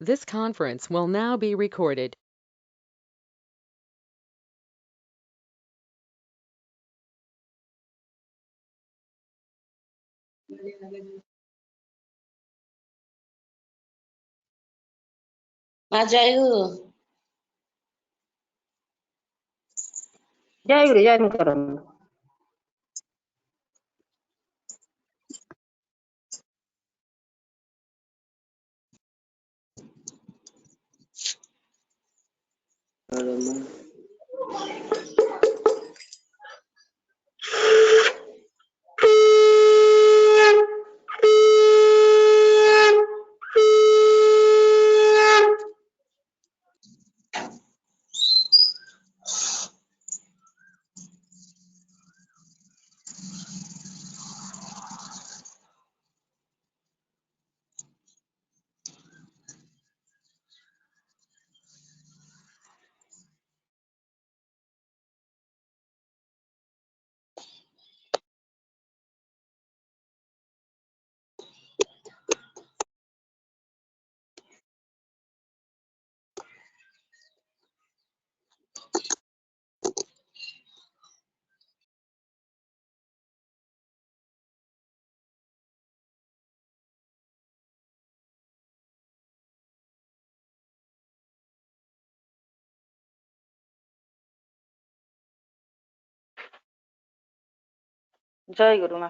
This conference will now be recorded. जय हो जय गुरु जय करो जय गुरु माँ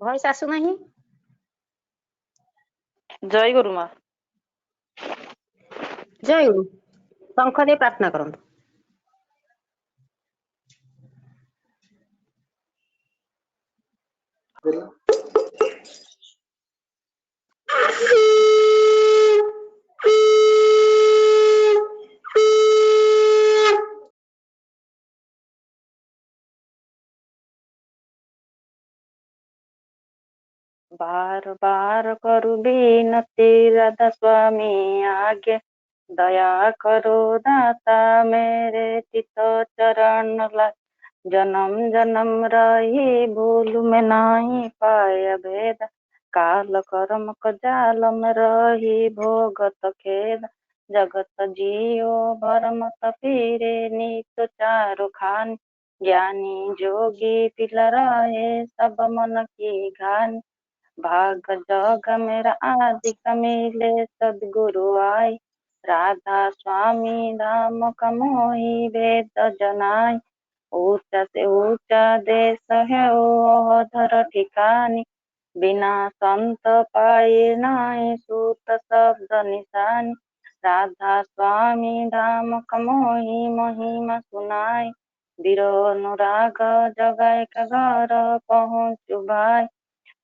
भॉइस आसु नहीं जय गुरु माँ जय गुरु शंख दे प्रार्थना करंतु बार बार करू बिनती राधा स्वामी आगे दया करो दाता मेरे चित चरण ला जन्म जन्म रही भूल में नहीं पाया भेद काल कर्म जाल में रही भोगत खेद जगत जियो भरम तपीरे नित चारु खान ज्ञानी जोगी पिला रहे सब मन की घान भाग जग मेरा आदि कमीले सदगुरु आई राधा स्वामी धाम कमोही वेद जनाई ऊंचा से ऊंचा देश है वो धर ठिकानी बिना संत पाए नाई सूत शब्द निशानी राधा स्वामी धाम कमोही महिमा सुनाई वीरो अनुराग जगाए का घर पहुँचु भाई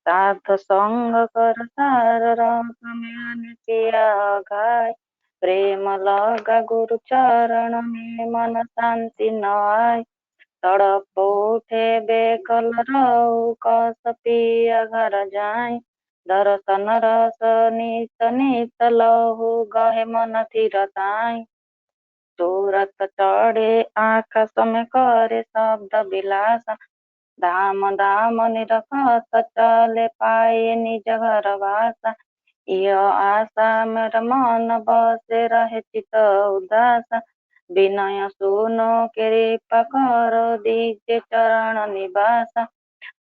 साध संग कर सार रंग में पिया गाय प्रेम लगा गुरु चरण में मन शांति न आए तड़प उठे बेकल रहू कस पिया घर जाए दर्शन रस नित नित लहू गहे मन थिरताई सूरत चढ़े आकाश में करे शब्द विलास धाम धाम निरखत चले पाए निज घर वासा यह आशा मेरा मन बसे रहे चित उदास विनय सुनो कृपा करो दीजे चरण निवास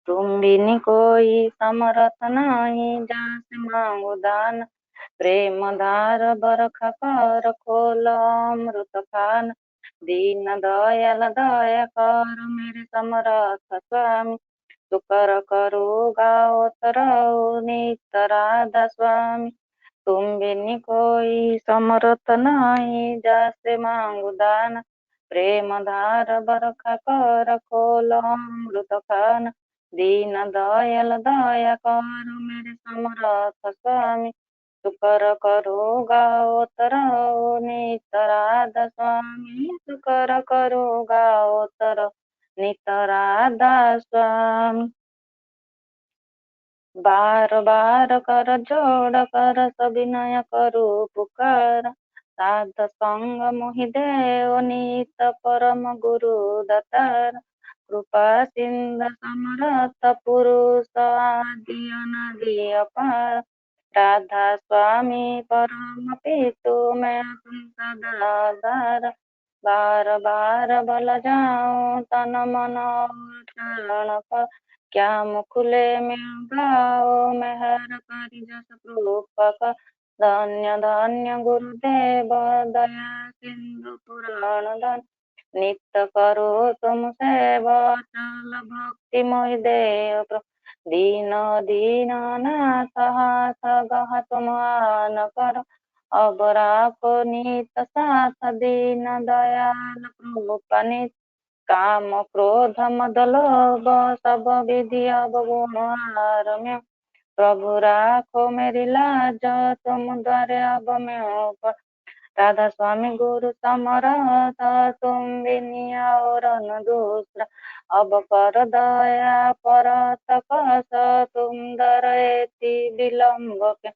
तुम बिन कोई समरथ नहीं जास मांगो दान प्रेम धार बरखा कर खोल अमृत खान दीन दयाल दया कर मेरे समरथ स्वामी शुकर करो गाओ तरऊ नित राधा स्वामी तुम बिन कोई समरथ नहीं जासे मांगु दान प्रेम धार बरखा कर खोल अमृत खान दीन दयाल दया कर मेरे समरथ स्वामी शुकर करो गाओ तरऊ नित राधा स्वामी शुकर करो गाओ तर नित राधा स्वामी बार बार कर जोड़ कर सविनय करो पुकार साध संग मोहि देव नित परम गुरु दत्तार कृपा सिंधु समरथ पुरुष आदि अनादि अपार राधा स्वामी परम पितु मैं तुम सदा आधार बार बार बल जाऊं तन मन और चरण पर क्या मुकुले में गाओ मेहर करि जस रूपक धन्य धन्य गुरुदेव दया सिंधु पुराण धन नित्य करो तुम सेवा चल भक्ति मोहि देव दीन दीन नाथ हाथ गह तुम आन कर अब राखो नित साथ दीन दयाल प्रभु नित काम क्रोध मद लोभ सब विधि अवगुण हारम्य प्रभु राखो मेरी लाज तुम द्वारे अब मैं राधा स्वामी गुरु समरथ तुम बिनिया और न दूसरा अब कर दया परत कस तुम दरएति विलम्ब के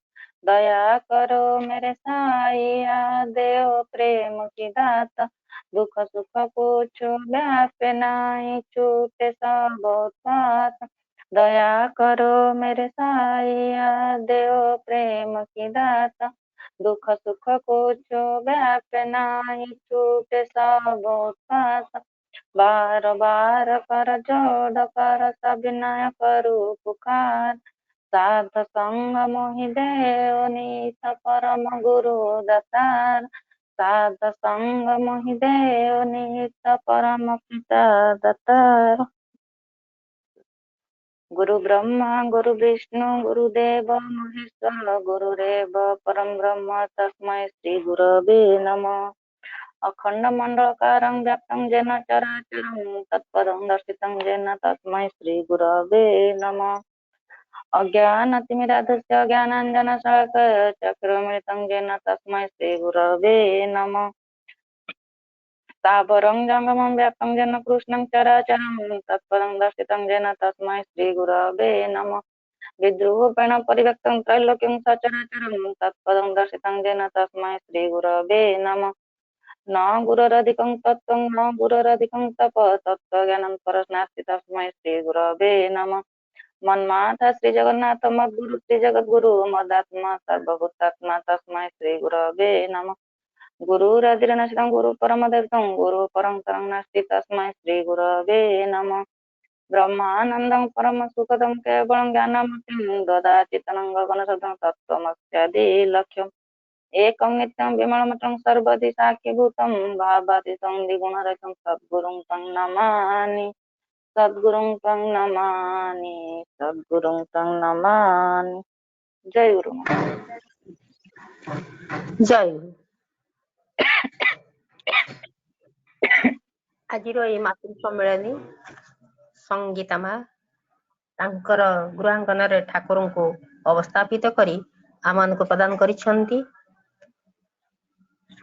दया करो मेरे साईया देव प्रेम की दाता दुख सुख पूछो व्याप नाही छूटे सब उत्पात दया करो मेरे साईया देव प्रेम की दाता दुख सुख पूछो व्याप नाही छूटे सब उत्पात बार बार कर जोड़ कर सविनय करू पुकार साध संग मोहि देव नित परम गुरु दत्तार साध संग मोहि देव नित परम पिता दत्तार गुरु ब्रह्मा गुरु विष्णु गुरुदेव महेश्वर गुरुरेव परम ब्रह्म तस्मै श्री गुरवे नमः अखंड मंडलकारं व्याप्तं येन चराचरं तत्पदं दर्शितं येन तस्मै श्री गुरवे नमः अज्ञानतिमिराधस्य ज्ञानाञ्जनशलाकया चक्षुरुन्मीलितं येन तस्मै श्री गुरवे नमः स्थावरं जङ्गमं व्याप्तं येन कृष्णं चराचरं तत्पदं दर्शितं येन तस्मै श्रीगुरवे नमः विद्रूपेण परिव्यक्तं त्रैलोक्यं सचराचरं तत्पदं दर्शितं येन तस्मै श्रीगुरवे नमः न गुरोरधिकं तत्त्वं न गुरोरधिकं तप तत्त्वज्ञानं परस्नास्ति तस्मै श्रीगुरवे नमः मन्माता श्रीजगन्नाथ मद्गुरु श्रीजगद्गुरु मदात्मा सर्वभूतात्मा तस्मै श्रीगुरवे नमः गुरुरादिरनशितं गुरु परमदैवतं गुरु परं नास्ति तस्मै श्री गुरवे नमः ब्रह्मानन्दं परमसुखदं केवलं ज्ञानमूर्तिं ददाति तनं गगनसदृशं तत्त्वमस्यादि लक्ष्यम् एकं नित्यं विमलमचं सर्वदि साक्षीभूतं भावातीतं द्विगुणरहितं सद्गुरुं तं नमामि सद्गुरुं तं नमामि सद्गुरुं तं नमामि जय गुरु जय गुरु। ଆଜିର ଏଇ ମାତୃ ସମ୍ମିଳନୀ ସଙ୍ଗୀତା ମା ତାଙ୍କର ଗୃହାଙ୍କନରେ ଠାକୁରଙ୍କୁ ଅବସ୍ଥାପିତ କରି ଆମମାନଙ୍କୁ ପ୍ରଦାନ କରିଛନ୍ତି।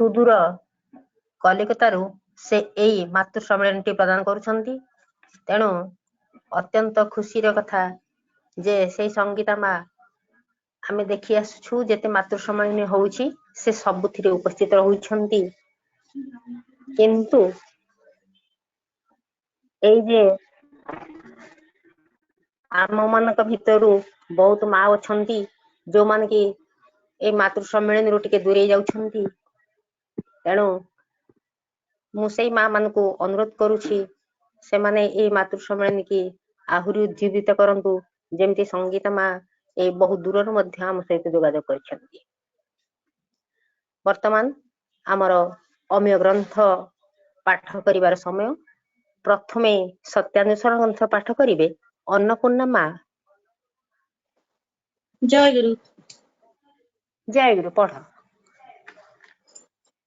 ସୁଦୂର କଲିକତାରୁ ସେ ଏଇ ମାତୃ ସମ୍ମିଳନୀଟି ପ୍ରଦାନ କରୁଛନ୍ତି। ତେଣୁ ଅତ୍ୟନ୍ତ ଖୁସିର କଥା ଯେ ସେଇ ସଙ୍ଗୀତା ମା ଆମେ ଦେଖି ଆସୁଛୁ ଯେତେ ମାତୃ ସମ୍ମିଳନୀ ହଉଛି ସେ ସବୁଥିରେ ଉପସ୍ଥିତ ରହୁଛନ୍ତି। କିନ୍ତୁ ଏଇ ଯେ ଆମ ମାନଙ୍କ ଭିତରୁ ବହୁତ ମା ଅଛନ୍ତି ଯୋଉମାନେ କି ଏଇ ମାତୃ ସମ୍ମିଳନୀରୁ ଟିକେ ଦୂରେଇ ଯାଉଛନ୍ତି। ତେଣୁ ମୁଁ ସେଇ ମା ମାନଙ୍କୁ ଅନୁରୋଧ କରୁଛି ସେମାନେ ଏଇ ମାତୃ ସମ୍ମିଳନୀ କି ଆହୁରି ଉଜ୍ଜୀବିତ କରନ୍ତୁ, ଯେମିତି ସଙ୍ଗୀତା ମା ଏଇ ବହୁ ଦୂରରୁ ମଧ୍ୟ ଆମ ସହିତ ଯୋଗାଯୋଗ କରିଛନ୍ତି। ବର୍ତ୍ତମାନ ଆମର ଅମୀୟ ଗ୍ରନ୍ଥ ପାଠ କରିବାର ସମୟ। ପ୍ରଥମେ ସତ୍ୟାନ୍ୱେଷଣ ଗ୍ରନ୍ଥ ପାଠ କରିବେ ଅନ୍ନପୂର୍ଣ୍ଣା ମା। ଜୟ ଗୁରୁ। ଜୟ ଗୁରୁ। ପଢ।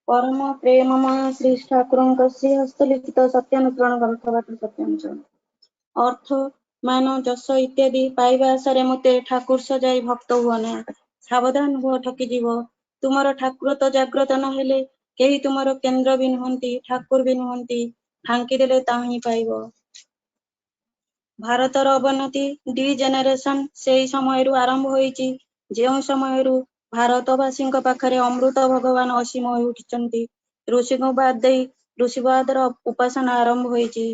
ପରମ ପ୍ରେମମୟ ଶ୍ରୀ ଠାକୁରଙ୍କ ଶ୍ରୀ ହସ୍ତଲିଖିତ ସତ୍ୟାନୁସରଣ ଗ୍ରନ୍ଥ ପାଠ ସତ୍ୟାନୁସରଣ ଅର୍ଥ ମାନ ଯଶ ଇତ୍ୟାଦି ପାଇବା ଆଶାରେ ମୋତେ ଠାକୁର ସଜାଇ ଭକ୍ତ ହୁଅ ନାହିଁ। ସାବଧାନ ହୁଅ, ଠକିଯିବ। ତୁମର ଠାକୁର ତ ଜାଗ୍ରତ ନହେଲେ କେହି ତୁମର କେନ୍ଦ୍ର ବି ନୁହନ୍ତି, ଠାକୁର ବି ନୁହନ୍ତି। ଫାଙ୍କି ଦେଲେ ତାହା ହିଁ ପାଇବ। ଭାରତର ଅବନତି ଡି ଜେନେରେସନ ସେଇ ସମୟରୁ ଆରମ୍ଭ ହୋଇଛି ଯେଉଁ ସମୟରୁ ଭାରତବାସୀଙ୍କ ପାଖରେ ଅମୃତ ଭଗବାନ ଅସୀମ ହୋଇ ଉଠିଛନ୍ତି। ଋଷିଙ୍କୁ ବାଦ ଦେଇ ଋଷିବାଦର ଉପାସନା ଆରମ୍ଭ ହୋଇଛି।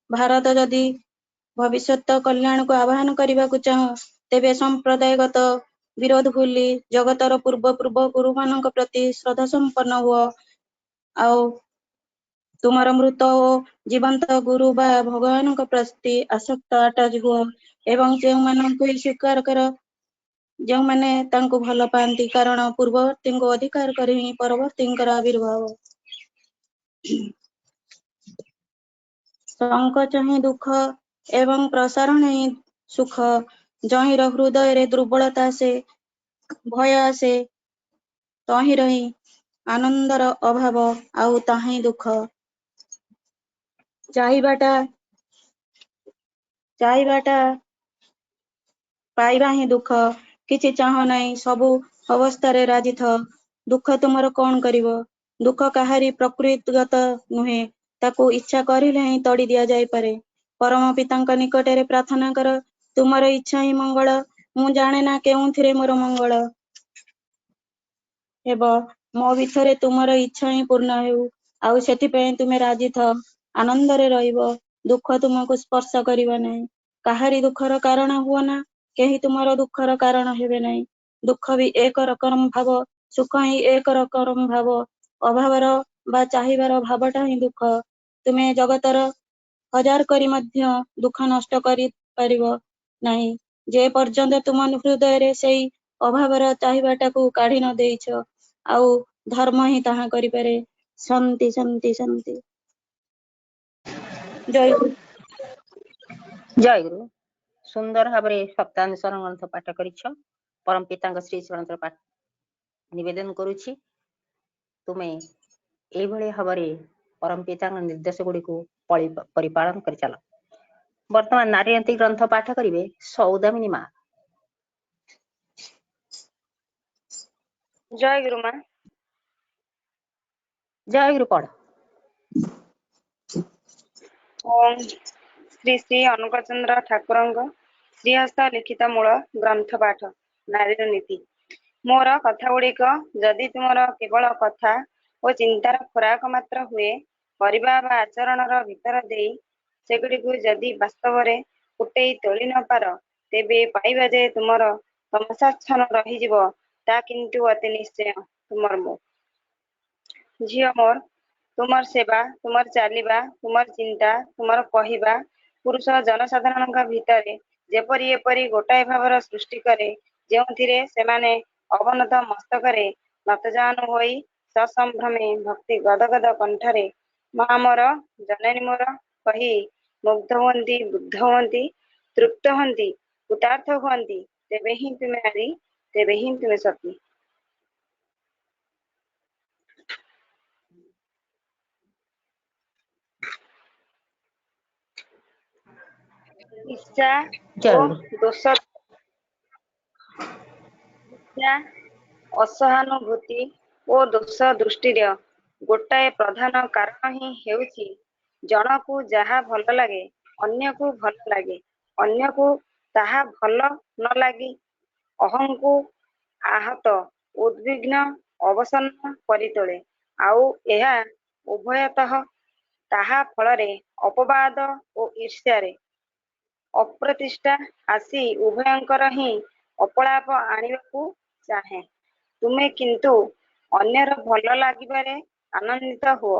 ଭାରତ ଯଦି ଭବିଷ୍ୟତ କଲ୍ୟାଣକୁ ଆହ୍ୱାନ କରିବାକୁ ଚାହଁ, ତେବେ ସମ୍ପ୍ରଦାୟଗତ ବିରୋଧ ଭୁଲି ଜଗତର ପୂର୍ବ ଗୁରୁମାନଙ୍କ ପ୍ରତି ଶ୍ରଦ୍ଧା ସମ୍ପନ୍ନ ହୁଅ। ଆଉ ତୁମର ମୃତ ଓ ଜୀବନ୍ତ ଗୁରୁ ବା ଭଗବାନଙ୍କ ପ୍ରତି ଆସକ୍ତ ଆଟାଚ ହୁଅ ଏବଂ ଯେଉଁମାନଙ୍କୁ ସ୍ୱୀକାର କର, ଯେଉଁମାନେ ତାଙ୍କୁ ଭଲ ପାଆନ୍ତି, କାରଣ ପୂର୍ବବର୍ତ୍ତୀଙ୍କୁ ଅଧିକାର କରି ହିଁ ପରବର୍ତ୍ତୀଙ୍କର ଆବିର୍ଭାବ। ସଂକୋଚ ହିଁ ଦୁଃଖ ଏବଂ ପ୍ରସାରଣ ହିଁ ସୁଖ। ଯହିଁର ହୃଦୟରେ ଦୁର୍ବଳତା ଆସେ, ଭୟ ଆସେ, ତହିଁର ହିଁ ଆନନ୍ଦର ଅଭାବ, ଆଉ ତାହା ହିଁ ଦୁଃଖ। ଚାହିବାଟା ପାଇବା ହିଁ ଦୁଃଖ। କିଛି ଚାହଁ ନାହିଁ, ସବୁ ଅବସ୍ଥାରେ ରାଜି ଥାଅ। ଦୁଃଖ ତୁମର କଣ କରିବ? ଦୁଃଖ କାହାରି ପ୍ରକୃତିଗତ ନୁହେଁ, ତାକୁ ଇଚ୍ଛା କରିଲେ ହିଁ ତଡ଼ି ଦିଆଯାଇପାରେ। ପରମ ପିତାଙ୍କ ନିକଟରେ ପ୍ରାର୍ଥନା କର, ତୁମର ଇଚ୍ଛା ହିଁ ମଙ୍ଗଳ। ମୁଁ ଜାଣେନା କେଉଁଥିରେ ମୋର ମଙ୍ଗଳ ହେବ। ମୋ ଭିତରେ ତୁମର ଇଚ୍ଛା ହିଁ ପୂର୍ଣ୍ଣ ହେଉ, ଆଉ ସେଥିପାଇଁ ତୁମେ ରାଜି ଥାଅ, ଆନନ୍ଦରେ ରହିବ। ଦୁଃଖ ତୁମକୁ ସ୍ପର୍ଶ କରିବ ନାହିଁ। କାହାରି ଦୁଃଖର କାରଣ ହୁଅ ନା, କେହି ତୁମର ଦୁଃଖର କାରଣ ହେବେ ନାହିଁ। ଦୁଃଖ ବି ଏକ ରକମ ଭାବ, ସୁଖ ହିଁ ଏକ ରକମ ଭାବ। ଅଭାବର ବା ଚାହିବାର ଭାବଟା ହିଁ ଦୁଃଖ। ତୁମେ ଜଗତର ହଜାର କରି ମଧ୍ୟ ଦୁଃଖ ନଷ୍ଟ କରିପାରିବ ନାହିଁ, ଯେ ପର୍ଯ୍ୟନ୍ତ ତୁମ ହୃଦୟରେ ସେଇ ଅଭାବର ଚାହିବାଟାକୁ କାଢ଼ି ନ ଦେଇଛ। ଆଉ ଧର୍ମ ହିଁ ତାହା କରିପାରେ। ଶାନ୍ତି ଶାନ୍ତି ଶାନ୍ତି। ଜୟ ଗୁରୁ। ଜୟ ଗୁରୁ। ସୁନ୍ଦର ଭାବରେ ସପ୍ତାନୁସରଣ ଗ୍ରନ୍ଥ ପାଠ କରିଛ। ପରମ ପିତାଙ୍କ ଶ୍ରୀ ଚରଣରେ ନିବେଦନ କରୁଛି, ତୁମେ ଏଇଭଳି ଭାବରେ ପରମ ପିତାଙ୍କ ନିର୍ଦ୍ଦେଶ ଗୁଡ଼ିକୁ ପରିପାଳନ କରି ଚାଲ। ବର୍ତ୍ତମାନ ନାରୀୟନ୍ତୀ ଗ୍ରନ୍ଥ ପାଠ କରିବେ ସୌଦାମିନୀ ମା। ଜୟ ଗୁରୁ ମା। ଜୟ ଗୁରୁ ପଢ। ଓಂ ଶ୍ରୀ ଶ୍ରୀ ଅନୁକୂଳଚନ୍ଦ୍ର ଠାକୁରଙ୍କ ଶ୍ରୀହସ୍ତ ଲିଖିତ ମୂଳ ଗ୍ରନ୍ଥ ପାଠ। ନାରୀର ନୀତି। ମୋର କଥା ଗୁଡ଼ିକ ଯଦି ତୁମର କେବଳ କଥା ଓ ଚିନ୍ତାର ଖୋରାକ ମାତ୍ର ହୁଏ, କରିବା ବା ଆଚରଣର ଭିତର ଦେଇ ସେଗୁଡ଼ିକୁ ଯଦି ବାସ୍ତବରେ ଫୁଟେଇ ତୋଳି ନ ପାର, ତେବେ ପାଇବା ଯେ ତୁମର ତମସାଚ୍ଛନ୍ନ ରହିଯିବ, ତା କିନ୍ତୁ ଅତି ନିଶ୍ଚୟ। ତୁମର ମୋ ଝିଅ ମୋର, ତୁମର ସେବା, ତୁମର ଚାଲିବା, ତୁମର ଚିନ୍ତା, ତୁମର କହିବା ପୁରୁଷ ଜନସାଧାରଣଙ୍କ ଭିତରେ ଯେପରି ଏପରି ଗୋଟାଏ ଭାବର ସୃଷ୍ଟି କରେ, ଯେଉଁଥିରେ ସେମାନେ ଅବନତ ମସ୍ତକରେ ନତଜାନୁ ହୋଇ ସସମ୍ଭ୍ରମେ ଭକ୍ତି ଗଦଗଦ କଣ୍ଠରେ ମା ମୋର, ଜନନୀ ମୋର କହି ମୁଗ୍ଧ ହୁଅନ୍ତି, ବୁଦ୍ଧ ହୁଅନ୍ତି, ତୃପ୍ତ ହୁଅନ୍ତି, କୃତାର୍ଥ ହୁଅନ୍ତି, ତେବେ ହିଁ ତୁମେ ନାରୀ, ତେବେ ହିଁ ତୁମେ ସତୀ। ଇଚ୍ଛା ଓ ଦୋଷ, ଇଚ୍ଛା, ଅସହାନୁଭୂତି ଓ ଦୋଷ ଦୃଷ୍ଟିର ଗୋଟାଏ ପ୍ରଧାନ କାରଣ ହିଁ ହେଉଛି, ଜଣକୁ ଯାହା ଭଲ ଲାଗେ ଅନ୍ୟକୁ ଭଲ ଲାଗେ, ଅନ୍ୟକୁ ତାହା ଭଲ ନ ଲାଗି ଅହଂକୁ ଆହତ, ଉଦ୍ବିଗ୍ନ, ଅବସନ୍ନ କରିତୋଳେ। ଆଉ ଏହା ଉଭୟତଃ ତାହା ଫଳରେ ଅପବାଦ ଓ ଈର୍ଷ୍ୟାରେ ଅପ୍ରତିଷ୍ଠା ଆସି ଉଭୟଙ୍କର ହିଁ ଅପଳାପ ଆଣିବାକୁ ଚାହେଁ। ତୁମେ କିନ୍ତୁ ଅନ୍ୟର ଭଲ ଲାଗିବାରେ ଆନନ୍ଦିତ ହୁଅ,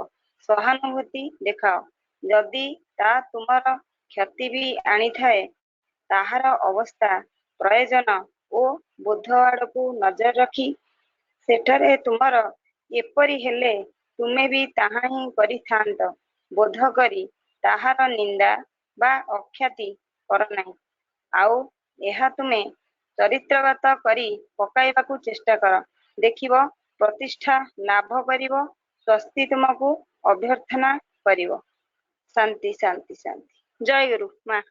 ସହାନୁଭୂତି ଦେଖାଅ। ଯଦି ତା ତୁମର କ୍ଷତି ବି ଆଣିଥାଏ, ତାହାର ଅବସ୍ଥା, ପ୍ରୟୋଜନ ଓ ବୋଧ ଆଡ଼କୁ ନଜର ରଖି ସେଠାରେ ତୁମର ଏପରି ହେଲେ ତୁମେ ବି ତାହା ହିଁ କରିଥାନ୍ତ ବୋଧ କରି ତାହାର ନିନ୍ଦା ବା ଅଖ୍ୟାତି କର ନାହିଁ। ଆଉ ଏହା ତୁମେ ଚରିତ୍ରଗତ କରି ପକାଇବାକୁ ଚେଷ୍ଟା କର, ଦେଖିବ ପ୍ରତିଷ୍ଠା ଲାଭ କରିବ, ସ୍ୱସ୍ତି ତୁମକୁ ଅଭ୍ୟର୍ଥନା କରିବ। ଶାନ୍ତି ଶାନ୍ତି ଶାନ୍ତି। ଜୟ ଗୁରୁ ମା।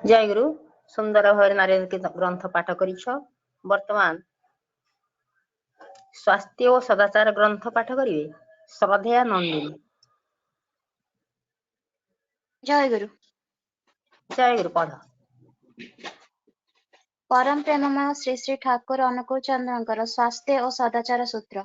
ଜୟ ଗୁରୁ। ସୁନ୍ଦର ଭାବରେ ନାରୀୟନ୍ତୀ ଗ୍ରନ୍ଥ ପାଠ କରିଛ। ବର୍ତ୍ତମାନ ସ୍ୱାସ୍ଥ୍ୟ ଓ ସଦାଚାର ଗ୍ରନ୍ଥ ପାଠ କରିବେ ଶ୍ରଦ୍ଧେୟା ନନ୍ଦିନୀ। ଜୟ ଗୁରୁ। ଜୟ ଗୁରୁ ପଢ। परम प्रेममय श्री श्री ठाकुर अनुकूल चंद्रଙ୍କର ସ୍ୱାସ୍ଥ୍ୟ ଓ ସଦାଚାର ସୂତ୍ର।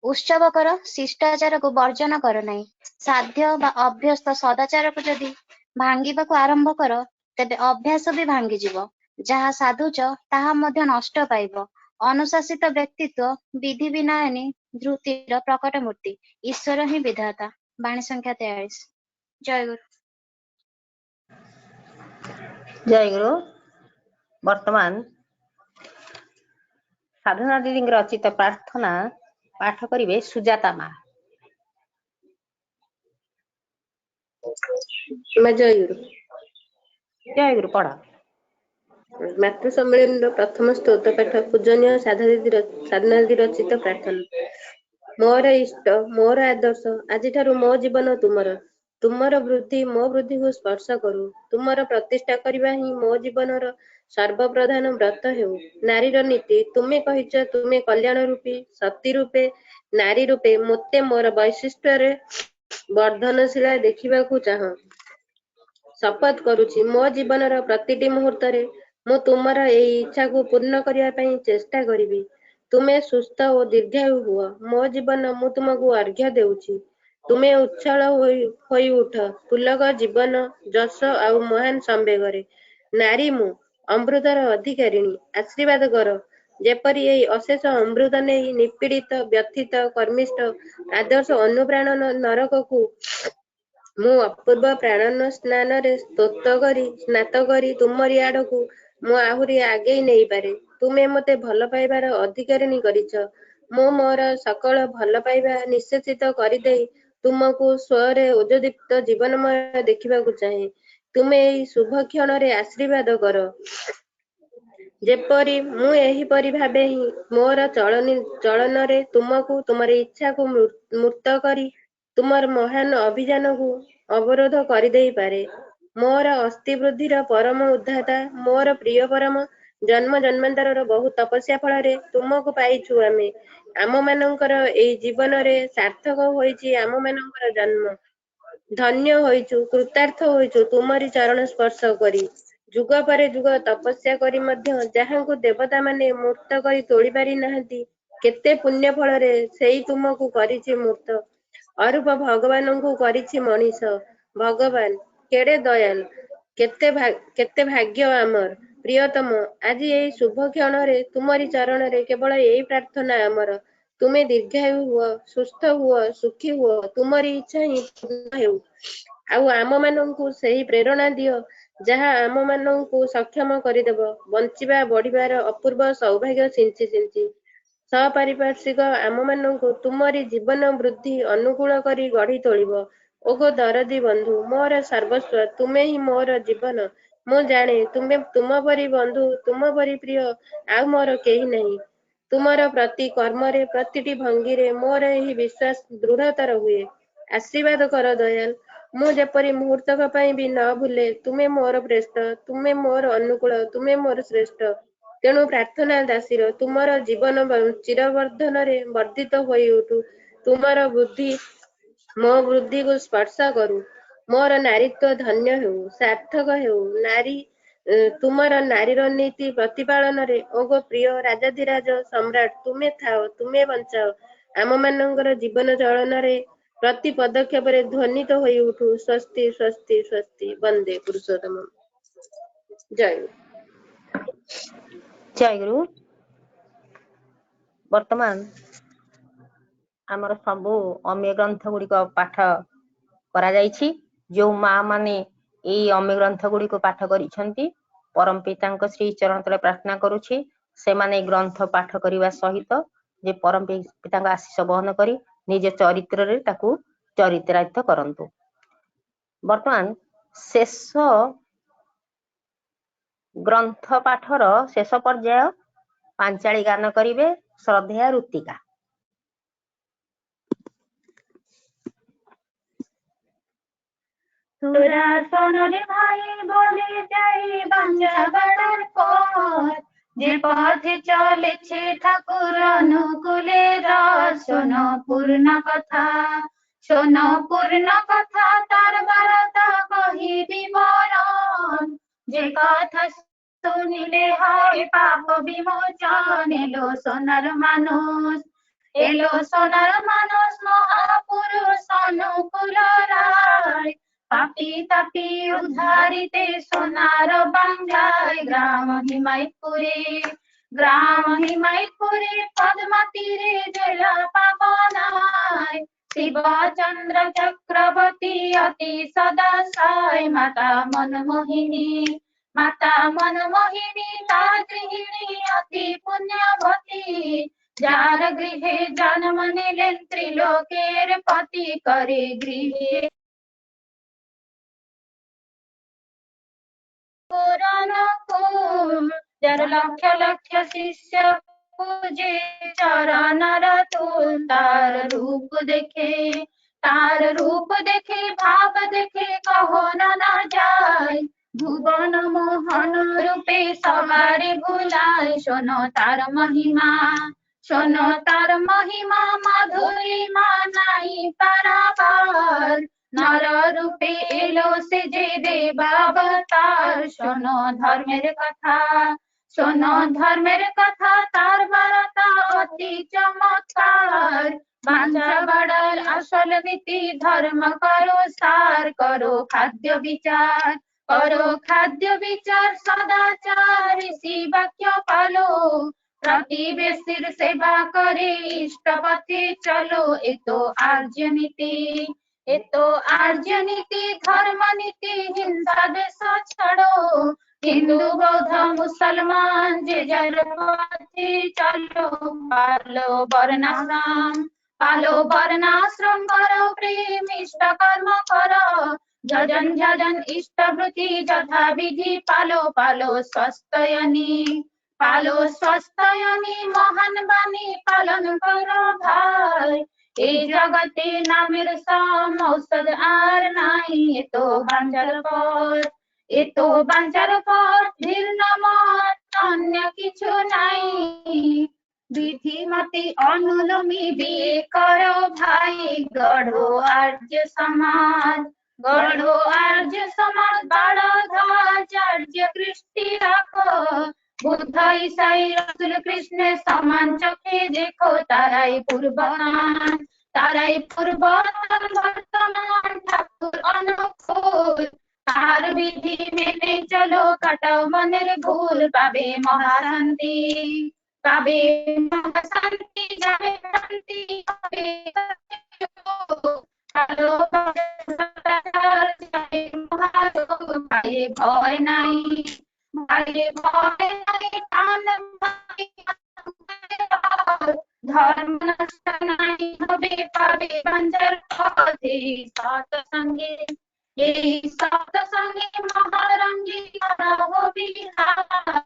ଉତ୍ସବ କର, ଶିଷ୍ଟାଚାରକୁ ବର୍ଜନ କର ନାହିଁ। ସାଧ୍ୟ ବା ଅଭ୍ୟସ୍ତ ସଦାଚାରକୁ ଯଦି ଭାଙ୍ଗିବାକୁ ଆରମ୍ଭ କର, ତେବେ ଅଭ୍ୟାସ ବି ଭାଙ୍ଗିଯିବ। ଯାହା ସାଧୁଛ ତାହା ମଧ୍ୟ ନଷ୍ଟ ପାଇବ। ଅନୁଶାସିତ ବ୍ୟକ୍ତିତ୍ୱ ବିଧି ବିନୟିନୀ ଧୃତିର ପ୍ରକଟ ମୂର୍ତ୍ତି। ଈଶ୍ୱର ହିଁ ବିଧାତା। ବାଣୀ ସଂଖ୍ୟା 43। ଜୟଗୁରୁ। ଜୟଗୁରୁ। ବର୍ତ୍ତମାନ ସାଧନା ଦିଦିଙ୍କ ରଚିତ ପ୍ରାର୍ଥନା ପାଠ କରିବେ ସୁଜାତା ମା। ଜୟଗୁରୁ। ଜୟଗୁରୁ ପଢ। ମାତୃ ସମ୍ମିଳନୀର ପ୍ରଥମ ସ୍ତୋତ୍ର ପାଠ ପୂଜନୀୟ ସାଧନା ଦିଦି ରଚିତ ପ୍ରାର୍ଥନା। ମୋର ଇଷ୍ଟ, ମୋର ଆଦର୍ଶ, ଆଜିଠାରୁ ମୋ ଜୀବନ ତୁମର। ତୁମର ବୃଦ୍ଧି ମୋ ବୃଦ୍ଧିକୁ ସ୍ପର୍ଶ କରୁ। ତୁମର ପ୍ରତିଷ୍ଠା କରିବା ହିଁ ମୋ ଜୀବନର ସର୍ବପ୍ରଧାନ ବ୍ରତ ହେଉ। ନାରୀର ନୀତି ତୁମେ କହିଛ, ତୁମେ କଲ୍ୟାଣ ରୂପୀ ସତୀ ରୂପେ ନାରୀ ରୂପେ ମୋତେ ମୋର ବୈଶିଷ୍ଟ୍ୟରେ ବର୍ଦ୍ଧନଶୀଳା ଦେଖିବାକୁ ଚାହଁ। ଶପଥ କରୁଛି, ମୋ ଜୀବନର ପ୍ରତିଟି ମୁହୂର୍ତ୍ତରେ ମୁଁ ତୁମର ଏହି ଇଚ୍ଛାକୁ ପୂର୍ଣ୍ଣ କରିବା ପାଇଁ ଚେଷ୍ଟା କରିବି। ତୁମେ ସୁସ୍ଥ ଓ ଦୀର୍ଘାୟୁ ହୁଅ। ମୋ ଜୀବନ ମୁଁ ତୁମକୁ ଅର୍ଘ୍ୟ ଦେଉଛି। ତୁମେ ଉଚ୍ଛଳ ହୋଇ ଉଠ ପୁଲକ ଜୀବନ ଯଶ ଆଉ ମହାନ ସମ୍ବେଗରେ। ନାରୀ ମୁଁ ଅମୃତର ଅଧିକାରିଣୀ। ଆଶୀର୍ବାଦ କର, ଯେପରି ଏହି ଅଶେଷ ଅମୃତ ନେଇ ନିପୀଡ଼ିତ ବ୍ୟଥିତ କର୍ମିଷ୍ଠ ଆଦର୍ଶ ଅନୁପ୍ରାଣ ନରକକୁ ମୁଁ ଅପୂର୍ବ ପ୍ରାଣନ ସ୍ନାନରେ ସ୍ନାତ କରି ତୁମରି ଆଡ଼କୁ ମୁଁ ଆହୁରି ଆଗେଇ ନେଇପାରେ। ତୁମେ ମୋତେ ଭଲ ପାଇବାର ଅଧିକାରିଣୀ କରିଛ। ମୁଁ ମୋର ସକଳ ଭଲ ପାଇବା ନିଃଶେଷିତ କରିଦେଇ ତୁମକୁ ସ୍ୱରେ ଓଜଦୀପ୍ତ ଜୀବନମୟ ଦେଖିବାକୁ ଚାହେଁ। ତୁମେ ଏହି ଶୁଭ କ୍ଷଣରେ ଆଶୀର୍ବାଦ କର, ଯେପରି ମୁଁ ଏହିପରି ଭାବେ ହିଁ ମୋର ଚଳନରେ ତୁମକୁ ତୁମର ଇଚ୍ଛାକୁ ମୂର୍ତ୍ତ କରି ତୁମର ମହାନ ଅଭିଯାନକୁ ଅବରୋଧ କରିଦେଇପାରେ। ମୋର ଅସ୍ଥି ବୃଦ୍ଧିର ପରମ ଉଦ୍ଧାତା, ମୋର ପ୍ରିୟ ପରମ, ଜନ୍ମ ଜନ୍ମାନ୍ତରର ବହୁ ତପସ୍ୟା ଫଳରେ ତୁମକୁ ପାଇଛୁ ଆମେ। ଆମମାନଙ୍କର ଏଇ ଜୀବନରେ ସାର୍ଥକ ହୋଇଛି ଆମମାନଙ୍କର ଜନ୍ମ। ଧନ୍ୟ ହୋଇଛୁ, କୃତାର୍ଥ ହୋଇଛୁ ତୁମରି ଚରଣ ସ୍ପର୍ଶ କରି। ଯୁଗ ପରେ ଯୁଗ ତପସ୍ୟା କରି ମଧ୍ୟ ଯାହାଙ୍କୁ ଦେବତାମାନେ ମୂର୍ତ୍ତ କରି ତୋଳି ପାରି ନାହାନ୍ତି, କେତେ ପୁଣ୍ୟ ଫଳରେ ସେଇ ତୁମକୁ କରିଛି ମୂର୍ତ୍ତ। ଅରୂପ ଭଗବାନଙ୍କୁ କରିଛି ମଣିଷ। ଭଗବାନ କେଡ଼େ ଦୟାଲ, କେତେ ଭାଗ୍ୟ ଆମର। ପ୍ରିୟତମ, ଆଜି ଏହି ଶୁଭ କ୍ଷଣରେ ତୁମରି ଚରଣରେ କେବଳ ଏଇ ପ୍ରାର୍ଥନା ଆମର। ତୁମେ ଦୀର୍ଘାୟୁ ହୁଅ, ସୁସ୍ଥ ହୁଅ, ସୁଖୀ ହୁଅ। ତୁମରି ଇଚ୍ଛା ହିଁ ପୂର୍ଣ୍ଣ ହେଉ। ଆଉ ଆମମାନଙ୍କୁ ସେହି ପ୍ରେରଣା ଦିଅ, ଯାହା ଆମମାନଙ୍କୁ ସକ୍ଷମ କରିଦେବ ବଞ୍ଚିବା ବଢ଼ିବାର ଅପୂର୍ବ ସୌଭାଗ୍ୟ ସିଞ୍ଚି ସିଞ୍ଚି। ସପାରିପାର୍ଶ୍ୱିକ ଆମମାନଙ୍କୁ ତୁମରି ଜୀବନ ବୃଦ୍ଧି ଅନୁକୂଳ କରି ଗଢ଼ି ତୋଳିବ। ଓଗୋ ଦରଦୀ ବନ୍ଧୁ, ମୋର ସର୍ବସ୍ୱ, ତୁମେ ହିଁ ମୋର ଜୀବନ। ମୁଁ ଜାଣେ ତୁମ ପରି ବନ୍ଧୁ, ତୁମ ପରି ପ୍ରିୟ ଆଉ ମୋର କେହି ନାହିଁ। ତୁମର ପ୍ରତି କର୍ମରେ ପ୍ରତିଟି ଭଙ୍ଗୀରେ ମୋର ଏହି ବିଶ୍ୱାସ ଦୃଢ଼ତର ହୁଏ। ଆଶୀର୍ବାଦ କର ଦୟାଲ, ମୁଁ ଯେପରି ମୁହୂର୍ତ୍ତକ ପାଇଁ ବି ନ ଭୁଲେ ତୁମେ ମୋର ଶ୍ରେଷ୍ଠ, ତୁମେ ମୋର ଅନୁକୂଳ, ତୁମେ ମୋର ଶ୍ରେଷ୍ଠ। ତେଣୁ ପ୍ରାର୍ଥନା ଦାସୀର ତୁମର ଜୀବନ ଚିରବର୍ଦ୍ଧନରେ ବର୍ଦ୍ଧିତ ହୋଇ ଉଠୁ। ତୁମର ବୃଦ୍ଧି ମୋ ବୃଦ୍ଧିକୁ ସ୍ପର୍ଶ କରୁ। ମୋର ନାରୀତ୍ୱ ଧନ୍ୟ ହେଉ, ସାର୍ଥକ ହେଉ। ତୁମର ନାରୀର ନୀତି ପ୍ରତିପାଳନରେ ଓଗୋ ପ୍ରିୟ ରାଜାଧିରାଜ ସମ୍ରାଟ ତୁମେ ଥାଅ, ତୁମେ ବଞ୍ଚାଅ। ଆମମାନଙ୍କର ଜୀବନ ଚଳନରେ ପ୍ରତି ପଦକ୍ଷେପରେ ଧ୍ୱନିତ ହୋଇ ଉଠୁ ସ୍ୱସ୍ତି ସ୍ୱସ୍ତି ସ୍ୱସ୍ତି। ବନ୍ଦେ ପୁରୁଷୋତ୍ତମ। ଜୟଗୁରୁ। ଜୟଗୁରୁ। ବର୍ତ୍ତମାନ ଆମର ସବୁ ଅମୀୟ ଗ୍ରନ୍ଥ ଗୁଡ଼ିକ ପାଠ କରାଯାଇଛି। ଯେଉଁ ମା ମାନେ ଏଇ ଅମୀୟ ଗ୍ରନ୍ଥ ଗୁଡ଼ିକୁ ପାଠ କରିଛନ୍ତି, ପରମ ପିତାଙ୍କ ଶ୍ରୀ ଚରଣ ତଳେ ପ୍ରାର୍ଥନା କରୁଛି ସେମାନେ ଏ ଗ୍ରନ୍ଥ ପାଠ କରିବା ସହିତ ଯେ ପରମ ପିତାଙ୍କ ଆଶୀଷ ବହନ କରି ନିଜ ଚରିତ୍ରରେ ତାକୁ ଚରିତ୍ରାୟିତ କରନ୍ତୁ। ବର୍ତ୍ତମାନ ଶେଷ ଗ୍ରନ୍ଥ ପାଠର ଶେଷ ପର୍ଯ୍ୟାୟ ପାଞ୍ଚାଳି ଗାନ କରିବେ ଶ୍ରଦ୍ଧେୟା ଋତିକା। তোরা শোনরে ভাই বলে যাই বাঞ্ছা বাড়ার পর, যে পথে চলেছে ঠাকুর অনুকূলে শোনো পূর্ণ কথা, শোনো পূর্ণ কথা, তার বারতা কহি বিবরণ, যে কথা শুনিলে হয় পাপ বিমোচন। এলো সোনার মানুষ, এলো সোনার মানুষ, মহাপুরুষ অনুকূল রায়। পাপি তাপি উদ্ধারিতে সোনার বাংলায়, গ্রাম হিমায়তপুরে, গ্রাম হিমায়তপুরে, পদ্মা তীরে জেলা পাবনায়। শিব চন্দ্র চক্রবর্তী অতি সদাশয়, মাতা মনমোহিনী, মাতা মনমোহিনী তার গৃহিণী অতি পুণ্যবতী। যার গৃহে জন্ম নিলেন ত্রিলোকের পতি, করে গৃহে পুরাণ কুল। যার লক্ষ লক্ষ শিষ্য পূজে চরণর তুল। তার রূপ দেখে, তার রূপ দেখে, ভাব দেখে কহন না যায়। ভুবন মোহন রূপে সবারে ভুলায়। শোনো তার মহিমা, শোনো তার মহিমা, মাধুরিমা নাই পারাবার। নর রূপে এলো সে যে দেবাবতার। শোনো ধর্মের কথা, শোনো ধর্মের কথা, তার বার্তা অতি চমৎকার। বাঞ্ছা বাড়ার আসল নীতি, ধর্ম করো সার। করো খাদ্য বিচার, করো খাদ্য বিচার, সদাচার ঋষি বাক্য পালো। প্রতিবেশীর সেবা করে ইষ্ট পথে চলো। এ তো আর্য নীতি, এ তো আর্য নীতি, ধর্ম নীতি, হিংসা দেশ ছাড়ো। হিন্দু বৌদ্ধ মুসলমান যে যার পথে চলো। পালো বর্ণাশ্রম, পালো বর্ণাশ্রম, করো প্রেম ইষ্ট কর্ম করো। যজন যজন ইষ্টভূতি যথাবিধি পালো। পালো স্বস্ত্যয়নী, পালো স্বস্ত্যয়নী, মহান বাণী পালন করো ভাই। এই জগতে নামের সম ঔষধ আর নাই। এ তো বাঞ্চার পথ, এ তো বাঞ্চার পথ, ভিন্ন মত অন্য কিছু নাই। বিধিমতি অনুলোমী বিয়ে করো ভাই। গড়ো আর্য সমাজ, গড়ো আর্য সমাজ, বাড়ো ধ্বজার্য কৃষ্টি রাখো। বুদ্ধ ঈসাই রসুল কৃষ্ণের সমান চোখে দেখো। তারাই পূর্বমান, তারাই পূর্বতন, বর্তমান ঠাকুর অনুকূল। তার বিধি মেনে চলো, কাটাও মনের ভুল। পাবে মহাশান্তি, পাবে মহাশান্তি, যাবে শান্তি, পাবে ভালো পায়ে ভয় নাই, পায়ে ভয় নাই, টান ভাই ধর্ম নষ্ট নাই হবে। পাবে বাঞ্চার পথে সৎসঙ্গে, এই সৎসঙ্গে মহারঙ্গে করাবো বিহার।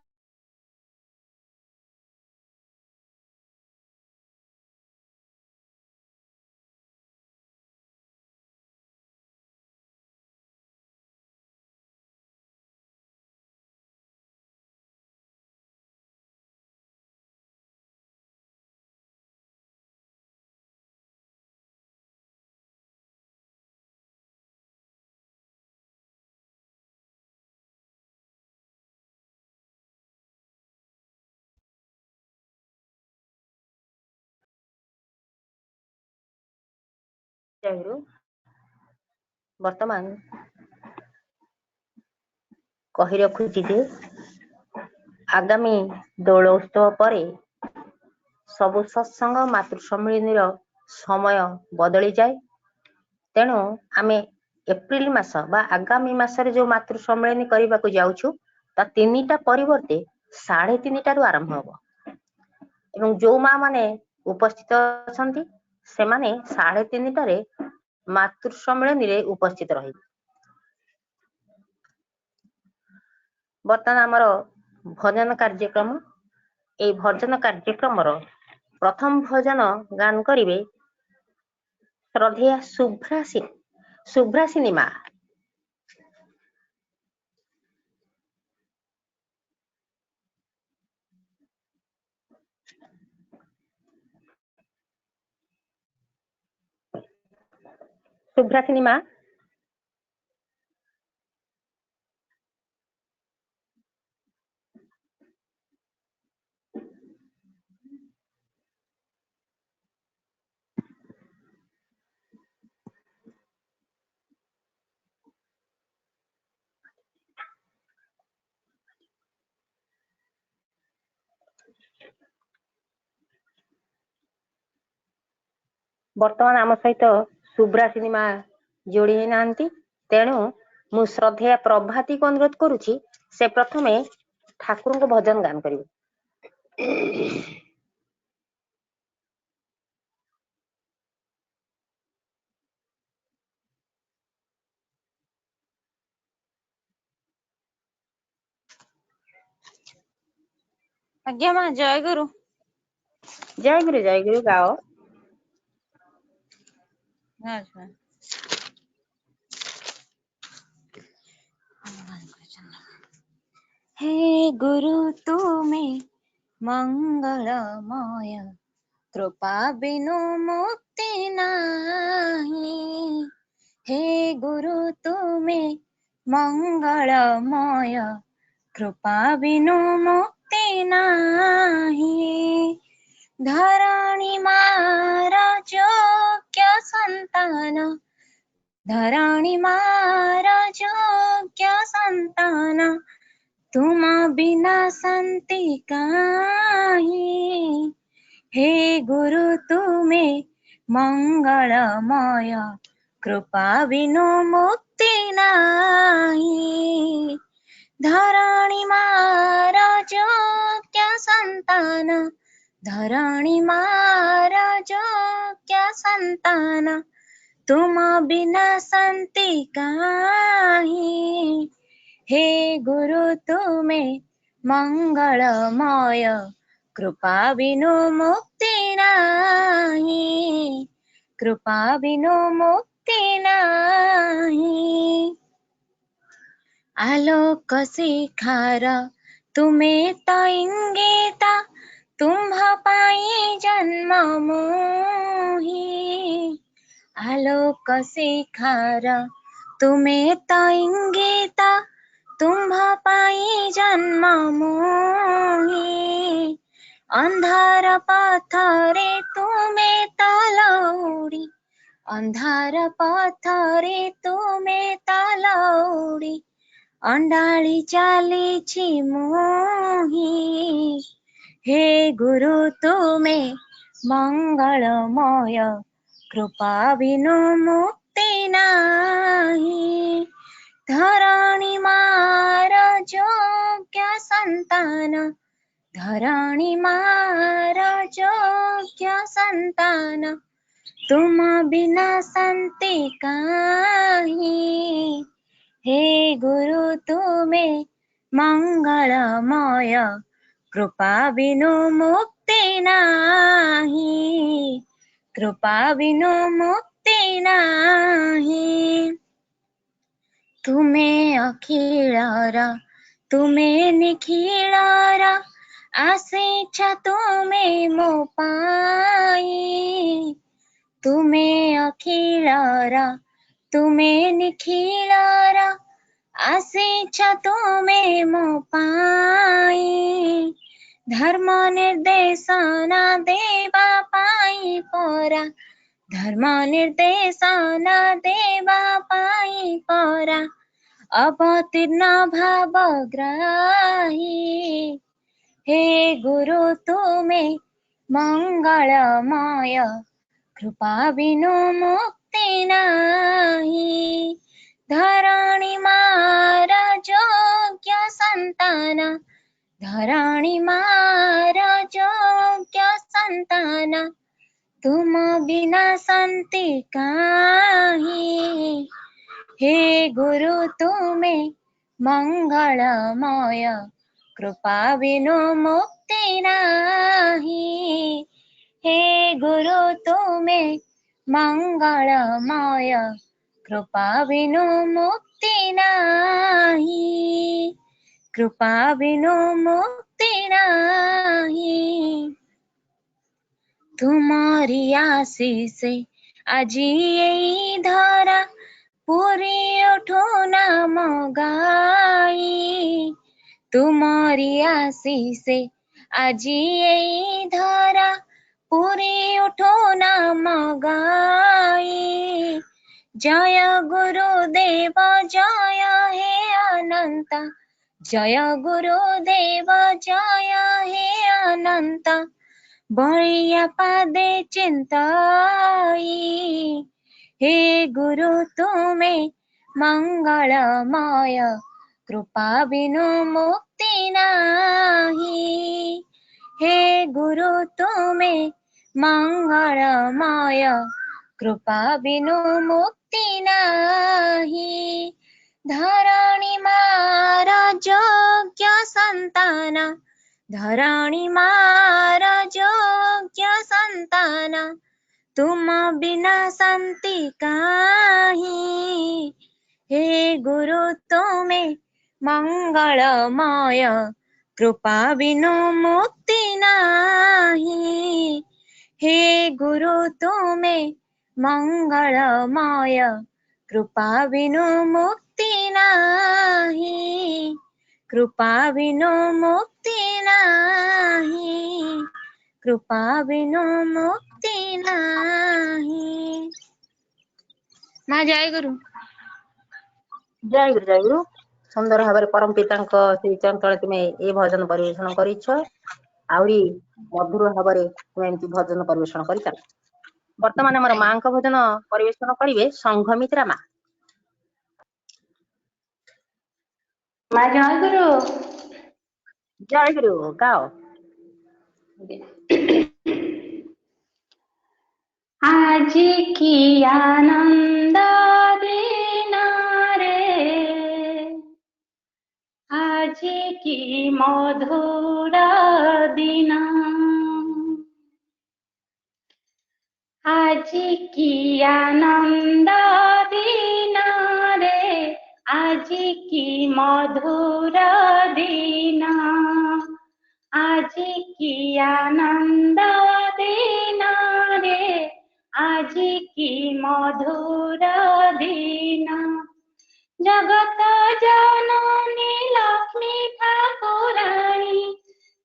ଜୟଗୁରୁ। ବର୍ତ୍ତମାନ କହି ରଖୁଛି ଯେ ଆଗାମୀ ଦୋଳ ଉତ୍ସବ ପରେ ସବୁ ସତ୍ସଙ୍ଗ ମାତୃ ସମ୍ମିଳନୀର ସମୟ ବଦଳିଯାଏ। ତେଣୁ ଆମେ ଏପ୍ରିଲ ମାସ ବା ଆଗାମୀ ମାସରେ ଯୋଉ ମାତୃ ସମ୍ମିଳନୀ କରିବାକୁ ଯାଉଛୁ ତା 3ଟା ପରିବର୍ତ୍ତେ 3:30ଟାରୁ ଆରମ୍ଭ ହବ ଏବଂ ଯୋଉ ମା ମାନେ ଉପସ୍ଥିତ ଅଛନ୍ତି ସେମାନେ 3:30ଟାରେ ମାତୃ ସମ୍ମିଳନୀରେ ଉପସ୍ଥିତ ରହିବେ। ବର୍ତ୍ତମାନ ଆମର ଭଜନ କାର୍ଯ୍ୟକ୍ରମ, এই ଭଜନ କାର୍ଯ୍ୟକ୍ରମର ପ୍ରଥମ ଭଜନ ଗାନ କରିବେ ଶ୍ରଦ୍ଧେୟା ଶୁଭ୍ରାସିନୀ ମା। ଶୁଭ୍ରାସିନୀ ମା। ବର୍ତ୍ତମାନ ଆମ ସହିତ ସୁବ୍ରାସିନୀ ମା ଯୋଡ଼ି ହେଇନାହାନ୍ତି, ତେଣୁ ମୁଁ ଶ୍ରଦ୍ଧେୟା ପ୍ରଭାତୀକୁ ଅନୁରୋଧ କରୁଛି ସେ ପ୍ରଥମେ ଠାକୁରଙ୍କ ଭଜନ ଗାନ କରିବେ। ଆଜ୍ଞା ମା ଜୟ ଗୁରୁ। ଜୟ ଗୁରୁ ଗାଅ। ଆଚ୍ଛା। हे गुरु तुमे मंगलमय, कृपा बिनु मुक्ति नाही। हे गुरु तुमे मंगलमय, कृपा बिनु मुक्ति नाही। धरणी मारा योग्य संतान, धरणी मारा योग्य संतान, तुम बिना संति काहि। हे गुरु तुमे मंगलमय, कृपा बिनु मुक्ति नाही। धरणी मारा योग्य संतान, धरणी मारा योग्य संतान, तुम बिना संति काहि। हे गुरु तुमे मंगलमय, कृपा बिनु मुक्ति नाही। कृपा बिनु मुक्ति नाही। आलोक शिखार तुमे तो इंगित, तुम्ह पाई जन्म मोहि। आलोक शिखार तुमे तो इंगित, तुम्ह पाई जन्म मोहि। अंधार पथरे तुमे तो लौड़ी, अंधार पथरे तुमे तो लौड़ी, अंडाळी चालीछि मोहि। हे गुरु तुमे मंगलमय, कृपा बिनु मुक्ति नाही। धरणी मारा योग्य संतान, धरणी मारा योग्य संतान, तुम बिना संति काहि। हे गुरु तुमे मंगलमय, कृपा बिनु मुक्ति नाही। कृपा बिनु मुक्ति नाही। तुमे अखिलर तुमे निखिलर, आशिष तुमे मो पाई। तुमे अखिलर तुमे निखिलर, आशिष तुमे मो पाई। धर्म निर्देशना देवा पाई परा, धर्म निर्देशना देवा पाई परा, अवतीर्ण भावग्राही। हे गुरु तुमे मंगलमय, कृपा बिनु मुक्ति नाही। धरणी मारा योग्य संतान, धरणी मारा योग्य संतान, तुम बिना संति काहि। हे गुरु तुमे मंगलमय, कृपा बिनु मुक्ति नाही। हे गुरु तुमे मंगलमय, कृपा बिनु मुक्ति नाही। कृपा बिनु मुक्ति नाही। तुम्हारी आशीष আজি এই ধরা, পুরি ওঠো নাম গাই। तुम्हारी आशीष আজি এই ধরা, পুরি ওঠো নাম গাই। जय गुरुदेव जय हे अनंत, जय गुरुदेव जय हे अनंत, बलिया पादे चिंताई। हे गुरु तुमे मंगलमय, कृपा बिनु मुक्ति नाही। हे गुरु तुमे मंगलमय, कृपा बिनु मुक्ति नाही। धरणी मार योग्य संतान, धरणी मार योग्य संतान, तुम बिना शांति काहि। हे गुरु तुमे मंगलमय, कृपा बिनु मुक्ति नाही। हे गुरु तुमे मंगलमय, कृपा बिनु मुक्ति नाही। कृपा बिनु मुक्ति नाही, कृपा बिनु मुक्ति नाही। माँ जय गुरु। जय गुरु जय गुरु। सुंदर भाव परम पिता श्री चंचल तुम ये भजन परिवेषण कर आहरी मधुर भाव तुम भजन परिवेषण कर। वर्तमान आम माँ भजन परिवेषण करेंगे संघमित्रा माँ। माँ जय गुरु। जय गुरु गाओ। आज की आनंद दिन रे, आज की मधुर दिन, आज की आनंद दिन रे, आज की मधुर दिन, आज की आनंद दिन रे, आज की मधुर दिन। जगत जननी लक्ष्मी ठाकुराणी,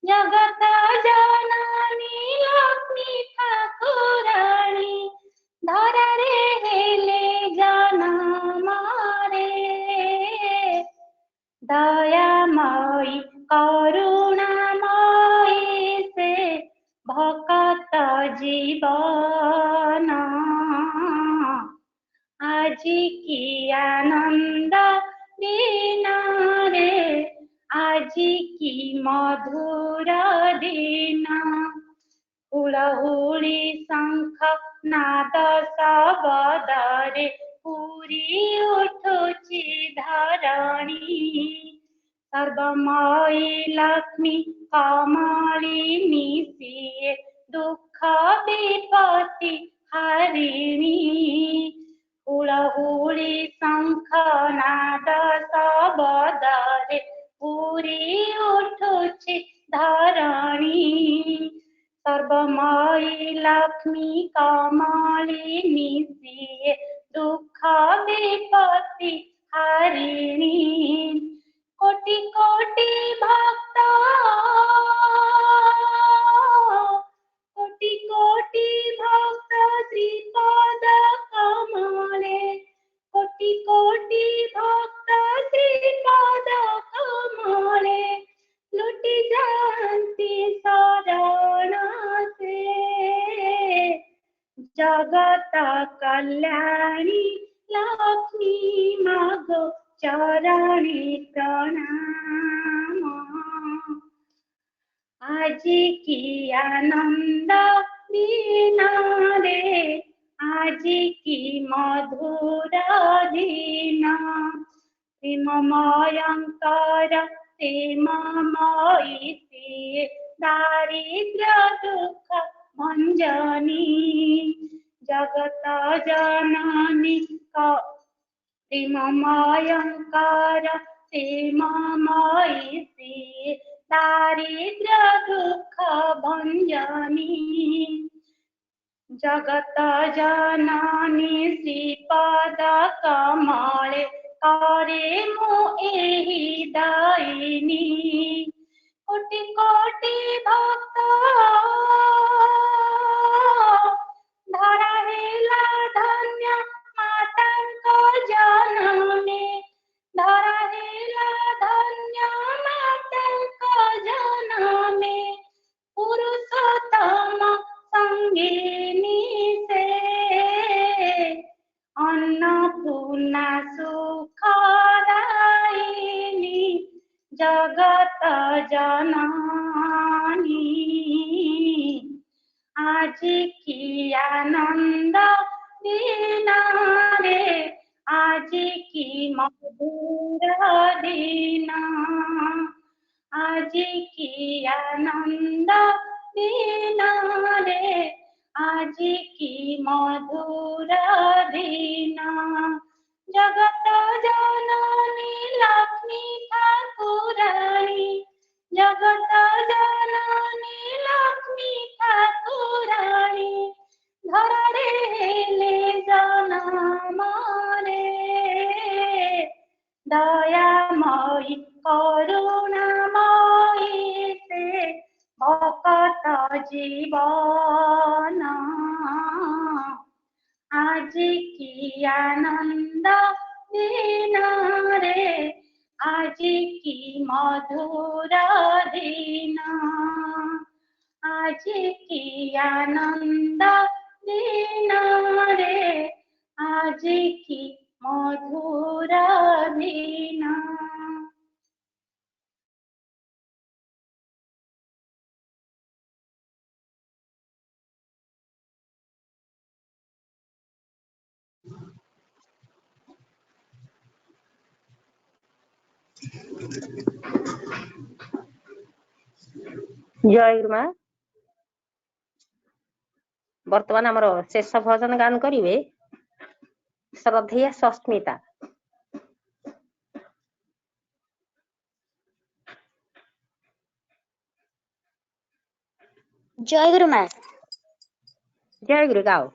जगत जननी लक्ष्मी ठाकुराणी, धरारे हेले जनम रे। दयामयी करुणामयी से भक्त जीवन, आज की आनंद दिन रे, आज की मधुर दिन। हुलहुली शंख नाद शब्द रे, पूरी उठुची धरणी। सर्वमयी लक्ष्मी कमलिनी सिए, दुख विपत्ति हरिणी। हुलहुली शंख नाद शब्द रे, पूरी उठुची धरणी। सर्वमयी लक्ष्मी कमलिनी सिए, दुख विपत्ति हरिणी। कोटि कोटि भक्त, कोटि कोटि भक्त श्रीपद कमले, कोटि कोटि भक्त श्रीपद कमले, लुटि जाती शरण से। जगत कल्याणी लक्ष्मी मागो चरणी प्रणाम। आज की आनंद दिन रे, आज की मधुर दिन। प्रेममयंकर प्रेममयी से, दारिद्र्य दुख भंजनी। जगत जननी प्रेममयंकर प्रेममयी से, दारिद्र्य दुख भंजनी। जगत जननी श्रीपद कमले, करे मो एहि दायिनी। कोटि कोटि भक्त धरा हेला धन्य मातांक जनमे, धरा हेला धन्य मातांक जनमे। पुरुषोत्तम सुना सुखदायिनी जगत जननी आज की आनंद दिन रे आज की मधुर दिन आज की आनंद दिन रे आज की मधुर दिन जगत जननी लक्ष्मी ठाकुरानी जगत जननी लक्ष्मी ठाकुरानी धरे ले जनम रे दयामयी करुणामयी से भक्त जीवन आज की आनंद दिन रे आज की मधुर दिन आज की आनंद दिन रे आज की मधुर दिन जय गुरुमा बर्तमान आमर शेष भजन गान करिवे श्रद्धेया सस्मिता। जय गुरु माँ। जय गुरु गाओ।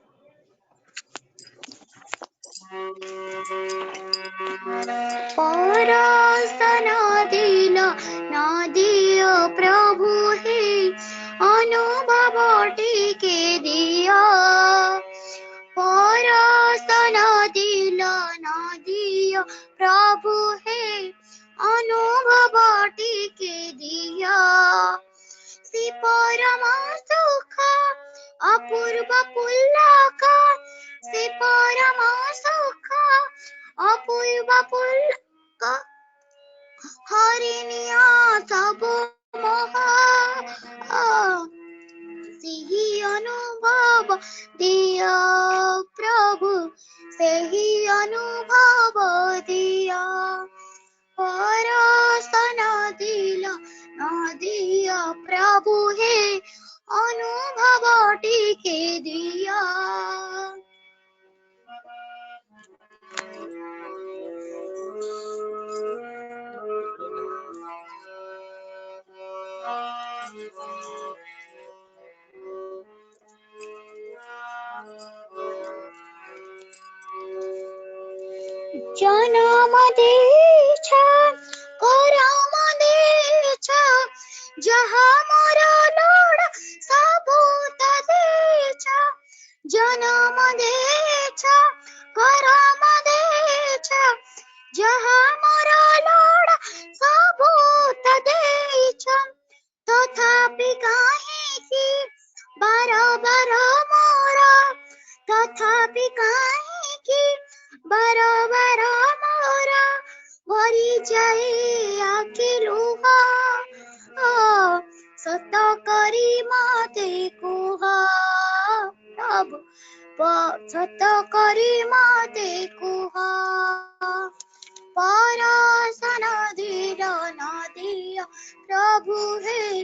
परसन दिल नदियो प्रभु हे अनुभव टिके दिया परसन दिल नदियो प्रभु हे अनुभव टिके दिया से परम सुख अपूर्व पुलक से परम सुख अपूर्व पुलक हरिणिया सब मोह सेही अनुभव दिया प्रभु सेही अनुभव दिया परसन दिल नदिया प्रभु हे अनुभव टिके दिया जन्म देछ करम देछ जहाँ मोरा लोड़ सबूत देछ जन्म देछ करम देछ जहाँ मोरा लोड़ सबूत देछ तथापि काहेकि बार बार मोरा तथापि काहेकि बार बार मोरा भरी जाए आखि लुह सत करी मते कुह प्रभु सत करी मते कुह परसन दिल नदिया प्रभु हे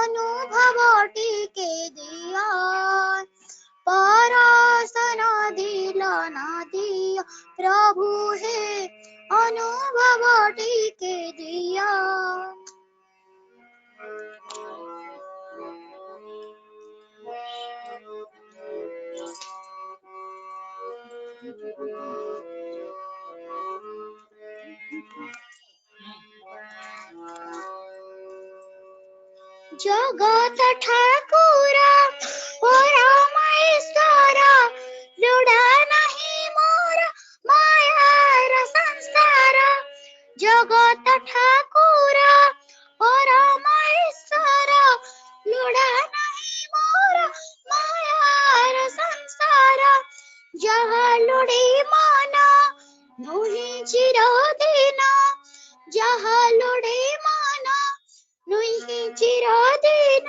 अनुभव टिके दिया परसन दिल नदिया प्रभु हे अनुभव टिके दिया जगत ठाकुर परमेश्वर लुड़ा नहीं मोर मायार संसार जगत ठाकुर परमेश्वर लुड़ा नहीं मोर मायार संसार जहाँ लुड़ी मन नुहि चिरदिन ଯାହା ଲୋଡ଼େ ମନ ନୁହେଁ ଚିରଦିନ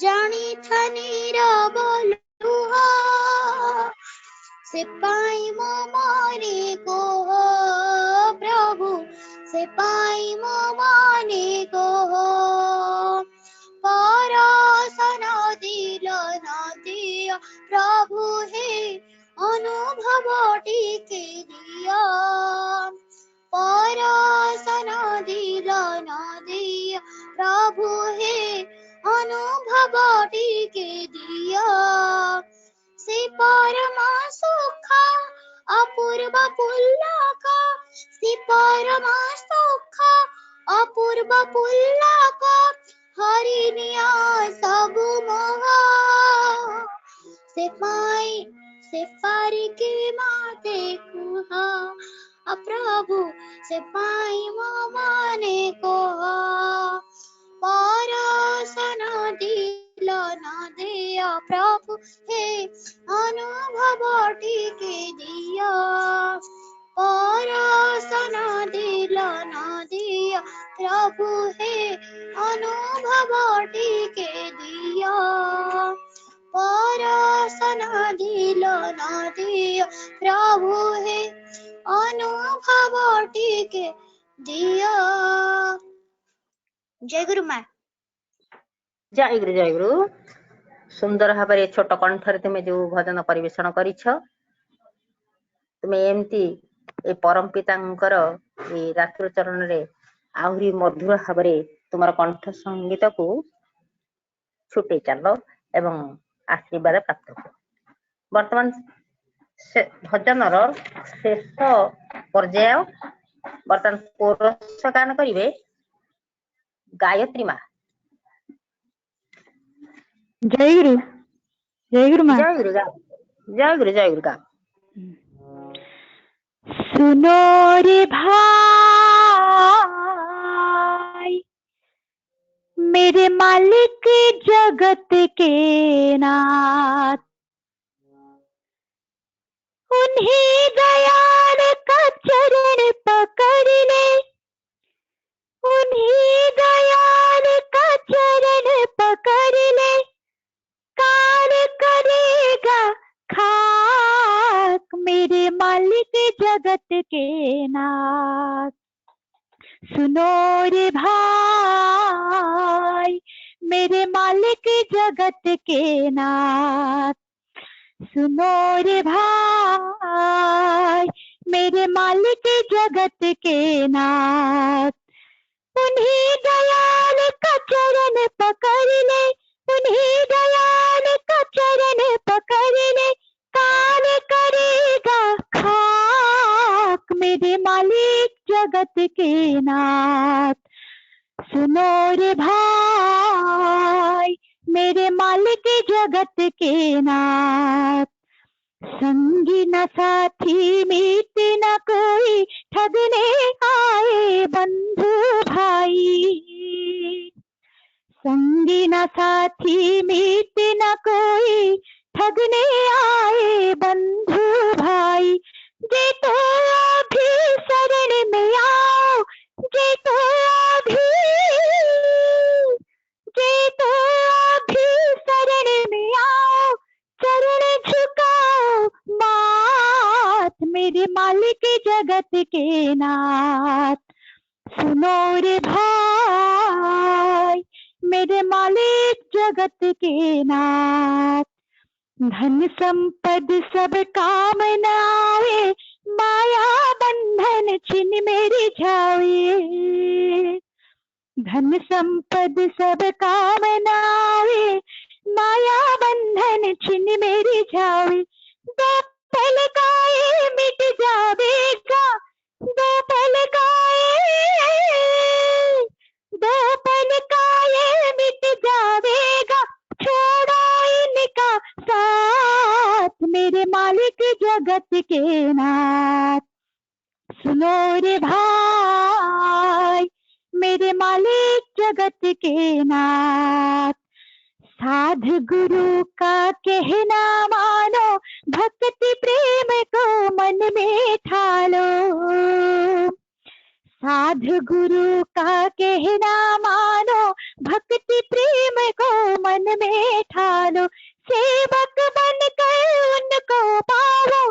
ଜାଣିଥାନି ରବ ଲୁହ ସେ ପାଇଁ ମୋ ମନେ କୋହ ପ୍ରଭୁ ସେ ପାଇଁ ମୋ ମନେ କୋହ ପରସନ ଦିଲ ନଦିଅ ପ୍ରଭୁ ହେ ଅନୁଭବ ଟିକେ ଦିଅ ପରସନ ଦିଲ ନଦିଅ ପ୍ରଭୁ ହେ ଅନୁଭବ ଟିକେ ଦିଅ ସେ ପରମ ସୁଖ ଅପୂର୍ବ ପୁଲକ ସେ ପରମ ସୁଖ ଅପୂର୍ବ ପୁଲକ ହରିନିଆ ସବୁ ମୋହ ସେ ପାଇଁ ସେ ପାରିକି ମତେ କୁହ ପ୍ରଭୁ ସେ ପାଇଁ ମୋ ମନେ କୋହ ପରସନ ଦିଲ ନଦିଅ ପ୍ରଭୁ ହେ ଅନୁଭବ ଟିକେ ଦିଅ ପରସନ ଦିଲ ନଦିଅ ପ୍ରଭୁ ହେ ଅନୁଭବ ଟିକେ ଦିଅ ପରସନ ଦିଲ ନଦିଅ ପ୍ରଭୁ ହେ ଅନୁଭବ ଟିକେ ଦିଅ ଜୟ ଗୁରୁ ମା। ଜୟ ଗୁରୁ। ସୁନ୍ଦର ଭାବରେ ଛୋଟ କଣ୍ଠରେ ତୁମେ ଯୋଉ ଭଜନ ପରିବେଷଣ କରିଛ ତୁମେ ଏମିତି ଏ ପରମ ପିତାଙ୍କର ଏ ରାତ୍ର ଚରଣରେ ଆହୁରି ମଧୁର ଭାବରେ ତୁମର କଣ୍ଠ ସଙ୍ଗୀତକୁ ଛୁଟେଇ ଚାଲ ଏବଂ ଆଶୀର୍ବାଦ ପ୍ରାପ୍ତ କର। ବର୍ତ୍ତମାନ ଭଜନର ଶେଷ ପର୍ଯ୍ୟାୟ ବର୍ତ୍ତମାନ କୋରସ ଗାନ କରିବେ ଗାୟତ୍ରୀ ମା। ଜୟ ଗୁରୁ ମା। ଜୟ ଗୁରୁ ଗାओ ଜୟ ଗୁରୁ ଗାओ। सुनो रे भाई मेरे मालिक जगत के नाथ उन्हीं दयाल का चरण पकड़ ले उन्हीं दयाल का चरण पकड़ ले काल करेगा खाक मेरे मालिक जगत के नाथ सुनो रे भाई मेरे मालिक जगत के नाथ सुनो रे भाई मेरे मालिक जगत के नाथ उन्हीं दयाल का चरण पकड़ ले उन्हीं दयाल का चरण पकड़ ले काल करेगा खाक मेरे मालिक जगत के नाथ सुनो रे भाई मेरे मालिक जगत के नाथ संगी न साथी मीत न कोई ठगने आए बंधु भाई संगी न साथी मीत न कोई ठगने आए बंधु भाई जे तो अभी शरण में आओ जे तो अभी शरण में आओ चरण झुकाओ माथ मेरे मालिक जगत के नाथ सुनो रे भाई मेरे मालिक जगत के नाथ धन संपद सब काम न आवे माया बंधन छिन मेरी जावे धन संपद सब काम न आवे माया बंधन छिन मेरी जावे दो पल गाए मिट जावेगा दो पल गाए मिट जावेगा छोड़ो इनका साथ मेरे मालिक जगत के नाथ सुनो रे भाई मेरे मालिक जगत के नाथ साध गुरु का कहना मानो भक्ति प्रेम को मन में ठालो साधु गुरु का कहना मानो, भक्ति प्रेम को मन में ठानो, सेवक बनकर उनको पाओ,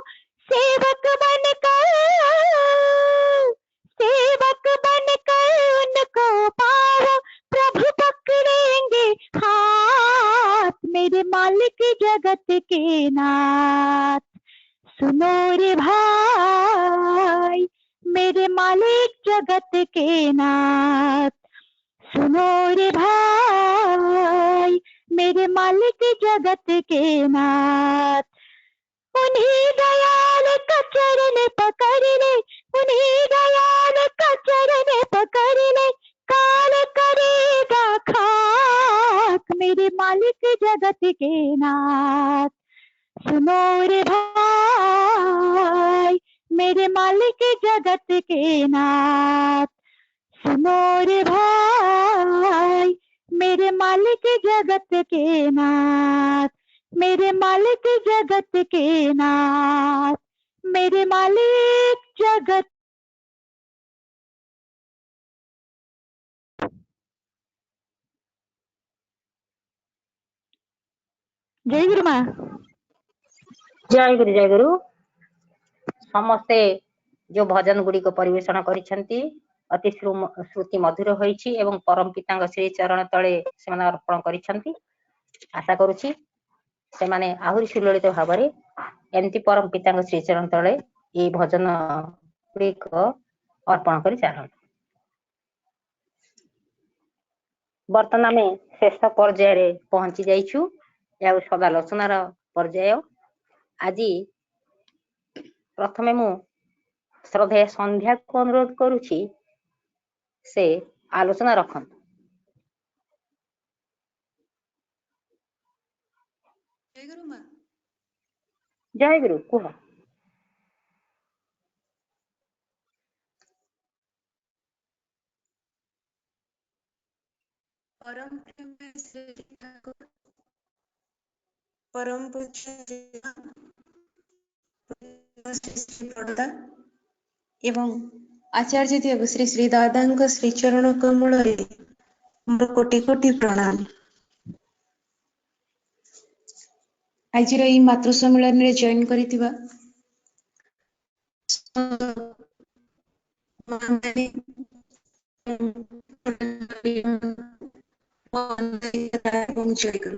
सेवक बनकर उनको पाओ, प्रभु पकड़ेंगे हाथ, मेरे मालिक जगत के नाथ। सुनो रे भाई, मेरे मालिक जगत के नाथ। सुनो रे भाई, मेरे मालिक जगत के नाथ। उन्हीं दयाल का चरण पकड़ ले, उन्हीं दयाल का चरण पकड़ ले, काल करेगा खाक, मेरे मालिक जगत के नाथ। सुनो रे भाई, मेरे मालिक जगत के नाथ। सुनो रे भाई, मेरे मालिक जगत के नाथ, मेरे मालिक जगत के नाथ, मेरे मालिक जगत। जय गुरु माँ। जय गुरु। समस्ते जो भजन गुड़ी को परिवेषण करिसेंती अति श्रुति मधुर होईछि एवं परम पितांग श्री चरण तले सेमान अर्पण करिसेंती। आशा करूछि सेमाने आहुरी सुललित भाबरे एमती परम पितांग श्री चरण तले ए भजन गुड़ी को अर्पण करि चाहंतु। बर्तमान आमे शेष पर्याय रे पहुंची जाइछु। या सदालोचनार पर्याय। आज प्रथमे मु श्रद्धेय संध्या को अनुरोध करुछि से आलोचना रखंतु। जय गुरु माँ। जय गुरु कुह। परम प्रेम श्री ठाकुर, परम पूज्य श्री प्रदा एवं आचार्य देव श्री श्री दादा श्री चरण कमल मोर कोटि कोटि प्रणाम। आज मातृ सम्मेलन रे जॉइन करिथिबा जय गुरु।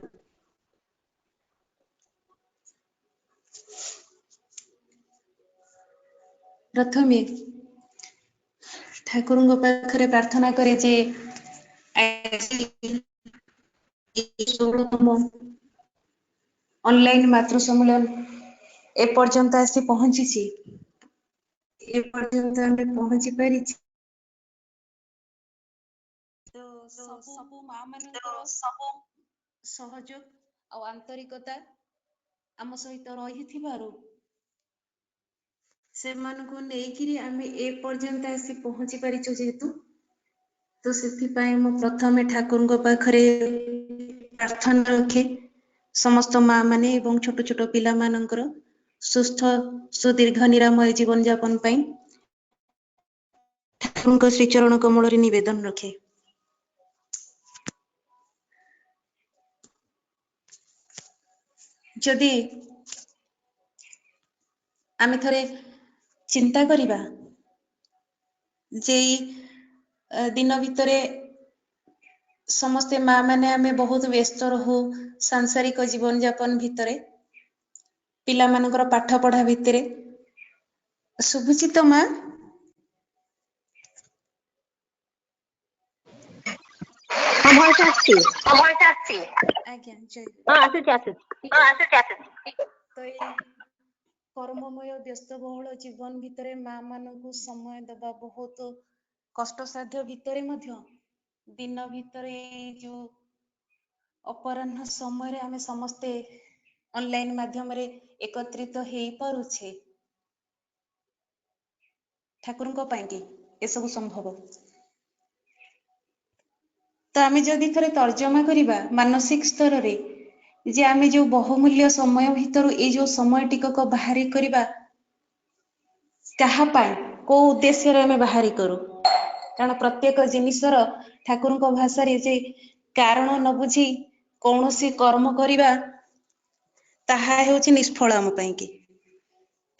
प्रथमे ठाकुर पाखरे प्रार्थना करे जे ऑनलाइन मातृ सम्मेलन ए पर्यंत आसी पहुंची छी। ए पर्यंत हमें पहुंची पारी छी। तो सबु माँ मानकर सहयोग और आंतरिकता आम सहित रही थिबारु से मानको नेकिरी आमे ए पर्यंत आसी पहुंची पारिछु जेतु तो सेथिपाई मो प्रथमे ठाकुर पाखरे प्रार्थना रखे समस्त माँ माने एवं छोट छोट पिला मानकर सुस्थ सुदीर्घ निरामय जीवन यापन पाई ठाकुर श्री चरण कमल रे निवेदन रखे। जदि आमे थरे चिंता करिबा जे दिन भितरे समस्ते माँ माने आमे बहुत व्यस्त रहू सांसारिक जीवन यापन भितरे पिला मानकर पाठ पढ़ा भितरे शुभुची तो माँ आज्ञा जय तो कर्ममय व्यस्त बहुल जीवन भितरे माँ मानकु समय देबा बहुत कष्ट साध्य भितरे मध्य दिन भितरे जो अपराह्न समय आमे समस्ते ऑनलाइन माध्यम रे एकत्रित हेई पारुछे ठाकुर को पाई कि ए सब संभव। तो आमे जदि थरे तर्जमा करिबा मानसिक स्तर रे जे आमे जो बहुमूल्य समय भितर ए जो समय टिकक बाहरी करिबा कहा पाई को उद्देश्य रे आमे बाहरी करू କାରଣ ପ୍ରତ୍ୟେକ ଜିନିଷର ଠାକୁରଙ୍କ ଭାଷାରେ ଯେ କାରଣ ନ ବୁଝି କୌଣସି କର୍ମ କରିବା ତାହା ହେଉଛି ନିଷ୍ଫଳ ଆମ ପାଇଁକି।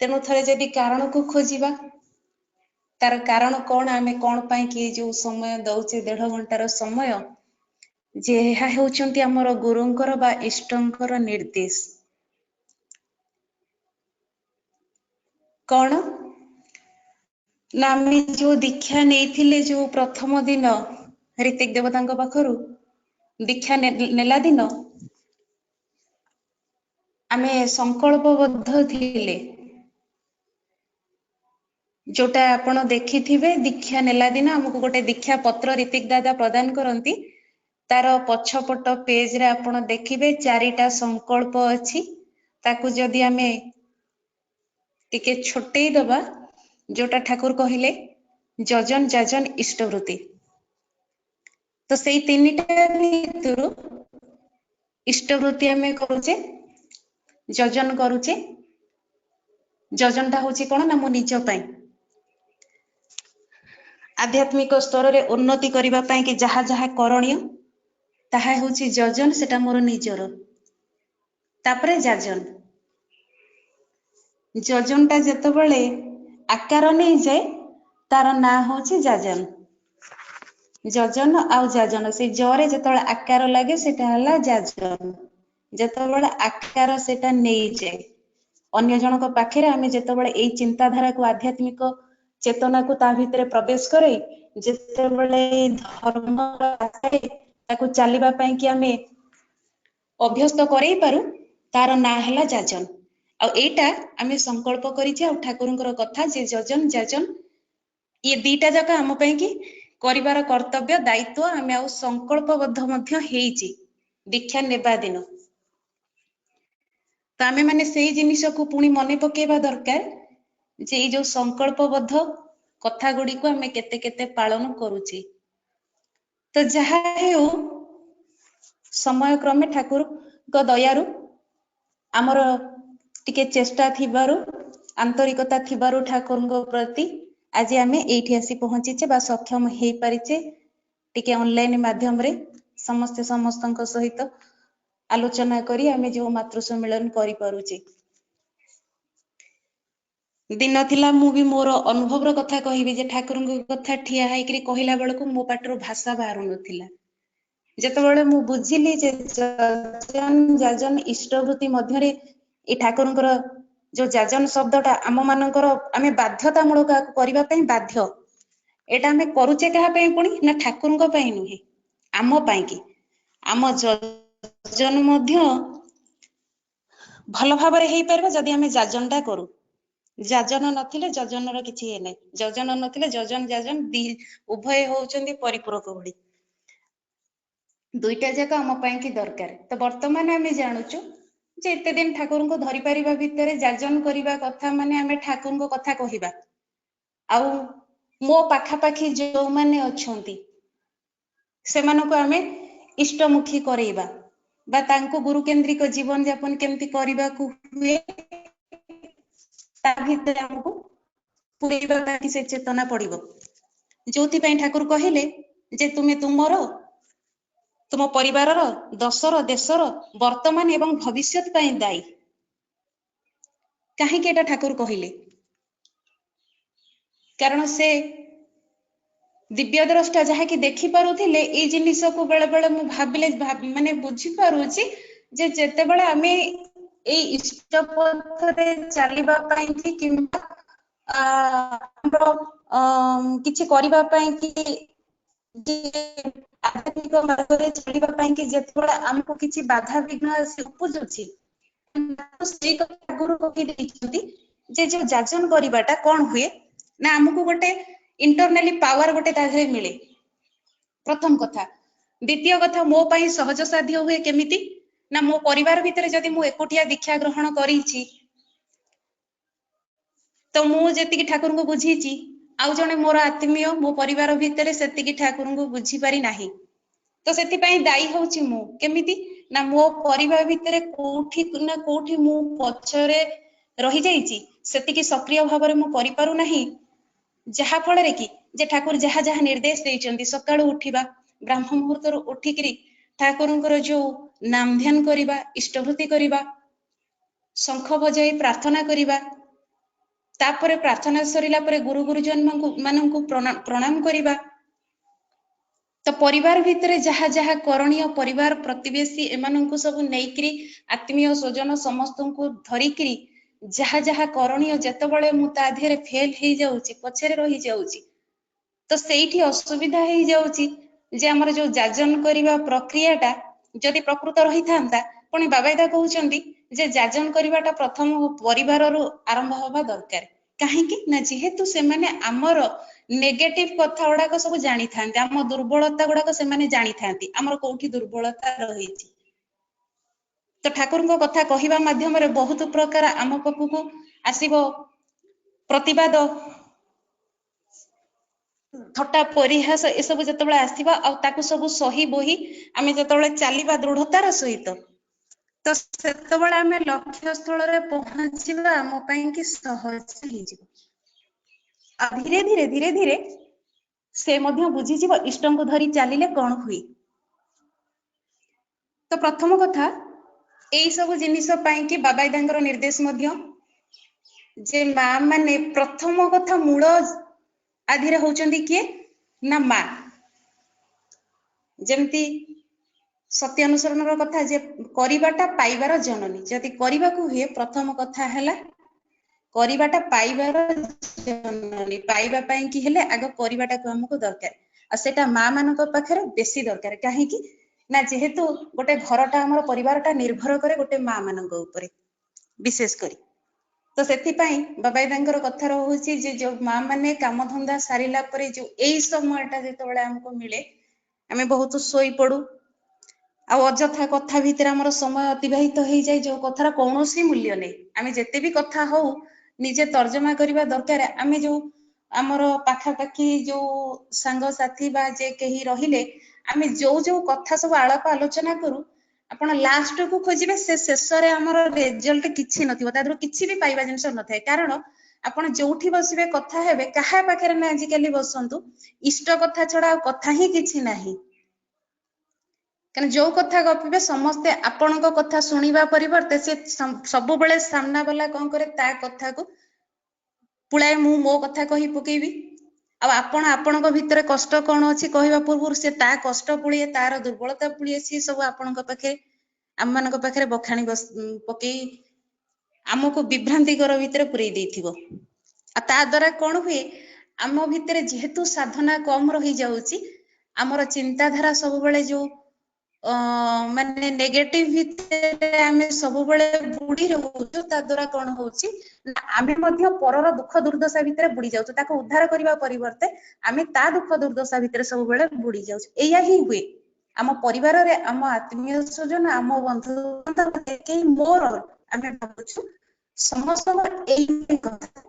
ତେଣୁ ଥରେ ଯଦି କାରଣକୁ ଖୋଜିବା, ତାର କାରଣ କଣ, ଆମେ କଣ ପାଇଁ କି ଯୋଉ ସମୟ ଦଉଛେ 1.5 ଘଣ୍ଟାର ସମୟ, ଯେ ଏହା ହେଉଛନ୍ତି ଆମର ଗୁରୁଙ୍କର ବା ଇଷ୍ଟଙ୍କର ନିର୍ଦ୍ଦେଶ। କଣ ନା ଆମେ ଯୋଉ ଦୀକ୍ଷା ନେଇଥିଲେ ଯୋଉ ପ୍ରଥମ ଦିନ ଋତିକ ଦେବତାଙ୍କ ପାଖରୁ ଦୀକ୍ଷା ନେଲା ଦିନ ଆମେ ସଂକଳ୍ପବଦ୍ଧ ଥିଲେ, ଯୋଉଟା ଆପଣ ଦେଖିଥିବେ ଦୀକ୍ଷା ନେଲା ଦିନ ଆମକୁ ଗୋଟେ ଦୀକ୍ଷା ପତ୍ର ଋତିକ ଦାଦା ପ୍ରଦାନ କରନ୍ତି। ତାର ପଛପଟ ପେଜରେ ଆପଣ ଦେଖିବେ 4ଟା ସଂକଳ୍ପ ଅଛି। ତାକୁ ଯଦି ଆମେ ଟିକେ ଛୋଟେଇ ଦବା, ଯୋଉଟା ଠାକୁର କହିଲେ ଯଜନ ଯାଜନ ଇଷ୍ଟବୃତ୍ତି, ତ ସେଇ 3ଟା ଭିତରୁ ଇଷ୍ଟବୃତ୍ତି ଆମେ କରୁଛେ, ଯଜନ କରୁଛେ। ଯଜନଟା ହଉଛି କଣ ନା ମୋ ନିଜ ପାଇଁ, ଆଧ୍ୟାତ୍ମିକ ସ୍ତରରେ ଉନ୍ନତି କରିବା ପାଇଁ କି ଯାହା ଯାହା କରଣୀୟ ତାହା ହେଉଛି ଯଜନ, ସେଟା ମୋର ନିଜର। ତାପରେ ଯାଜନ, ଯଜନଟା ଯେତେବେଳେ ଆକାର ନେଇଯାଏ ତାର ନାଁ ହଉଛି ଯାଜନ। ଯଜନ ଆଉ ଯାଜନ, ସେଇ ଜରେ ଯେତେବେଳେ ଆକାର ଲାଗେ ସେଟା ହେଲା ଯାଜନ। ଯେତେବେଳେ ଆକାର ସେଟା ନେଇଯାଏ ଅନ୍ୟ ଜଣଙ୍କ ପାଖରେ, ଆମେ ଯେତେବେଳେ ଏଇ ଚିନ୍ତାଧାରାକୁ ଆଧ୍ୟାତ୍ମିକ ଚେତନାକୁ ତା ଭିତରେ ପ୍ରବେଶ କରେ, ଯେତେବେଳେ ଧର୍ମ ତାକୁ ଚାଲିବା ପାଇଁ କି ଆମେ ଅଭ୍ୟସ୍ତ କରେଇ ପାରୁ, ତାର ନାଁ ହେଲା ଯାଜନ। ଆଉ ଏଇଟା ଆମେ ସଂକଳ୍ପ କରିଛେ, ଆଉ ଠାକୁରଙ୍କର କଥା ଯେ ଯଜନ ଯାଜନ ଇଏ 2ଟା ଯାକ ଆମ ପାଇଁ କି କରିବାର କର୍ତ୍ତବ୍ୟ ଦାୟିତ୍ୱ, ଆମେ ଆଉ ସଂକଳ୍ପବଦ୍ଧ ମଧ୍ୟ ହେଇଛି ଦୀକ୍ଷା ନେବା ଦିନ। ତ ଆମେ ମାନେ ସେଇ ଜିନିଷକୁ ପୁଣି ମନେ ପକେଇବା ଦରକାର ଯେ ଏଇ ଯୋଉ ସଂକଳ୍ପବଦ୍ଧ କଥା ଗୁଡିକୁ ଆମେ କେତେ କେତେ ପାଳନ କରୁଛେ। ତ ଯାହା ହେଉ ସମୟ କ୍ରମେ ଠାକୁରଙ୍କ ଦୟାରୁ ଆମର ଟିକେ ଚେଷ୍ଟା ଥିବାରୁ, ଆନ୍ତରିକତା ଥିବାରୁ ଠାକୁରଙ୍କ ପ୍ରତି ଆଜି ଆମେ ଏଇଠି ଆସି ପହଞ୍ଚିଛେ ବା ସକ୍ଷମ ହେଇପାରିଛେ ଟିକେ ଅନଲାଇନ ମାଧ୍ୟମରେ ସମସ୍ତେ ସମସ୍ତଙ୍କ ସହିତ ଆଲୋଚନା କରି ଆମେ ଯୋଉ ମାତୃ ସମ୍ମିଳନ କରିପାରୁଛେ। ଦିନ ଥିଲା ମୁଁ ବି ମୋର ଅନୁଭବର କଥା କହିବି ଯେ ଠାକୁରଙ୍କ କଥା ଠିଆ ହେଇକରି କହିଲା ବେଳକୁ ମୋ ପାଟିରୁ ଭାଷା ବାହାରୁ ନଥିଲା। ଯେତେବେଳେ ମୁଁ ବୁଝିଲି ଯେ ଯଜନ ଯାଜନ ଇଷ୍ଟବୃତ୍ତି ମଧ୍ୟରେ ଏଇ ଠାକୁରଙ୍କର ଯୋଉ ଯାଜନ ଶବ୍ଦଟା ଆମ ମାନଙ୍କର, ଆମେ ବାଧ୍ୟତାମୂଳକ କରିବା ପାଇଁ ବାଧ୍ୟ। ଏଇଟା ଆମେ କରୁଛେ କାହା ପାଇଁ ପୁଣି ନା ଠାକୁରଙ୍କ ପାଇଁ ନୁହେଁ, ଆମ ପାଇଁ କି। ଆମ ଯଜନ ମଧ୍ୟ ଭଲ ଭାବରେ ହେଇପାରିବ ଯଦି ଆମେ ଯାଜନଟା କରୁ। ଯାଜନ ନଥିଲେ ଯଜନର କିଛି ଇଏ ନାହିଁ, ଯଜନ ନଥିଲେ ଯଜନ ଯାଜନ ଉଭୟ ହଉଛନ୍ତି ପରିପୂରକ ଭଳି। 2ଟା ଯାକ ଆମ ପାଇଁ କି ଦରକାର। ତ ବର୍ତ୍ତମାନ ଆମେ ଜାଣୁଛୁ ଯେ ଏତେ ଦିନ ଠାକୁରଙ୍କୁ ଧରି ପାରିବା ଭିତରେ ଯାଜନ କରିବା କଥା ମାନେ ଆମେ ଠାକୁରଙ୍କ କଥା କହିବା, ଆଉ ମୋ ପାଖାପାଖି ଯୋଉମାନେ ଅଛନ୍ତି ସେମାନଙ୍କୁ ଆମେ ଇଷ୍ଟମୁଖୀ କରେଇବା ବା ତାଙ୍କୁ ଗୁରୁକେନ୍ଦ୍ରିକ ଜୀବନ ଯାପନ କେମିତି କରିବାକୁ ହୁଏ ତା ଭିତରେ ଆମକୁ ପୁରେଇବା ପାଇଁ ସେ ଚେତନା ପଡିବ। ଯୋଉଥିପାଇଁ ଠାକୁର କହିଲେ ଯେ ତୁମେ ତୁମ ପରିବାରର, ଦଶର, ଦେଶର ବର୍ତ୍ତମାନ ଏବଂ ଭବିଷ୍ୟତ ପାଇଁ ଦାୟୀ। କାହିଁକି ଏଟା ଠାକୁର କହିଲେ? କାରଣ ସେ ଦିବ୍ୟ ଦ୍ରଷ୍ଟା ଯାହାକି ଦେଖି ପାରୁଥିଲେ ଏଇ ଜିନିଷକୁ ବେଳେ ବେଳେ ମୁଁ ଭାବିଲେ ମାନେ ବୁଝିପାରୁଛି ଯେ ଯେତେବେଳେ ଆମେ ଏଇ ଇଷ୍ଟ ପଥରେ ଚାଲିବା ପାଇଁ କି କିମ୍ବା ଆମର କିଛି କରିବା ପାଇଁ କି ଆଧ୍ୟାତ୍ମିକ ମାର୍ଗରେ ଚାଲିବା ପାଇଁ କି ଯେତେବେଳେ ଆମକୁ କିଛି ବାଧାବିଘ୍ନ ଉପୁଜୁଛି, ସେଇ କଥା ଆଗରୁ କହି ଦେଇଛନ୍ତି ଯେ ଯୋଉ ଯାଜନ କରିବାଟା କଣ ହୁଏ ନା ଆମକୁ ଗୋଟେ ଇଣ୍ଟରନାଲି ପାୱାର ଗୋଟେ ତା ଦେହରେ ମିଳେ, ପ୍ରଥମ କଥା। ଦ୍ୱିତୀୟ କଥା, ମୋ ପାଇଁ ସହଜ ସାଧ୍ୟ ହୁଏ କେମିତି ନା ମୋ ପରିବାର ଭିତରେ ଯଦି ମୁଁ ଏକୁଟିଆ ଦୀକ୍ଷା ଗ୍ରହଣ କରିଛି ତ ମୁଁ ଯେତିକି ଠାକୁରଙ୍କୁ ବୁଝିଛି ଆଉ ଜଣେ ମୋର ଆତ୍ମୀୟ ମୋ ପରିବାର ଭିତରେ ସେତିକି ଠାକୁରଙ୍କୁ ବୁଝିପାରି ନାହିଁ। ତ ସେଥିପାଇଁ ଦାୟୀ ହଉଛି ମୁଁ। କେମିତି ନା ମୋ ପରିବାର ଭିତରେ କୋଉଠି ନା କୋଉଠି ମୁଁ ପଛରେ ରହିଯାଇଛି, ସେତିକି ସକ୍ରିୟ ଭାବରେ ମୁଁ କରିପାରୁନାହିଁ, ଯାହା ଫଳରେ କି जे ठाकुर जहाँ जहाँ निर्देश देइचंती सकाळु उठिबा ब्राह्म मुहूर्तରୁ उठिकरी ठाकुरଙ୍କର जो नाम ध्यान करिबा इष्टभूति करिबा शंख बजाई प्रार्थना करिबा तापरे प्रार्थना सरिला परे गुरु गुरुजन माननकु प्रणाम करिबा तो परिवार भितरे जहाँ जहाँ करणीय परिवार प्रतिवेशी एमानंकु सब नेइकरी आत्मीय स्वजन समस्तंकु धरिकरी जहाँ जहाँ करणीय जेतेबेले मु ता धेरे फेल हेइ जाउची पछरे रहि जाउची तो सेठी असुविधा हेइ जाउची जे हमर जो जाजन करिबा प्रक्रियाटा जदि प्रकृत रही थांता पुणी बाबाईदा कहउचंदी जे जाजन करिबाटा प्रथम परिवाररु आरंभ होबा दरकार काहेकि ना जेहेतु से माने हमर नेगेटिव कथा गुड़ाक सब जानी थांते आम दुर्बलता गुड़ाक से माने जानी थांती आमर कोठी दुर्बलता रही तो ठाकुर को कथा कहिबा माध्यम रे बहुत प्रकार आम पाखकु आसीबो प्रतिवाद थट्टा परिहास ए सब जतबेले आसीबा आ ताकु सब सही बोही आमे जतबेले चालीबा दृढ़तार सहित तो सेतबेले आमे लक्ष्य स्थल रे पहुंचीबा आम पई कि सहज हेइ जिवो आ धीरे धीरे धीरे धीरे से मध्य बुझीजिव इष्ट को धरी चलिले कौन हुए तो प्रथम कथा यही सब जिनिस कि बाबाईदांगर निर्देश मध्य जे माँ माने प्रथम कथा मूल आधिरे होचंदी किए ना माँ जेमती सत्य अनुसरण कथा जे करिबाटा पाइबार जननी जदि करिबाकू हुए प्रथम कथा हैला करिबाटा पाइबार जननी पाइबा पई कि हेले आगो करिबाटा को हमको दरकार आ सेटा माँ मानक पाखरे बेसी दरकार काहेकि ना जेहेतु गोटे घरटा हमर परिवारटा निर्भर करे गोटे माँ मानक ऊपर विशेष करी तो सेथि पई बाबाईदांकर कथा रहउची जे जो माँ माने काम धंदा सारिला परे जो एई समयटा जेतबेले हमको मिले हमें बहुत सोई पड़ू आ अजथा कथा भितर हमर समय अतिबाहित हो जाए जो कथार कौनसी मूल्य नहीं आमे जेते भी कथा हो निजे तर्जमा करबा दरकार आमे जो हमर पाखापाखी जो सांग साथी बा जे केही रहिले आमे जो जो कथा सब आलाप आलोचना करू आपण लास्ट को खोजिबे से शेष रे हमर रिजल्ट किछि नथिबो तादरो किछि भी पाइबा जिंस नथाय कारण आपण जोठी बसिबे कथा हेबे काहा पाखरे ना आजिकली बसंतु इष्ट कथा छडा कथा ही किछि नाही कारण जो कथा गपिबे समस्ते आपणक कथा शुणिबा परिवर्ते से सब बेले सामना वाला कौन करे ता कथा को पुलाए मु मो कथा कहि पकेबी आ आपण आपणक भितरे कष्ट कोन अछि कहबा पूर्व से ता कष्ट पुलिए तार दुर्बलता पुलिए सी सब आपणक पाखे आम मानक पाखे बखाणी पकई आमको विभ्रांतिकर भितरे पुरई देथिबो आ ता द्वारा कोन हुए आम भितरे जेहेतु साधना कम रही जाउची आमर चिंताधारा सब बेले जो माने नेगेटिव भितरे आमे सब बेले बुडी रहउछु ता द्वारा कोन होउची आमे मध्य परर दुख दुर्दशा भितरे बुडी जाउछु ताको उद्धार करबा परिवर्ते आमे ता दुख दुर्दशा भितरे सब बेले बुडी जाउछु एया ही हुए आम परिवार रे आम आत्मीय स्वजन आम बंधु बांधव के मोर आमे भाबुछु समस्त एई कथा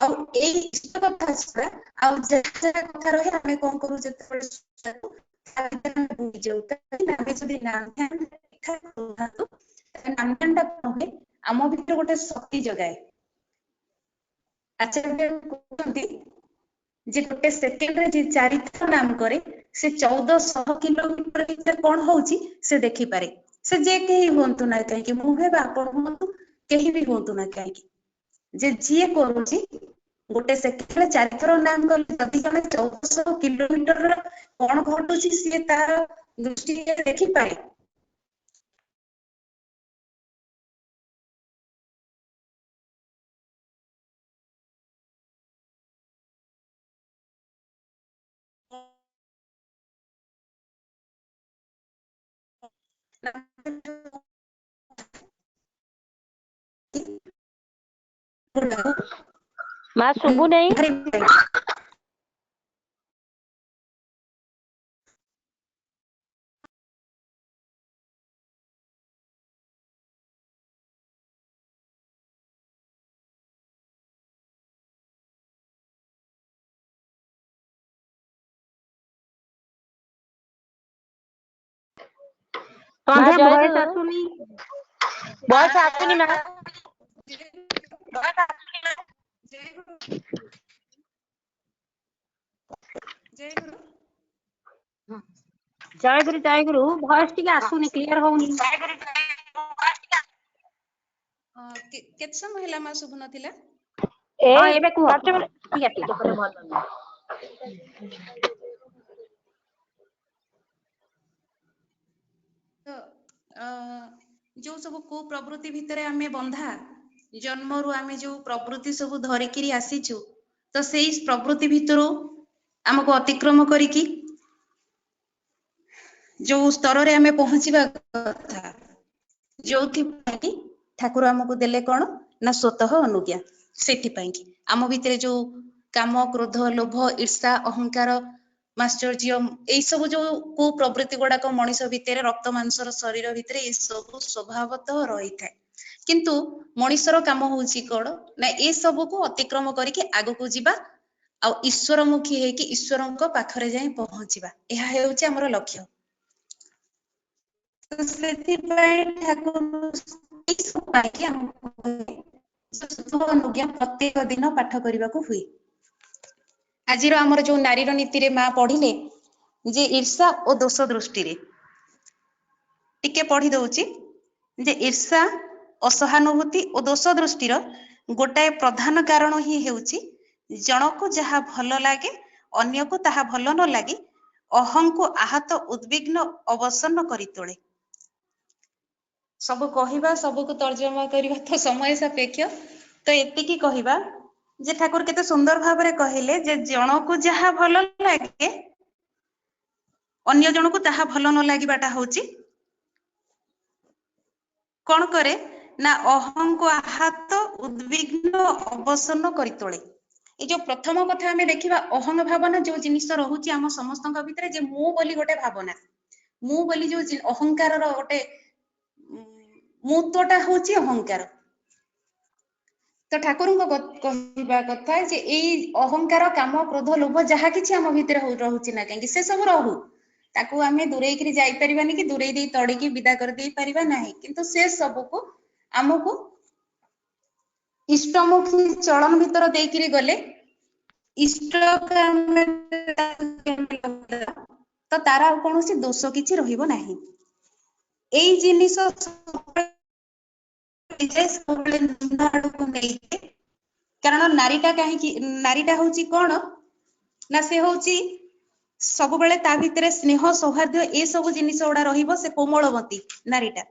और एई इष्ट कथा छडा आ जेते कथा रहे आमे कोन करू जेते बुडी जाउ आमे जदि नाम ध्यान इच्छा करूथातु नाम ध्यान ता आम भितर गोटे शक्ति जगाए आचार्य कहते जे गोटे सेकेंड रे जे 4 थर नाम करे से 1400 किलोमीटर भीतर कौन होउची से देखि पारे से जे केही होंतु ना काहे कि मुहे बापन होंतु केही भी होंतु ना काहे कि जे जिए करूची गोटे सेकेंड रे 4 थर नाम करले जदि जने 1400 किलोमीटर रे कौन घटुची से तार दृष्टि देखि पारे ମା ଶୁଭୁ ନାହିଁ ମା ଜୟଗୁରୁ ବୟସ ଆସୁନି ମା ଜୟଗୁରୁ ଭଏସ ଟିକେ ଆସୁନି, କ୍ଲିୟର ହଉନି। କେତେ ସମୟ ହେଲା ମା ଶୁଭୁ ନଥିଲା? ହଁ ଏବେ କୁହ, ଠିକ ଅଛି ଭଲ ତ ଯୋଉ ସବୁ କୁପ୍ରବୃତ୍ତି ଭିତରେ ଆମେ ବନ୍ଧା, ଜନ୍ମରୁ ଆମେ ଯୋଉ ପ୍ରବୃତ୍ତି ସବୁ ଧରିକିରି ଆସିଛୁ, ତ ସେଇ ପ୍ରବୃତ୍ତି ଭିତରୁ ଆମକୁ ଅତିକ୍ରମ କରିକି ଯୋଉ ସ୍ତରରେ ଆମେ ପହଞ୍ଚିବା କଥା, ଯୋଉଥିପାଇଁ ଠାକୁର ଆମକୁ ଦେଲେ କଣ ନା ସ୍ୱତଃ ଅନୁଜ୍ଞା। ସେଥିପାଇଁ କି ଆମ ଭିତରେ ଯୋଉ କାମ, କ୍ରୋଧ, ଲୋଭ, ଈର୍ଷା, ଅହଙ୍କାର, ମାଶ୍ଚର୍ଯ୍ୟ, ଏଇ ସବୁ ଯୋଉ କୁପ୍ରବୃତ୍ତି ଗୁଡାକ ମଣିଷ ଭିତରେ, ରକ୍ତ ମାଂସର ଶରୀର ଭିତରେ ଏଇ ସବୁ ସ୍ୱଭାବତଃ ରହିଥାଏ। କିନ୍ତୁ ମଣିଷର କାମ ହଉଛି କଣ ନା ଏ ସବୁକୁ ଅତିକ୍ରମ କରିକି ଆଗକୁ ଯିବା ଆଉ ଈଶ୍ୱରମୁଖୀ ହେଇକି ଈଶ୍ୱରଙ୍କ ପାଖରେ ଯାଇ ପହଞ୍ଚିବା, ଏହା ହେଉଛି ଆମର ଲକ୍ଷ୍ୟ। ସେଥିପାଇଁ ଠାକୁର ପ୍ରତ୍ୟେକ ଦିନ ପାଠ କରିବାକୁ ହୁଏ। ଆଜିର ଆମର ଯୋଉ ନାରୀର ନୀତିରେ ମା ପଢିଲେ ଯେ ଈର୍ଷା ଓ ଦୋଷ ଦୃଷ୍ଟିରେ, ଟିକେ ପଢି ଦଉଛି ଯେ ଈର୍ଷା, ଅସହାନୁଭୂତି ଓ ଦୋଷ ଦୃଷ୍ଟିର ଗୋଟାଏ ପ୍ରଧାନ କାରଣ ହିଁ ହେଉଛି ଜଣକୁ ଯାହା ଭଲ ଲାଗେ ଅନ୍ୟକୁ ତାହା ଭଲ ନ ଲାଗି ଅହଂକୁ ଆହତ, ଉଦ୍ବିଗ୍ନ, ଅବସନ୍ନ କରି ତୋଳେ। ସବୁ କହିବା, ସବୁକୁ ତର୍ଜମା କରିବା ତ ସମୟ ସାପେକ୍ଷ, ତ ଏତିକି କହିବା ଯେ ଠାକୁର କେତେ ସୁନ୍ଦର ଭାବରେ କହିଲେ ଯେ ଜଣକୁ ଯାହା ଭଲ ଲାଗେ ଅନ୍ୟ ଜଣକୁ ତାହା ଭଲ ନ ଲାଗିବାଟା ହଉଛି କଣ କରେ ନା ଅହଂକୁ ଆହତ, ଉଦ୍ବିଗ୍ନ, ଅବସନ୍ନ କରି ତୋଳେ। ଏଇ ଯୋଉ ପ୍ରଥମ କଥା ଆମେ ଦେଖିବା, ଅହଂ ଭାବନା ଯୋଉ ଜିନିଷ ରହୁଛି ଆମ ସମସ୍ତଙ୍କ ଭିତରେ, ଯେ ମୁଁ ବୋଲି ଗୋଟେ ଭାବନା, ମୁଁ ବୋଲି ଯୋଉ ଅହଙ୍କାରର ଗୋଟେ ମୁତଟା ହଉଛି ଅହଙ୍କାର। ତ ଠାକୁରଙ୍କ କହିବା କଥା ଯେ ଏଇ ଅହଙ୍କାର, କାମ, କ୍ରୋଧ, ଲୋଭ ଯାହା କିଛି ଆମ ଭିତରେ ରହୁଛି ନା କାହିଁକି, ସେ ସବୁ ରହୁ, ତାକୁ ଆମେ ଦୂରେଇକିରି ଯାଇପାରିବାନି କି ଦୂରେଇ ଦେଇ ତଡିକି ବିଦା କରିଦେଇ ପାରିବା ନାହିଁ, କିନ୍ତୁ ସେ ସବୁକୁ ଆମକୁ ଇଷ୍ଟମୁଖୀ ଚଳନ ଭିତର ଦେଇକିରି ଗଲେ ତ ତାର ଆଉ କୌଣସି ଦୋଷ କିଛି ରହିବ ନାହିଁ। ଏଇ ଜିନିଷ କାରଣ ନାରୀଟା କାହିଁକି, ନାରୀଟା ହଉଛି କଣ ନା ସେ ହଉଛି ସବୁବେଳେ ତା ଭିତରେ ସ୍ନେହ, ସୌହାର୍ଦ୍ଦ୍ୟ ଏସବୁ ଜିନିଷ ଗୁଡା ରହିବ। ସେ କୋମଳମତି ନାରୀଟା,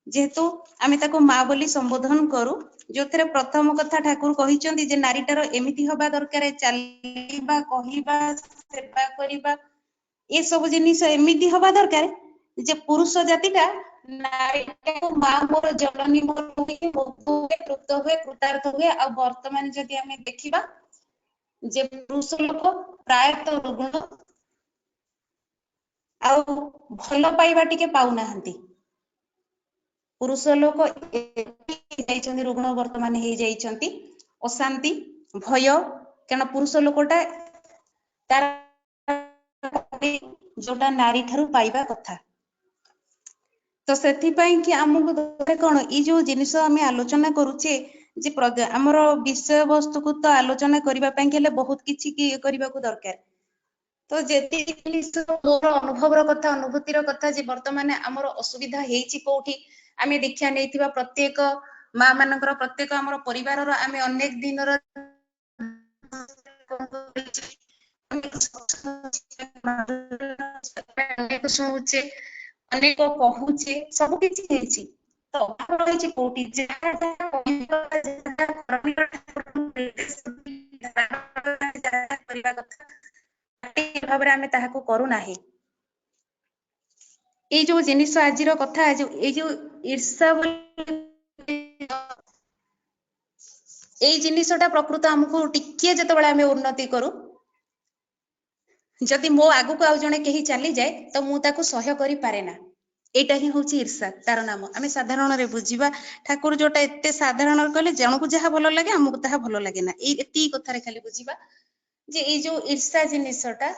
ଯେହେତୁ ଆମେ ତାକୁ ମା ବୋଲି ସମ୍ବୋଧନ କରୁ, ଯୋଉଥିରେ ପ୍ରଥମ କଥା ଠାକୁର କହିଛନ୍ତି ଯେ ନାରୀଟାର ଏମିତି ହବା ଦରକାର, ଚାଲିବା, କହିବା, ସେବା କରିବା, ଏସବୁ ଜିନିଷ ଏମିତି ହବା ଦରକାର ଯେ ପୁରୁଷ ଜାତିଟା ନାରୀଟାକୁ ମା ମୋର ଜନନୀ ମୋର କୃତ ହୁଏ, କୃତାର୍ଥ ହୁଏ। ଆଉ ବର୍ତ୍ତମାନ ଯଦି ଆମେ ଦେଖିବା ଯେ ପୁରୁଷ ଲୋକ ପ୍ରାୟତଃ ରୁଗ୍ଣ ଆଉ ଭଲ ପାଇବା ଟିକେ ପାଉନାହାନ୍ତି। ପୁରୁଷ ଲୋକ ଯାଇଛନ୍ତି ରୁଗ୍ଣ ବର୍ତ୍ତମାନ ହେଇଯାଇଛନ୍ତି, ଅଶାନ୍ତି, ଭୟ, କାରଣ ପୁରୁଷ ଲୋକଟା ତାର ଯୋଉଟା ନାରୀ ଠାରୁ ପାଇବା କଥା। ତ ସେଥିପାଇଁ କି ଆମକୁ କଣ ଏଇ ଯୋଉ ଜିନିଷ ଆମେ ଆଲୋଚନା କରୁଛେ ଯେ ଆମର ବିଷୟ ବସ୍ତୁକୁ ତ ଆଲୋଚନା କରିବା ପାଇଁ ହେଲେ ବହୁତ କିଛି କରିବାକୁ ଦରକାର। ତ ଯେତିକି ମୋର ଅନୁଭବର କଥା, ଅନୁଭୂତିର କଥା ଯେ ବର୍ତ୍ତମାନ ଆମର ଅସୁବିଧା ହେଇଛି କୋଉଠି, ଆମେ ଦୀକ୍ଷା ନେଇଥିବା ପ୍ରତ୍ୟେକ ମା ମାନଙ୍କର, ପ୍ରତ୍ୟେକ ଆମର ପରିବାରର ଆମେ ଅନେକ ଦିନର ଶୁଣୁଛେ, ଅନେକ କହୁଛେ, ସବୁ କିଛି ହେଇଛି, ତ ଅଭାବ ରହିଛି କୋଉଠି, ଭାବରେ ଆମେ ତାହାକୁ କରୁନାହିଁ। ଏଇ ଯୋଉ ଜିନିଷ ଆଜିର କଥା, ଏଇ ଯୋଉ ଈର୍ଷା ଏଇ ଜିନିଷଟା ପ୍ରକୃତ ଆମକୁ ଟିକେ ଯେତେବେଳେ ଆମେ ଉନ୍ନତି କରୁ, ଯଦି ମୋ ଆଗକୁ ଆଉ ଜଣେ କେହି ଚାଲିଯାଏ ତ ମୁଁ ତାକୁ ସହ୍ୟ କରିପାରେ ନା, ଏଇଟା ହିଁ ହଉଛି ଈର୍ଷା ତାର ନାମ। ଆମେ ସାଧାରଣରେ ବୁଝିବା, ଠାକୁର ଯୋଉଟା ଏତେ ସାଧାରଣରେ କହିଲେ ଜଣକୁ ଯାହା ଭଲ ଲାଗେ ଆମକୁ ତାହା ଭଲ ଲାଗେ ନା, ଏଇ ଏତିକି କଥାରେ ଖାଲି ବୁଝିବା ଯେ ଏଇ ଯୋଉ ଈର୍ଷା ଜିନିଷଟା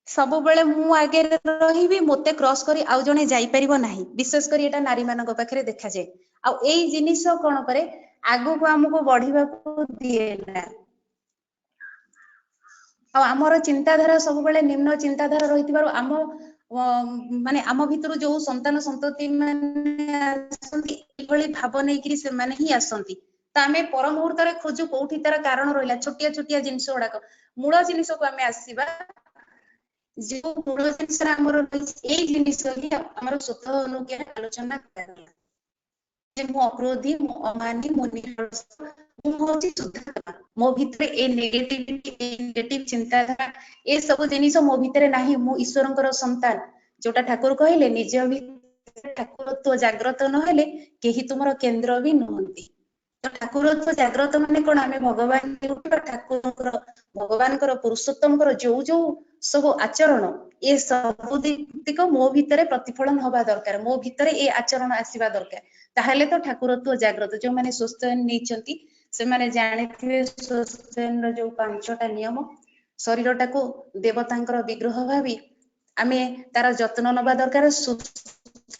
ସବୁବେଳେ ମୁଁ ଆଗରେ ରହିବି, ମୋତେ କ୍ରସ୍ କରି ଆଉ ଜଣେ ଯାଇପାରିବ ନାହିଁ। ବିଶେଷ କରି ଏଇଟା ନାରୀ ମାନଙ୍କ ପାଖରେ ଦେଖାଯାଏ। ଆଉ ଏଇ ଜିନିଷ କଣ କରେ, ଆଗକୁ ଆମକୁ ବଢିବାକୁ ଦିଏ ନା। आमर चिंताधारा सब बेले निम्न चिंताधारा रही आम माने आम भितर जो संतान संतति माने भाव नहीं से माने ही आसंती तो आम पर मुहूर्त खोजु कौटी तार कारण रहा छोटिया छोटिया जिनस गुड़ाक मूल जिनस को आम आसवा जो मूल जिनस जिनस ही आम स्वतः अनुज्ञा आलोचना कर मु अक्रोधी मु अमानी मु मो भितर ए नेगेटिव चिंताधारा ए सब जिनिस मो भितर नाही मु ईश्वरंकर संतान जोटा ठाकुर कहले निज ठाकुरत्व जाग्रत नहेले केही तुमर केंद्र भी नुहंती तो ठाकुरत्व जाग्रत माने कोन आमे भगवान ठाकुर भगवान पुरुषोत्तम जो जो सब आचरण ए सबुदिक मो भितर प्रतिफलन हवा दरकार मो भितर ए आचरण आसीबा दरकार ताहले तो ठाकुरत्व जाग्रत जो माने स्वस्थयन नैचंती से माने जानिथिबे स्वस्थयन रो जो पांचटा नियम शरीरटा को देवतांकर विग्रह भावी आमे तार जत्न नबा दरकार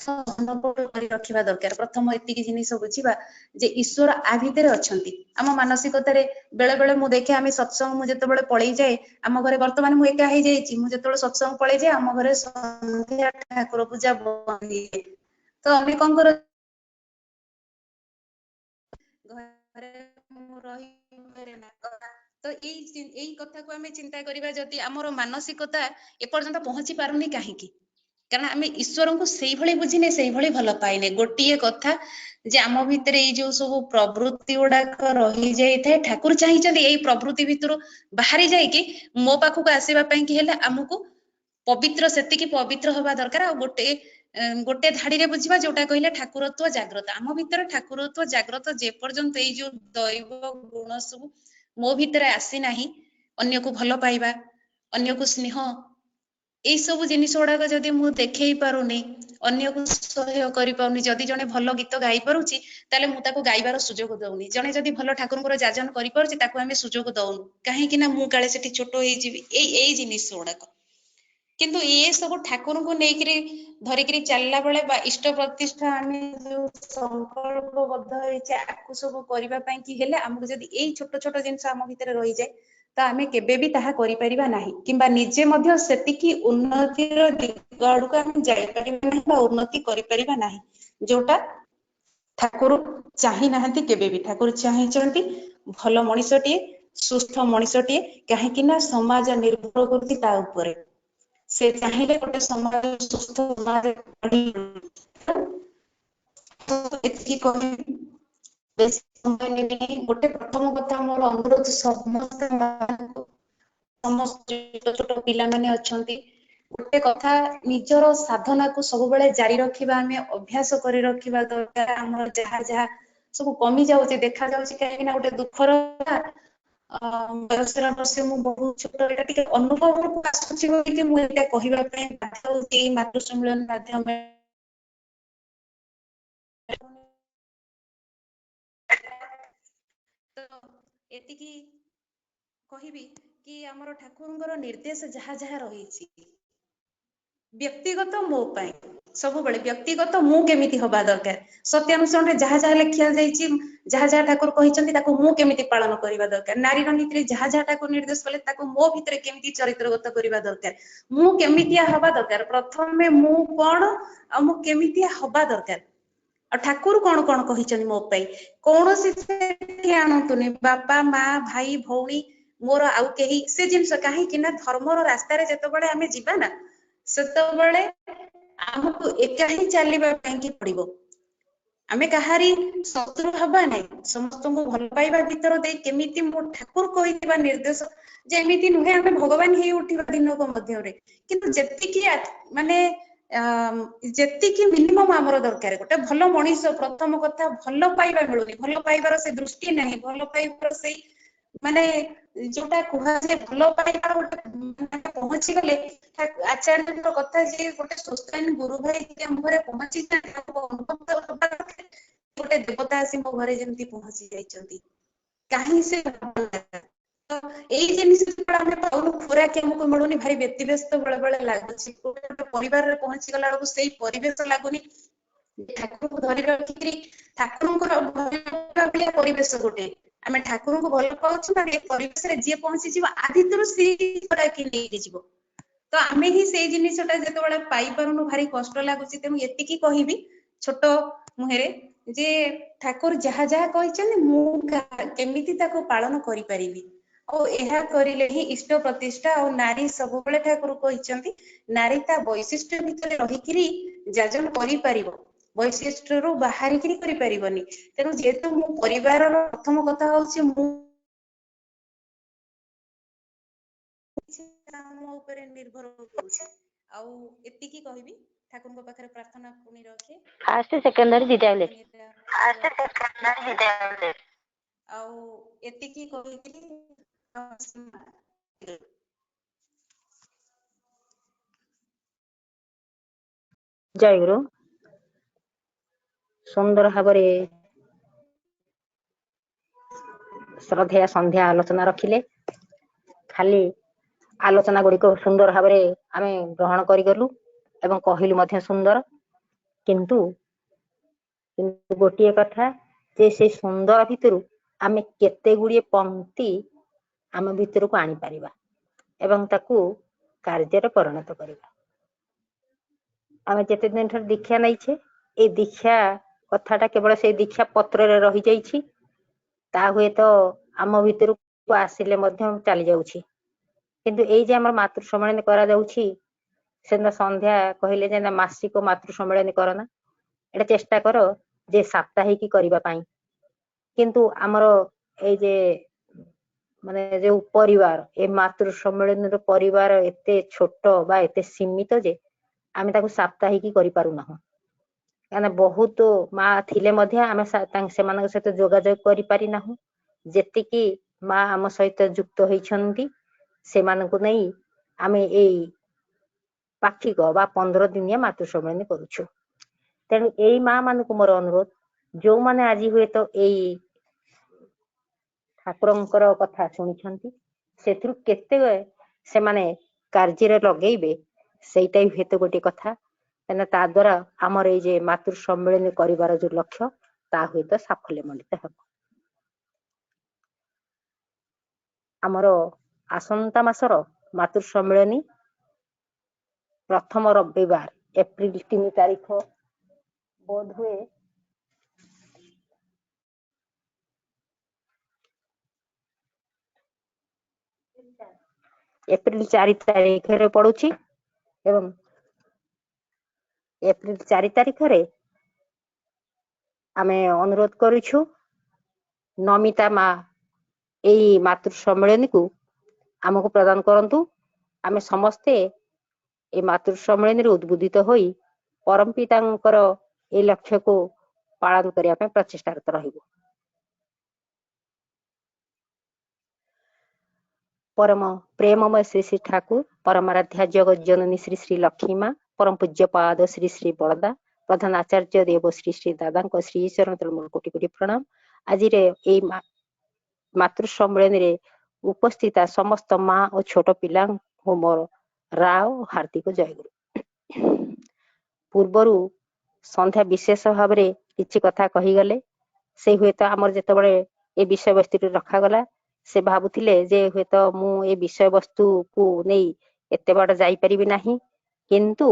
रखा दरकार प्रथम एतिकी जिनिस बुझीबा जे ईश्वर आ भितर अछंती आम मानसिकतारे बेले बेले मु देखे आमे सत्संग मु जेतेबेले पळै जाए आम घरे वर्तमान मु एका हे जाईची मु जेतेबेले सत्संग पळै जाए आम घरे संध्या ठाकुर पूजा बंदी तो आमे कोन कर घरे मु रही तो एई कथा को आमे चिंता करिबा जति हमर मानसिकता ए पर्यंत पहुंची पारुनी काहेकी कारण आम ईश्वर को से भली बुझीने से भली भल पाइने गोटे कथा जे आम भितर ये जो सब प्रवृत्ति गुड़ाक रही जाए ठाकुर चाहिए यही प्रवृत्ति भितर बाहरी जाइए मो पाखक आसवाई कि आमको पवित्र सेतिकी पवित्र हवा दरकार आ गोटे गोटे धाड़ी रे बुझीबा जोटा कहले ठाकुरत्व जाग्रत आम भितर ठाकुरत्व जाग्रत जे पर्यंत ये जो दैव गुण सब मो भितर आसी नाही अन्य को भल पाइबा अन्य को स्नेह यही सब जिनिस गुड़ाक जदि मु देखई पारुनी अन्य को सहयोग करि पारुनी जदि जने भल गीत गाई पारुची ताले मु ताको गाइबार सुजोग दउनी जने जदि भल ठाकुरंकर जाजन करि पारुची ताको आमे सुजोग दउनु काहे कि ना मु काले सेठी छोट होई जिवि एई जिनिस गुड़ाक किंतु ये सब ठाकुर को नेकरी धरिकरी चलला बेले बा इष्ट प्रतिष्ठा आमे जो संकल्पबद्ध होइचे आकु सब करिबा पई कि हेले हमकु जदि एई छोट छोट जिनिस आम भितर रहि जाय तो आमे केबे भी ताहा करि परिबा नाही किंबा निजे मध्य सेतिकी उन्नतिर दिग आडको आमे जाय परिबा नाही बा उन्नति करि परिबा नाही जोटा ठाकुर चाहि नाहंती केबे भी ठाकुर चाहिचंती भल मनिषटिए सुस्थ मनिषटिए काहे कि ना समाज निर्भर करती ता उपरे से चाहिए गोटे समाज सुस्थ समाज गोटे प्रथम कथा मोर अनुरोध समस्त छोट पिला माने अछंती गोटे कथा निजर साधना को सब बेले जारी रखिबा आमे अभ्यास करि रखिबा दरकार हमर जहा जहा सब कमी जाउची देखा जाउची काहे ना गोटे दुखर बयसर वर्ष मु बहुत छोट एटा टिके अनुभव को आसुची कि मु एटा कहिबा पय बाध्य होती मातृ सम्मेलन माध्यम तो एतिकी कहिबी कि हमर ठाकुरंकर निर्देश जहा जहा रहिछि व्यक्तिगत मो पाई सब बेले व्यक्तिगत मु केमिति होबा दरकार सत्यानुसरण रे जहा जहा लिखिया जाइछि जहा जहा ठाकुर कहिसंती ताको मु केमिति पालन करिबा दरकार नारी नीति रे जहा जहा ठाकुर निर्देश कले ताको मो भितरे केमिति चरित्रगत करिबा दरकार मु केमितिया होबा दरकार प्रथमे मु कोन आ मु केमितिया होबा दरकार आ ठाकुर कोन कोन कहिसंती मो पाई कोनोसी से आनंतुनी बापा माँ भाई भौणी मोर आउ केही से जिनस काहे कि ना धर्मर रास्ता रे जतबेले आमे जिबा ना सेतबेले हमको एका ही चलिबा पई कि पड़िबो आमे कहारी शत्रु हबा नै समस्त को भल पाइबा भीतर दे केमिति मो ठाकुर कहिबा निर्देश जेमिति नुहे आमे भगवान ही उठिबा दिन को मध्य रे किंतु जेति कि माने जेति कि मिनिमम हमर दरकार गोटे भल मनीष प्रथम कथा भल पाइबा मिलुनी भल पाइबार से दृष्टि नहीं भल पाइबार से माने जोटा कुहा जे भल पाइबार गोटे पहुंची गले आचार्य कथा जे गोटे सुस्थान गुरु भाई हम घरे पहुंची गोटे देवता आसी मो घरे जेमती पहुंची जाइचंती काहे से तो एई जिनिस आमे पाउनु पूरा के हमको मिलुनी भारी व्यक्तिव्यस्त बेले बेले लागुची गोटे परिवार रे पहुंची गला बेलको सेई परिवेश लागुनी ठाकुर को धरि रखिकरी ठाकुर को परिवेश गोटे ଆମେ ଠାକୁରଙ୍କୁ ଭଲ ପାଉଛୁ ମାନେ ଏ ପରିବେଶରେ ଯିଏ ପହଞ୍ଚିଯିବ ଆ ଭିତରୁ ସେଇ ଗୁଡାକି ନେଇକି ଯିବ। ତ ଆମେ ହିଁ ସେଇ ଜିନିଷଟା ଯେତେବେଳେ ପାଇପାରୁନୁ ଭାରି କଷ୍ଟ ଲାଗୁଛି। ତେଣୁ ଏତିକି କହିବି ଛୋଟ ମୁହେଁରେ ଯେ ଠାକୁର ଯାହା ଯାହା କହିଛନ୍ତି ମୁଁ କେମିତି ତାକୁ ପାଳନ କରିପାରିବି। ଆଉ ଏହା କରିଲେ ହିଁ ଇଷ୍ଟ ପ୍ରତିଷ୍ଠା ଆଉ ନାରୀ ସବୁବେଳେ ଠାକୁର କହିଛନ୍ତି ନାରୀ ତା ବୈଶିଷ୍ଟ୍ୟ ଭିତରେ ରହିକିରି ଯାଜନ କରିପାରିବ, ବୈଶିଷ୍ଟ୍ୟରୁ ବାହାରିକିରି କରିପାରିବନି। ତେଣୁ ଯେହେତୁ ମୋ ପରିବାରର ପ୍ରଥମ କଥା ହଉଛି ମୁଁ ମୋ ଉପରେ ନିର୍ଭର କରୁଛି। ଆଉ ଏତିକି କହିବି, ଠାକୁରଙ୍କ ପାଖରେ ପ୍ରାର୍ଥନା ପୁଣି ରଖେ ଫାଷ୍ଟ ସେକେଣ୍ଡାରୀ ଦିଟା ଆଉ ଏତିକି କହିକିରି ଜୟ ଗୁରୁ। ସୁନ୍ଦର ଭାବରେ ଶ୍ରଦ୍ଧେୟ ସନ୍ଧ୍ୟା ଆଲୋଚନା ରଖିଲେ। ଖାଲି ଆଲୋଚନା ଗୁଡ଼ିକ ସୁନ୍ଦର ଭାବରେ ଆମେ ଗ୍ରହଣ କରିଗଲୁ ଏବଂ କହିଲୁ ମଧ୍ୟ ସୁନ୍ଦର। କିନ୍ତୁ ଗୋଟିଏ କଥା ଯେ ସେଇ ସୁନ୍ଦର ଭିତରୁ ଆମେ କେତେ ଗୁଡ଼ିଏ ପଂକ୍ତି ଆମ ଭିତରକୁ ଆଣିପାରିବା ଏବଂ ତାକୁ କାର୍ଯ୍ୟରେ ପରିଣତ କରିବା। ଆମେ ଯେତେ ଦିନ ଠାରୁ ଦୀକ୍ଷା ନେଇଛେ ଏଇ ଦୀକ୍ଷା କଥାଟା କେବଳ ସେଇ ଦୀକ୍ଷା ପତ୍ରରେ ରହିଯାଇଛି। ତା ହୁଏତ ଆମ ଭିତରକୁ ଆସିଲେ ମଧ୍ୟ ଚାଲି ଯାଉଛି। କିନ୍ତୁ ଏଇ ଯେ ଆମର ମାତୃ ସମ୍ମିଳନୀ କରାଯାଉଛି, ସେଦିନ ସନ୍ଧ୍ୟା କହିଲେ ଯେ ମାସିକ ମାତୃ ସମ୍ମିଳନୀ କରନା, ଏଇଟା ଚେଷ୍ଟା କର ଯେ ସାପ୍ତାହିକ କରିବା ପାଇଁ। କିନ୍ତୁ ଆମର ଏଇ ଯେ ମାନେ ଯୋଉ ପରିବାର, ଏ ମାତୃ ସମ୍ମିଳନୀର ପରିବାର ଏତେ ଛୋଟ ବା ଏତେ ସୀମିତ ଯେ ଆମେ ତାକୁ ସାପ୍ତାହିକ କରିପାରୁନାହୁଁ। କାହିଁକିନା ବହୁତ ମା ଥିଲେ ମଧ୍ୟ ଆମେ ସେମାନଙ୍କ ସହିତ ଯୋଗାଯୋଗ କରିପାରିନାହୁଁ। ଯେତିକି ମା ଆମ ସହିତ ଯୁକ୍ତ ହେଇଛନ୍ତି ସେମାନଙ୍କୁ ନେଇ ଆମେ ଏଇ ପାକ୍ଷିକ ବା 15 ଦିନିଆ ମାତୃ ସମ୍ମିଳନୀ କରୁଛୁ। ତେଣୁ ଏଇ ମା ମାନଙ୍କୁ ମୋର ଅନୁରୋଧ, ଯୋଉମାନେ ଆଜି ହୁଏତ ଏଇ ଠାକୁରଙ୍କର କଥା ଶୁଣିଛନ୍ତି ସେଥିରୁ କେତେ ସେମାନେ କାର୍ଯ୍ୟରେ ଲଗେଇବେ, ସେଇଟା ହୁଏତ ଗୋଟେ କଥା। କାହିଁକିନା ତା ଦ୍ୱାରା ଆମର ଏଇ ଯେ ମାତୃ ସମ୍ମିଳନୀ କରିବାର ଯୋଉ ଲକ୍ଷ୍ୟ ତା ହୁଏତ ସାଫଲ୍ୟ ମଣ୍ଡିତ ହେବ। ଆମର ଆସନ୍ତା ମାସର ମାତୃ ସମ୍ମିଳନୀ ପ୍ରଥମ ରବିବାର ଏପ୍ରିଲ 3 ତାରିଖ ବୋଧ ହୁଏ ଏପ୍ରିଲ 4 ତାରିଖରେ ପଡୁଛି ଏବଂ ଏପ୍ରିଲ 4 ତାରିଖରେ ଆମେ ଅନୁରୋଧ କରୁଛୁ ନମିତା ମା ଏଇ ମାତୃ ସମ୍ମିଳନୀକୁ ଆମକୁ ପ୍ରଦାନ କରନ୍ତୁ। ଆମେ ସମସ୍ତେ ଏ ମାତୃ ସମ୍ମିଳନୀରେ ଉଦ୍ବୁଦ୍ଧିତ ହୋଇ ପରମ ପିତାଙ୍କର এই ଲକ୍ଷ୍ୟକୁ ପାଳନ କରିବା ପାଇଁ ପ୍ରଚେଷ୍ଟାରତ ରହିବୁ। परम प्रेममय श्री श्री ठाकुर, परमाराध्या जगत जननी श्री श्री लक्ष्मी माँ, परम पूज्य पाद श्री श्री बड़दा, प्रधान आचार्य देव श्री श्री दादा श्री चरण तृणमूल कोटि कोटि प्रणाम। आज मातृ सम्मिलनी उपस्थित समस्त माँ और छोट पिला मोर राव हार्दिक जय गुरु। पूर्वर संध्या विशेष भाव किछि कथा कहीगले, से हुए तो आमर जितेबाला ए विषय वस्तु रखागला से भावुले जे हुए तो मु ए विषय वस्तु को नहीं एते बाड़ जाइपारि नहीं, किंतु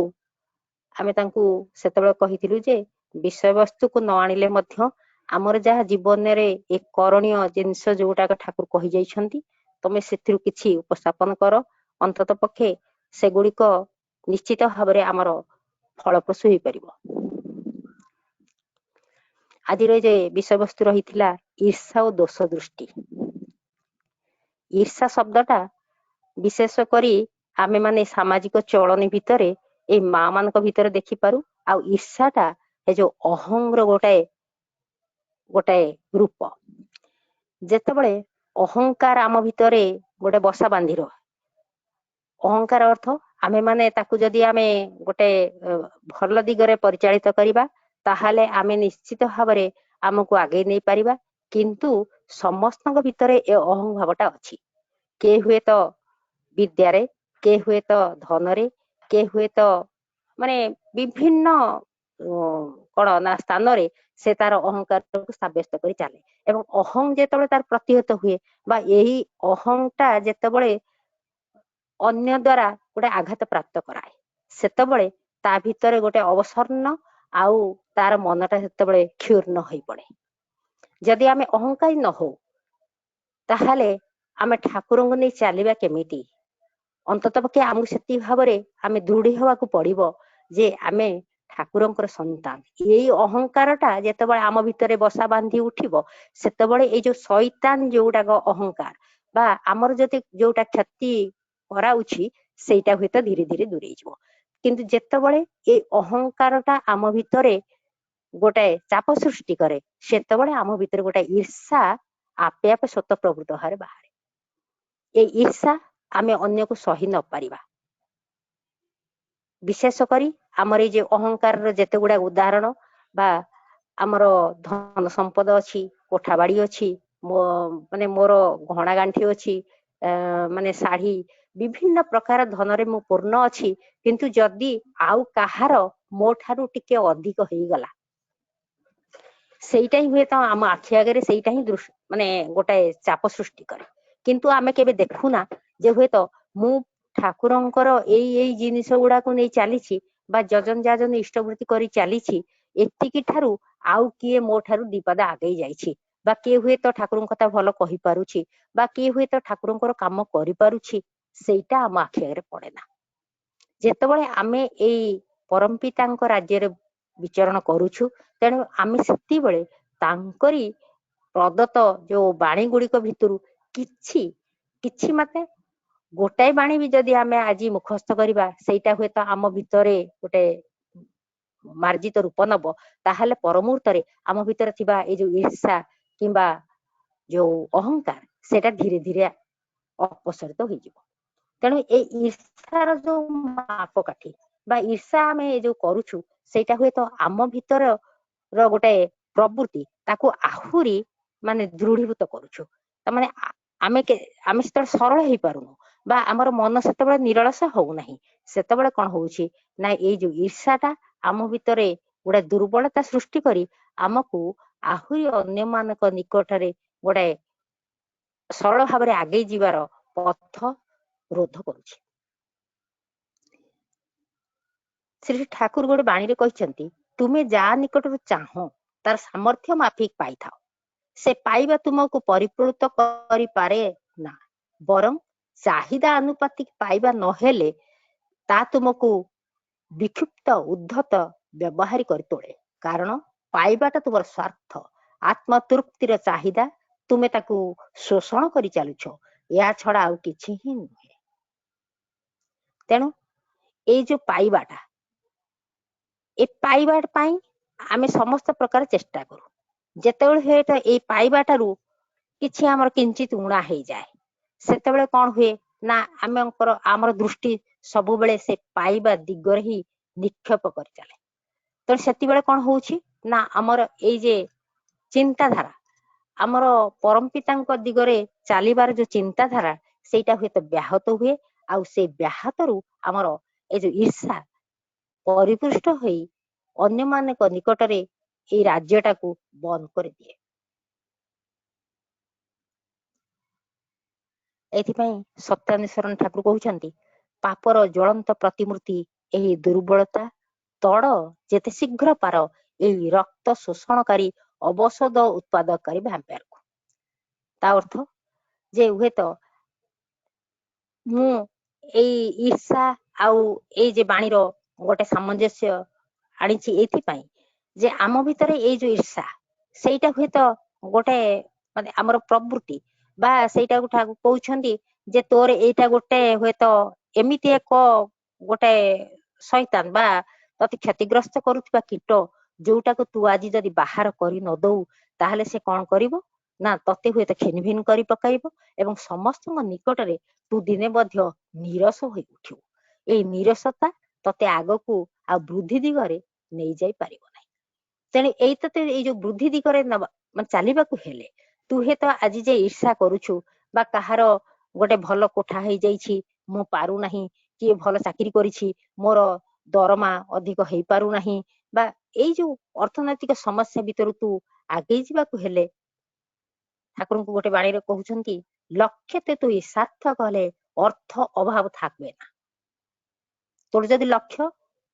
आमे तांकु सेतेबेले कहिथिलु जे विषय वस्तु को न आनिले मध्य आमर जहाँ जीवन रे एक करणीय जिनस जोटा ठाकुर कहि जाइछंती तमे सेथिरु किछि उपस्थापन कर, अंतत पक्षे सेगुड़िक निश्चित भाव में आमर फलप्रसू हो पारिबो। आज विषय वस्तु रही ईर्षा और दोष दृष्टि। ईर्षा शब्दटा विशेष करी आमे माने सामाजिक चलनी भितर ए माँ मान भीतर देखिपारू। आ ईर्षाटा ए जो अहंग्र गोटाए गोटाए रूप, जेतेबेले अहंकार आम भितर गोटे बसा बांधी रह, अहंकार अर्थ आमे माने ताकू जदि आमे गोटे भल दिगरे परिचालित करिबा ताहाले आमे निश्चित भाव में आमको आगे नहीं पारिबा। किंतु समस्तଙ୍କ भितरे ए अहं भावटा अछि। के हुए तो विद्यारे, के हुए तो धनरे, के हुए तो माने विभिन्न କଣ ନା ସ୍ଥାନରେ ସେ ତାର ଅହଙ୍କାରକୁ ସାବ୍ୟସ୍ତ କରି ଚାଲେ ଏବଂ ଅହଂ ଯେତେବେଳେ ତାର ପ୍ରତିହତ ହୁଏ ବା ଏହି ଅହଂଟା ଯେତେବେଳେ ଅନ୍ୟ ଦ୍ଵାରା ଗୋଟେ ଆଘାତ ପ୍ରାପ୍ତ କରାଏ ସେତେବେଳେ ତା ଭିତରେ ଗୋଟେ ଅବସନ୍ନ ଆଉ ତାର ମନଟା ସେତେବେଳେ କ୍ଷୁର୍ଣ୍ଣ ହୋଇପଡେ। ଯଦି ଆମେ ଅହଙ୍କାରୀ ନ ହଉ ତାହେଲେ ଆମେ ଠାକୁରଙ୍କୁ ନେଇ ଚାଲିବା କେମିତି? ଅନ୍ତତଃ ପକ୍ଷେ ଆମକୁ ସେତିକି ଭାବରେ ଆମେ ଦୃଢ ହେବାକୁ ପଡିବ ଯେ ଆମେ ଠାକୁରଙ୍କର ସନ୍ତାନ। ଏଇ ଅହଙ୍କାରଟା ଯେତେବେଳେ ଆମ ଭିତରେ ବସା ବାନ୍ଧି ଉଠିବ ସେତେବେଳେ ଏଇ ଯୋଉ ଶୈତାନ ଯୋଉଟାକ ଅହଙ୍କାର ବା ଆମର ଯଦି ଯୋଉଟା କ୍ଷତି କରାଉଛି ସେଇଟା ହୁଏତ ଧୀରେ ଧୀରେ ଦୂରେଇ ଯିବ। କିନ୍ତୁ ଯେତେବେଳେ ଏଇ ଅହଙ୍କାରଟା ଆମ ଭିତରେ ଗୋଟାଏ ଚାପ ସୃଷ୍ଟି କରେ ସେତେବେଳେ ଆମ ଭିତରେ ଗୋଟାଏ ଈର୍ଷା ଆପେ ଆପେ ସ୍ୱତଃ ପ୍ରବୃତ୍ତ ଭାବରେ ବାହାରେ। ଏଇ ଈର୍ଷା ଆମେ ଅନ୍ୟକୁ ସହି ନ ପାରିବା। ବିଶେଷ କରି ଆମର ଏଇ ଯୋଉ ଅହଙ୍କାରର ଯେତେ ଗୁଡା ଉଦାହରଣ ବା ଆମର ଧନ ସମ୍ପଦ ଅଛି, କୋଠା ବାଡି ଅଛି, ମାନେ ମୋର ଘଣା ଗାଣ୍ଠି ଅଛି, ମାନେ ଶାଢୀ ବିଭିନ୍ନ ପ୍ରକାର ଧନରେ ମୁଁ ପୂର୍ଣ୍ଣ ଅଛି, କିନ୍ତୁ ଯଦି ଆଉ କାହାର ମୋ ଠାରୁ ଟିକେ ଅଧିକ ହେଇଗଲା ସେଇଟା ହିଁ ହୁଏତ ଆମ ଆଖି ଆଗରେ ସେଇଟା ହିଁ ମାନେ ଗୋଟାଏ ଚାପ ସୃଷ୍ଟି କରେ। କିନ୍ତୁ ଆମେ କେବେ ଦେଖୁନା ଯେ ହୁଏତ ମୁଁ ଠାକୁରଙ୍କର ଏଇ ଜିନିଷ ଗୁଡାକୁ ନେଇ ଚାଲିଛି ବା ଯଜନ ଯାଜନ ଇଷ୍ଟବୃତ୍ତି କରି ଚାଲିଛି, ଏତିକି ଠାରୁ ଆଉ କିଏ ମୋ ଠାରୁ ଦିପାଦ ଆଗେଇ ଯାଇଛି ବା କିଏ ହୁଏତ ଠାକୁରଙ୍କ କଥା ଭଲ କହିପାରୁଛି ବା କିଏ ହୁଏତ ଠାକୁରଙ୍କର କାମ କରିପାରୁଛି, ସେଇଟା ଆମ ଆଖି ଆଗରେ ପଡେ ନା। ଯେତେବେଳେ ଆମେ ଏଇ ପରମ ପିତାଙ୍କ ରାଜ୍ୟରେ ବିଚରଣ କରୁଛୁ ତେଣୁ ଆମେ ସେତିକିବେଳେ ତାଙ୍କରି ପ୍ରଦତ୍ତ ଯୋଉ ବାଣୀ ଗୁଡିକ ଭିତରୁ କିଛି କିଛି ମତେ ଗୋଟାଏ ବାଣୀ ବି ଯଦି ଆମେ ଆଜି ମୁଖସ୍ଥ କରିବା ସେଇଟା ହୁଏତ ଆମ ଭିତରେ ଗୋଟେ ମାର୍ଜିତ ରୂପ ନବ, ତାହେଲେ ପରମୁହୂର୍ତ୍ତରେ ଆମ ଭିତରେ ଥିବା ଏଇ ଯୋଉ ଈର୍ଷା କିମ୍ବା ଯୋଉ ଅହଙ୍କାର ସେଇଟା ଧୀରେ ଧୀରେ ଅପସରିତ ହୋଇଯିବ। ତେଣୁ ଏଇ ଈର୍ଷାର ଯୋଉ ମାପକାଠି ବା ଈର୍ଷା ଆମେ ଯୋଉ କରୁଛୁ ସେଇଟା ହୁଏତ ଆମ ଭିତର ଗୋଟେ ପ୍ରବୃତ୍ତି ତାକୁ ଆହୁରି ମାନେ ଦୃଢୀଭୂତ କରୁଛୁ। ତାମାନେ ଆମେ ସେତେବେଳେ ସରଳ ହେଇପାରୁନୁ ବା ଆମର ମନ ସେତେବେଳେ ନିରଳସ ହଉନାହିଁ। ସେତେବେଳେ କଣ ହଉଛି ନା ଏଇ ଯୋଉ ଈର୍ଷାଟା ଆମ ଭିତରେ ଗୋଟେ ଦୁର୍ବଳତା ସୃଷ୍ଟି କରି ଆମକୁ ଆହୁରି ଅନ୍ୟମାନଙ୍କ ନିକଟରେ ଗୋଟେ ସରଳ ଭାବରେ ଆଗେଇ ଯିବାର ପଥ ରୋଧ କରୁଛି। ଶ୍ରୀ ଠାକୁର ଗୋଟେ ବାଣୀରେ କହିଛନ୍ତି, ତୁମେ ଯାହା ନିକଟରୁ ଚାହଁ ତାର ସାମର୍ଥ୍ୟ ମାଫିକ ପାଇଥାଅ, ସେ ପାଇବା ତୁମକୁ ପରିପୂର୍ତ୍ତ କରିପାରେ ନା, ବରଂ ଚାହିଦା ଅନୁପାତିକ ପାଇବା ନହେଲେ ତା ତୁମକୁ ବିକ୍ଷୁପ୍ତ ଉଦ୍ଧତ ବ୍ୟବହାରୀ କରି ତୋଳେ। କାରଣ ପାଇବାଟା ତୁମର ସ୍ୱାର୍ଥ, ଆତ୍ମତୃପ୍ତିର ଚାହିଦା, ତୁମେ ତାକୁ ଶୋଷଣ କରି ଚାଲୁଛ, ଏହା ଛଡା ଆଉ କିଛି ହିଁ ନୁହେଁ। ତେଣୁ ଏଇ ଯୋଉ ପାଇବାଟା, ଏ ପାଇବା ପାଇଁ ଆମେ ସମସ୍ତ ପ୍ରକାର ଚେଷ୍ଟା କରୁ। ଯେତେବେଳେ ହୁଏତ ଏଇ ପାଇବାଟାରୁ କିଛି ଆମର କିଞ୍ଚିତ ଉଣା ହେଇଯାଏ ସେତେବେଳେ କଣ ହୁଏ ନା ଆମର ଦୃଷ୍ଟି ସବୁବେଳେ ସେ ପାଇବା ଦିଗରେ ହିଁ ନିକ୍ଷେପ କରି ଚାଲେ। ତ ସେତେବେଳେ କଣ ହଉଛି ନା ଆମର ଏଇ ଯେ ଚିନ୍ତାଧାରା, ଆମର ପରମ ପିତାଙ୍କ ଦିଗରେ ଚାଲିବାର ଯୋଉ ଚିନ୍ତାଧାରା ସେଇଟା ହୁଏତ ବ୍ୟାହତ ହୁଏ, ଆଉ ସେ ବ୍ୟାହତରୁ ଆମର ଏଇ ଯୋଉ ଈର୍ଷା ପରିପୃଷ୍ଟ ହୋଇ ଅନ୍ୟମାନଙ୍କ ନିକଟରେ ଏଇ ରାଜ୍ୟଟାକୁ ବନ୍ଦ କରିଦିଏ। ଏଥିପାଇଁ ସତ୍ୟାନୁସରଣ ଠାକୁର କହୁଛନ୍ତି, ପାପର ଜ୍ୱଳନ୍ତ ପ୍ରତିମୂର୍ତ୍ତି ଏହି ଦୁର୍ବଳତା, ତଡ଼ ଯେତେ ଶୀଘ୍ର ପାର ଏହି ରକ୍ତ ଶୋଷଣକାରୀ ଅବଶୋଧ ଉତ୍ପାଦକାରୀ ଭ୍ୟାମ୍ପାୟରକୁ। ତା ଅର୍ଥ ଯେ ହୁଏତ ମୁଁ ଏଇ ଈର୍ଷା ଆଉ ଏଇ ଯେ ବାଣୀର ଗୋଟେ ସାମଞ୍ଜସ୍ୟ ଆଣିଛି ଏଇଥିପାଇଁ ଯେ ଆମ ଭିତରେ ଏଇ ଯୋଉ ଈର୍ଷା ସେଇଟା ହୁଏତ ଗୋଟେ ମାନେ ଆମର ପ୍ରବୃତ୍ତି ବା ସେଇଟା କହୁଛନ୍ତି ଯେ ତୋର ଏଇଟା ଗୋଟେ ହୁଏତ ଏମିତି ଏକ ଗୋଟେ ଶୈତାନ ବା ତତେ କ୍ଷତିଗ୍ରସ୍ତ କରୁଥିବା କୀଟ ଯୋଉଟାକୁ ତୁ ଆଜି ଯଦି ବାହାର କରି ନ ଦଉ ତାହେଲେ ସେ କଣ କରିବ ନା ତତେ ହୁଏତ ଖିନ ଭିନ କରି ପକାଇବ ଏବଂ ସମସ୍ତଙ୍କ ନିକଟରେ ତୁ ଦିନେ ମଧ୍ୟ ନିରସ ହୋଇ ଉଠିବୁ। ଏଇ ନିରସତା ତତେ ଆଗକୁ ଆଉ ବୃଦ୍ଧି ଦିଗରେ ନେଇଯାଇ ପାରିବ ନାହିଁ। ତେଣୁ ତତେ ଏଇ ଯୋଉ ବୃଦ୍ଧି ଦିଗରେ ମାନେ ଚାଲିବାକୁ ହେଲେ ତୁ ହୁଏତ ଆଜି ଯେ ଈର୍ଷା କରୁଛୁ ବା କାହାର ଗୋଟେ ଭଲ କୋଠା ହେଇଯାଇଛି ମୁଁ ପାରୁନାହିଁ, କିଏ ଭଲ ଚାକିରି କରିଛି ମୋର ଦରମା ଅଧିକ ହେଇପାରୁନାହିଁ ବା ଏଇ ଯୋଉ ଅର୍ଥନୈତିକ ସମସ୍ୟା ଭିତରୁ ତୁ ଆଗେଇ ଯିବାକୁ ହେଲେ ଠାକୁରଙ୍କୁ ଗୋଟେ ବାଣୀରେ କହୁଛନ୍ତି ଲକ୍ଷ୍ୟତେ ତୁଇ ସାର୍ଥକ ହେଲେ ଅର୍ଥ ଅଭାବ থাকবে না। তোর ଯଦି ଲକ୍ଷ୍ୟ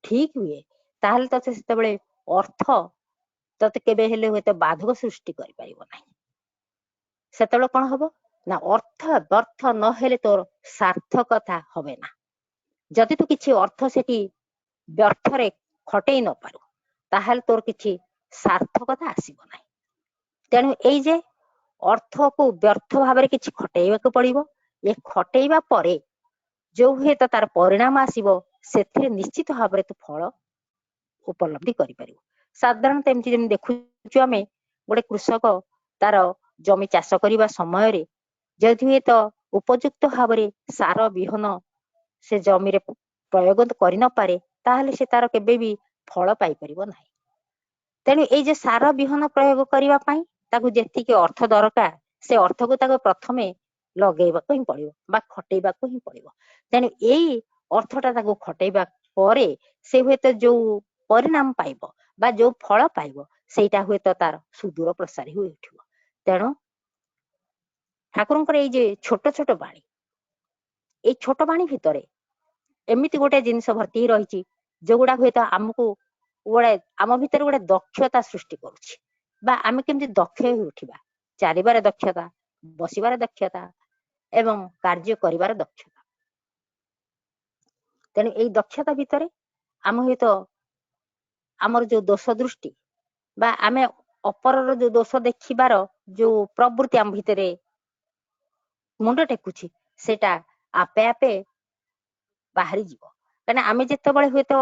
ଠିକ ହୁଏ ତାହେଲେ ତତେ ସେତେବେଳେ ଅର୍ଥ ତତେ କେବେ ହେଲେ ହୁଏତ ବାଧକ ସୃଷ୍ଟି କରିପାରିବ ନାହିଁ। ସେତେବେଳେ କଣ ହବ ନା ଅର୍ଥ ବ୍ୟର୍ଥ ନହେଲେ ତୋର ସାର୍ଥକତା হবে ନା। ଯଦି ତୁ କିଛି ଅର୍ଥ ସେଠି ବ୍ୟର୍ଥରେ ଖଟେଇ ନ ପାରୁ ତାହେଲେ ତୋର କିଛି ସାର୍ଥକତା ଆସିବ ନାହିଁ। ତେଣୁ ଏଇ ଯେ ଅର୍ଥକୁ ବ୍ୟର୍ଥ ଭାବରେ କିଛି ଖଟେଇବାକୁ ପଡିବ। ଏ ଖଟେଇବା ପରେ ଯୋଉ ହୁଏତ ତାର ପରିଣାମ ଆସିବ ସେଥିରେ ନିଶ୍ଚିତ ଭାବରେ ତୁ ଫଳ ଉପଲବ୍ଧି କରିପାରିବୁ। ସାଧାରଣତଃ ଏମିତି ଯେମିତି ଦେଖୁଛୁ ଆମେ ଗୋଟେ କୃଷକ ତାର ଜମି ଚାଷ କରିବା ସମୟରେ ଯଦି ହୁଏତ ଉପଯୁକ୍ତ ଭାବରେ ସାର ବିହନ ସେ ଜମିରେ ପ୍ରୟୋଗ କରି ନ ପାରେ ତାହେଲେ ସେ ତାର କେବେ ବି ଫଳ ପାଇପାରିବ ନାହିଁ। ତେଣୁ ଏଇ ଯେ ସାର ବିହନ ପ୍ରୟୋଗ କରିବା ପାଇଁ ତାକୁ ଯେତିକି ଅର୍ଥ ଦରକାର ସେ ଅର୍ଥକୁ ତାକୁ ପ୍ରଥମେ ଲଗେଇବାକୁ ହିଁ ପଡିବ ବା ଖଟେଇବାକୁ ହିଁ ପଡିବ। ତେଣୁ ଏଇ ଅର୍ଥଟା ତାକୁ ଖଟେଇବା ପରେ ସେ ହୁଏତ ଯୋଉ ପରିଣାମ ପାଇବ ବା ଯୋଉ ଫଳ ପାଇବ ସେଇଟା ହୁଏତ ତାର ସୁଦୂର ପ୍ରସାରୀ ହୋଇ ଉଠିବ। ତେଣୁ ଠାକୁରଙ୍କର ଏଇ ଯେ ଛୋଟ ଛୋଟ ବାଣୀ ଏଇ ଛୋଟ ବାଣୀ ଭିତରେ ଏମିତି ଗୋଟେ ଜିନିଷ ଭର୍ତ୍ତି ହେଇ ରହିଛି ଯୋଉଗୁଡା ହୁଏତ ଆମକୁ ଗୋଟେ ଆମ ଭିତରେ ଗୋଟେ ଦକ୍ଷତା ସୃଷ୍ଟି କରୁଛି ବା ଆମେ କେମିତି ଦକ୍ଷ ହେଇ ଉଠିବା। ଚାଲିବାର ଦକ୍ଷତା, ବସିବାର ଦକ୍ଷତା ଏବଂ କାର୍ଯ୍ୟ କରିବାର ଦକ୍ଷତା। ତେଣୁ ଏଇ ଦକ୍ଷତା ଭିତରେ ଆମେ ହୁଏତ ଆମର ଯୋଉ ଦୋଷ ଦୃଷ୍ଟି ବା ଆମେ ଅପରର ଯୋଉ ଦୋଷ ଦେଖିବାର ଯୋଉ ପ୍ରବୃତ୍ତି ଆମ ଭିତରେ ମୁଣ୍ଡ ଟେକୁଛି ସେଟା ଆପେ ଆପେ ବାହାରି ଯିବ। କାହିଁକିନା ଆମେ ଯେତେବେଳେ ହୁଏତ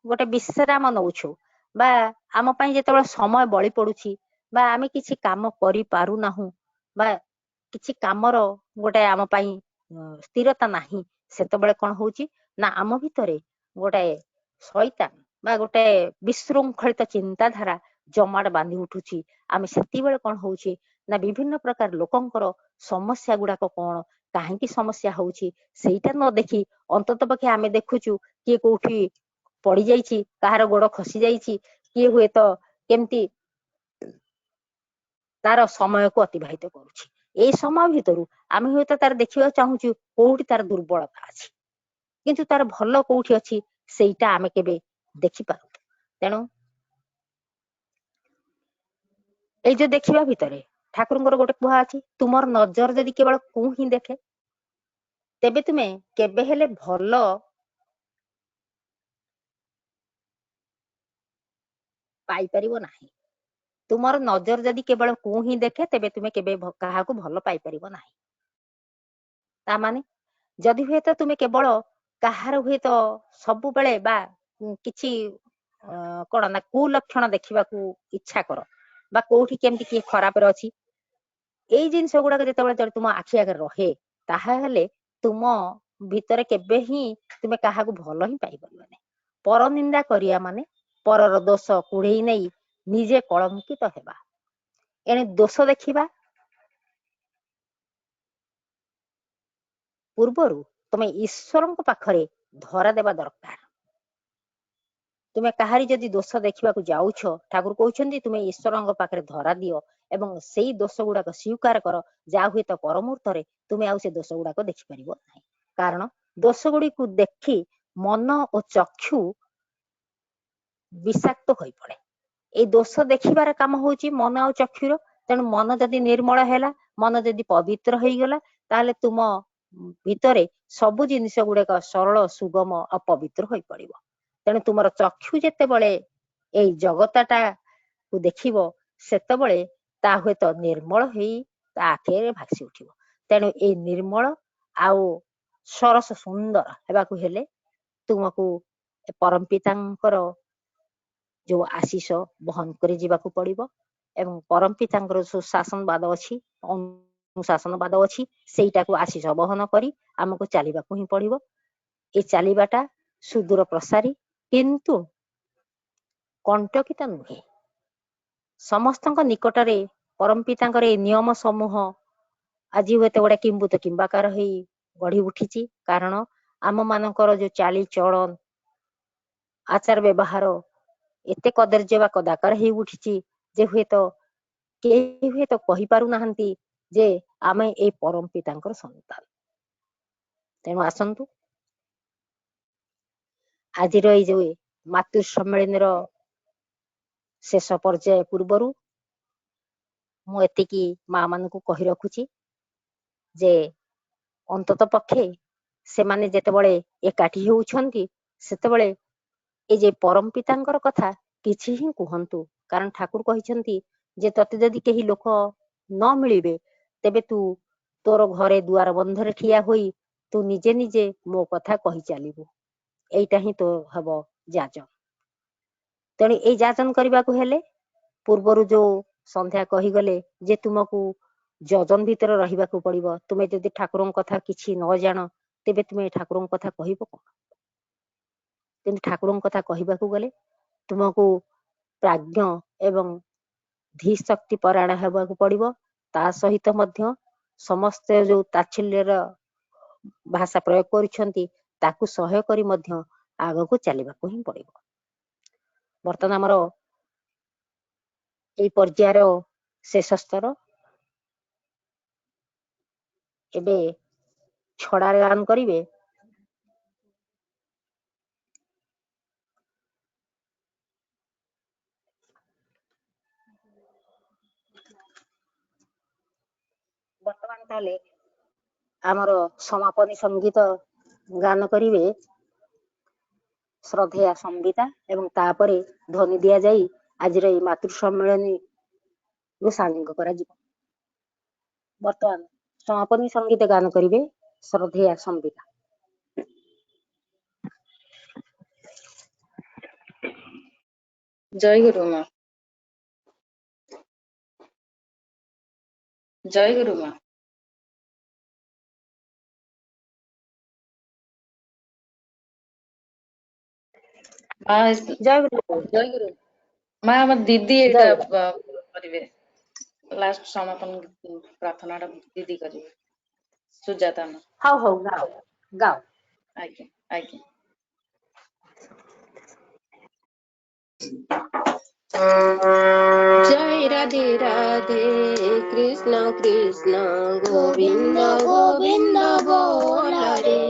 ଗୋଟେ ବିଶ୍ରାମ ନଉଛୁ ବା ଆମ ପାଇଁ ଯେତେବେଳେ ସମୟ ବଳି ପଡୁଛି ବା ଆମେ କିଛି କାମ କରିପାରୁନାହୁଁ ବା କିଛି କାମର ଗୋଟେ ଆମ ପାଇଁ ସ୍ଥିରତା ନାହିଁ ସେତେବେଳେ କଣ ହଉଛି ନା ଆମ ଭିତରେ ଗୋଟେ ଶୈତାନ ବା ଗୋଟେ ବିଶୃଙ୍ଖଳିତ ଚିନ୍ତାଧାରା ଜମାଟ ବାନ୍ଧି ଉଠୁଛି। ଆମେ ସେତିକିବେଳେ କଣ ହଉଛି ନା ବିଭିନ୍ନ ପ୍ରକାର ଲୋକଙ୍କର ସମସ୍ୟା ଗୁଡାକ କଣ କାହିଁକି ସମସ୍ୟା ହଉଛି ସେଇଟା ନ ଦେଖି ଅନ୍ତତ ପକ୍ଷେ ଆମେ ଦେଖୁଛୁ କିଏ କୋଉଠି ପଡିଯାଇଛି, କାହାର ଗୋଡ ଖସି ଯାଇଛି, କିଏ ହୁଏତ କେମିତି ତାର ସମୟକୁ ଅତିବାହିତ କରୁଛି। ଏଇ ସମୟ ଭିତରୁ ଆମେ ହୁଏତ ତାର ଦେଖିବାକୁ ଚାହୁଁଛୁ କୋଉଠି ତାର ଦୁର୍ବଳତା ଅଛି କିନ୍ତୁ ତାର ଭଲ କୋଉଠି ଅଛି ସେଇଟା ଆମେ କେବେ ଦେଖିପାରୁ। ତେଣୁ ଏଇ ଯୋଉ ଦେଖିବା ଭିତରେ ଠାକୁରଙ୍କର ଗୋଟେ କୁହା ଅଛି ତୁମର ନଜର ଯଦି କେବଳ କୁ ହିଁ ଦେଖେ ତେବେ ତୁମେ କେବେ ହେଲେ ଭଲ ପାଇପାରିବ ନାହିଁ। ତୁମର ନଜର ଯଦି କେବଳ କୁ ହିଁ ଦେଖେ ତେବେ ତୁମେ କେବେ କାହାକୁ ଭଲ ପାଇପାରିବ ନାହିଁ। ତା ମାନେ ଯଦି ହୁଏତ ତୁମେ କେବଳ କାହାର ହୁଏତ ସବୁବେଳେ ବା କିଛି କଣ ନା କୁଲକ୍ଷଣ ଦେଖିବାକୁ ଇଚ୍ଛା କର ବା କୋଉଠି କେମିତି କିଏ ଖରାପରେ ଅଛି ଏଇ ଜିନିଷ ଗୁଡାକ ଯେତେବେଳେ ତୁମ ଆଖି ଆଗରେ ରହେ ତାହେଲେ ତୁମ ଭିତରେ କେବେ ହିଁ ତୁମେ କାହାକୁ ଭଲ ହିଁ ପାଇପାରିବନି। ପରନିନ୍ଦା କରିବା ମାନେ ପରର ଦୋଷ କୁଢେଇ ନେଇ ନିଜେ କଳଙ୍କିତ ହେବା। ଏଣେ ଦୋଷ ଦେଖିବା ପୂର୍ବରୁ ତମେ ଈଶ୍ୱରଙ୍କ ପାଖରେ ଧରା ଦେବା ଦରକାର। ତୁମେ କାହାରି ଯଦି ଦୋଷ ଦେଖିବାକୁ ଯାଉଛ ଠାକୁର କହୁଛନ୍ତି ତୁମେ ଈଶ୍ୱରଙ୍କ ପାଖରେ ଧରା ଦିଅ ଏବଂ ସେଇ ଦୋଷ ଗୁଡାକ ସ୍ୱୀକାର କର ଯାହା ହୁଏତ ପର ମୁହୂର୍ତ୍ତରେ ତୁମେ ଆଉ ସେ ଦୋଷ ଗୁଡାକ ଦେଖିପାରିବ ନାହିଁ। କାରଣ ଦୋଷ ଗୁଡିକୁ ଦେଖି ମନ ଓ ଚକ୍ଷୁ ବିଷାକ୍ତ ହୋଇପଡେ। ଏଇ ଦୋଷ ଦେଖିବାର କାମ ହଉଛି ମନ ଆଉ ଚକ୍ଷୁର। ତେଣୁ ମନ ଯଦି ନିର୍ମଳ ହେଲା, ମନ ଯଦି ପବିତ୍ର ହେଇଗଲା ତାହେଲେ ତୁମ ଭିତରେ ସବୁ ଜିନିଷ ଗୁଡାକ ସରଳ ସୁଗମ ଆଉ ପବିତ୍ର ହୋଇପଡିବ। ତେଣୁ ତୁମର ଚକ୍ଷୁ ଯେତେବେଳେ ଏଇ ଜଗତଟାକୁ ଦେଖିବ ସେତେବେଳେ ତା ହୁଏତ ନିର୍ମଳ ହେଇ ତା ଆଖିରେ ଭାସି ଉଠିବ। ତେଣୁ ଏଇ ନିର୍ମଳ ଆଉ ସରସ ସୁନ୍ଦର ହେବାକୁ ହେଲେ ତୁମକୁ ପରମ ପିତାଙ୍କର ଯୋଉ ଆଶିଷ ବହନ କରି ଯିବାକୁ ପଡିବ ଏବଂ ପରମ ପିତାଙ୍କର ସୁଶାସନବାଦ ଅଛି, ଅନୁଶାସନବାଦ ଅଛି, ସେଇଟାକୁ ଆଶିଷ ବହନ କରି ଆମକୁ ଚାଲିବାକୁ ହିଁ ପଡିବ। ଏ ଚାଲିବାଟା ସୁଦୂର ପ୍ରସାରୀ କିନ୍ତୁ କଣ୍ଟକିତ ନୁହେଁ। ସମସ୍ତଙ୍କ ନିକଟରେ ପରମ ପିତାଙ୍କର ଏ ନିୟମ ସମୂହ ଆଜି ହୁଏତ ଗୋଟେ କିମ୍ବୁତ କିମ୍ବାକାର ହେଇ ଗଢି ଉଠିଛି। କାରଣ ଆମ ମାନଙ୍କର ଯୋଉ ଚାଲିଚଳନ ଆଚାର ବ୍ୟବହାର ଏତେ କଦର୍ଯ୍ୟ ବା କଦାକାର ହେଇ ଉଠିଛି ଯେ କେହି ହୁଏତ କହିପାରୁନାହାନ୍ତି ଯେ ଆମେ ଏଇ ପରମ ପିତାଙ୍କର ସନ୍ତାନ। ତେଣୁ ଆସନ୍ତୁ ଆଜିର ଏଇ ଯୋଉ ମାତୃ ସମ୍ମିଳନୀର ଶେଷ ପର୍ଯ୍ୟାୟ ପୂର୍ବରୁ ମୁଁ ଏତିକି ମା ମାନଙ୍କୁ କହି ରଖୁଛି ଯେ ଅନ୍ତତ ପକ୍ଷେ ସେମାନେ ଯେତେବେଳେ ଏକାଠି ହେଉଛନ୍ତି ସେତେବେଳେ ଏଇ ଯେ ପରମ ପିତାଙ୍କର କଥା କିଛି ହିଁ କୁହନ୍ତୁ। କାରଣ ଠାକୁର କହିଛନ୍ତି ଯେ ତତେ ଯଦି କେହି ଲୋକ ନ ମିଳିବେ ତେବେ ତୁ ତୋର ଘରେ ଦୁଆର ବନ୍ଧରେ ଠିଆ ହୋଇ ତୁ ନିଜେ ନିଜେ ମୋ କଥା କହି ଚାଲିବୁ। ଏଇଟା ହିଁ ତ ହବ ଯାଜନ। ତେଣୁ ଏଇ ଯାଜନ କରିବାକୁ ହେଲେ ପୂର୍ବରୁ ଯୋଉ ସନ୍ଧ୍ୟା କହିଗଲେ ଯେ ତୁମକୁ ଯଜନ ଭିତରେ ରହିବାକୁ ପଡିବ। ତୁମେ ଯଦି ଠାକୁରଙ୍କ କଥା କିଛି ନ ଜାଣ ତେବେ ତୁମେ ଠାକୁରଙ୍କ କଥା କହିବ କଣ? କିନ୍ତୁ ଠାକୁରଙ୍କ କଥା କହିବାକୁ ଗଲେ ତୁମକୁ ପ୍ରାଜ୍ଞ ଏବଂ ଧୀ ଶକ୍ତି ପରାୟଣ ହେବାକୁ ପଡିବ। ତା ସହିତ ମଧ୍ୟ ସମସ୍ତେ ଯୋଉ ତାଚ୍ଛଲ୍ୟର ଭାଷା ପ୍ରୟୋଗ କରୁଛନ୍ତି ତାକୁ ସହ୍ୟ କରି ମଧ୍ୟ ଆଗକୁ ଚାଲିବାକୁ ହିଁ ପଡିବ। ବର୍ତ୍ତମାନ ଆମର ଏଇ ପର୍ଯ୍ୟାୟର ଶେଷ ସ୍ତର। ଏବେ ଛଡାରେ ଗାନ କରିବେ ବର୍ତ୍ତମାନ ତାହେଲେ ଆମର ସମାପନୀ ସଙ୍ଗୀତ ଗାନ କରିବେ ଶ୍ରଦ୍ଧେୟା ସମ୍ବିତା ଏବଂ ତାପରେ ଧ୍ୱନି ଦିଆଯାଇ ଆଜିର ଏଇ ମାତୃ ସମ୍ମିଳନୀକୁ ସାଙ୍ଗିକ କରାଯିବ। ବର୍ତ୍ତମାନ ସମାପନୀ ସଙ୍ଗୀତ ଗାନ କରିବେ ଶ୍ରଦ୍ଧେୟା ସମ୍ବିତା। ଜୟ ଗୁରୁ ମା। ଜୟ ଗୁରୁ ମା। ମା ଜୟ ଗୁରୁ। ଜୟ ଗୁରୁ ମା। ଆମ ଦିଦି ଏଇଟା କରିବେ ଲାଷ୍ଟ ସମାପନ ପ୍ରାର୍ଥନା ଟା ଦିଦି କରିବେ। ସୁଜାତା ମା। ହଉ ହଉ ଗାଅ ଗାଅ। ଆଜ୍ଞା ଆଜ୍ଞା। जय राधे राधे कृष्ण कृष्ण गोविंद गोविंद बोल रे।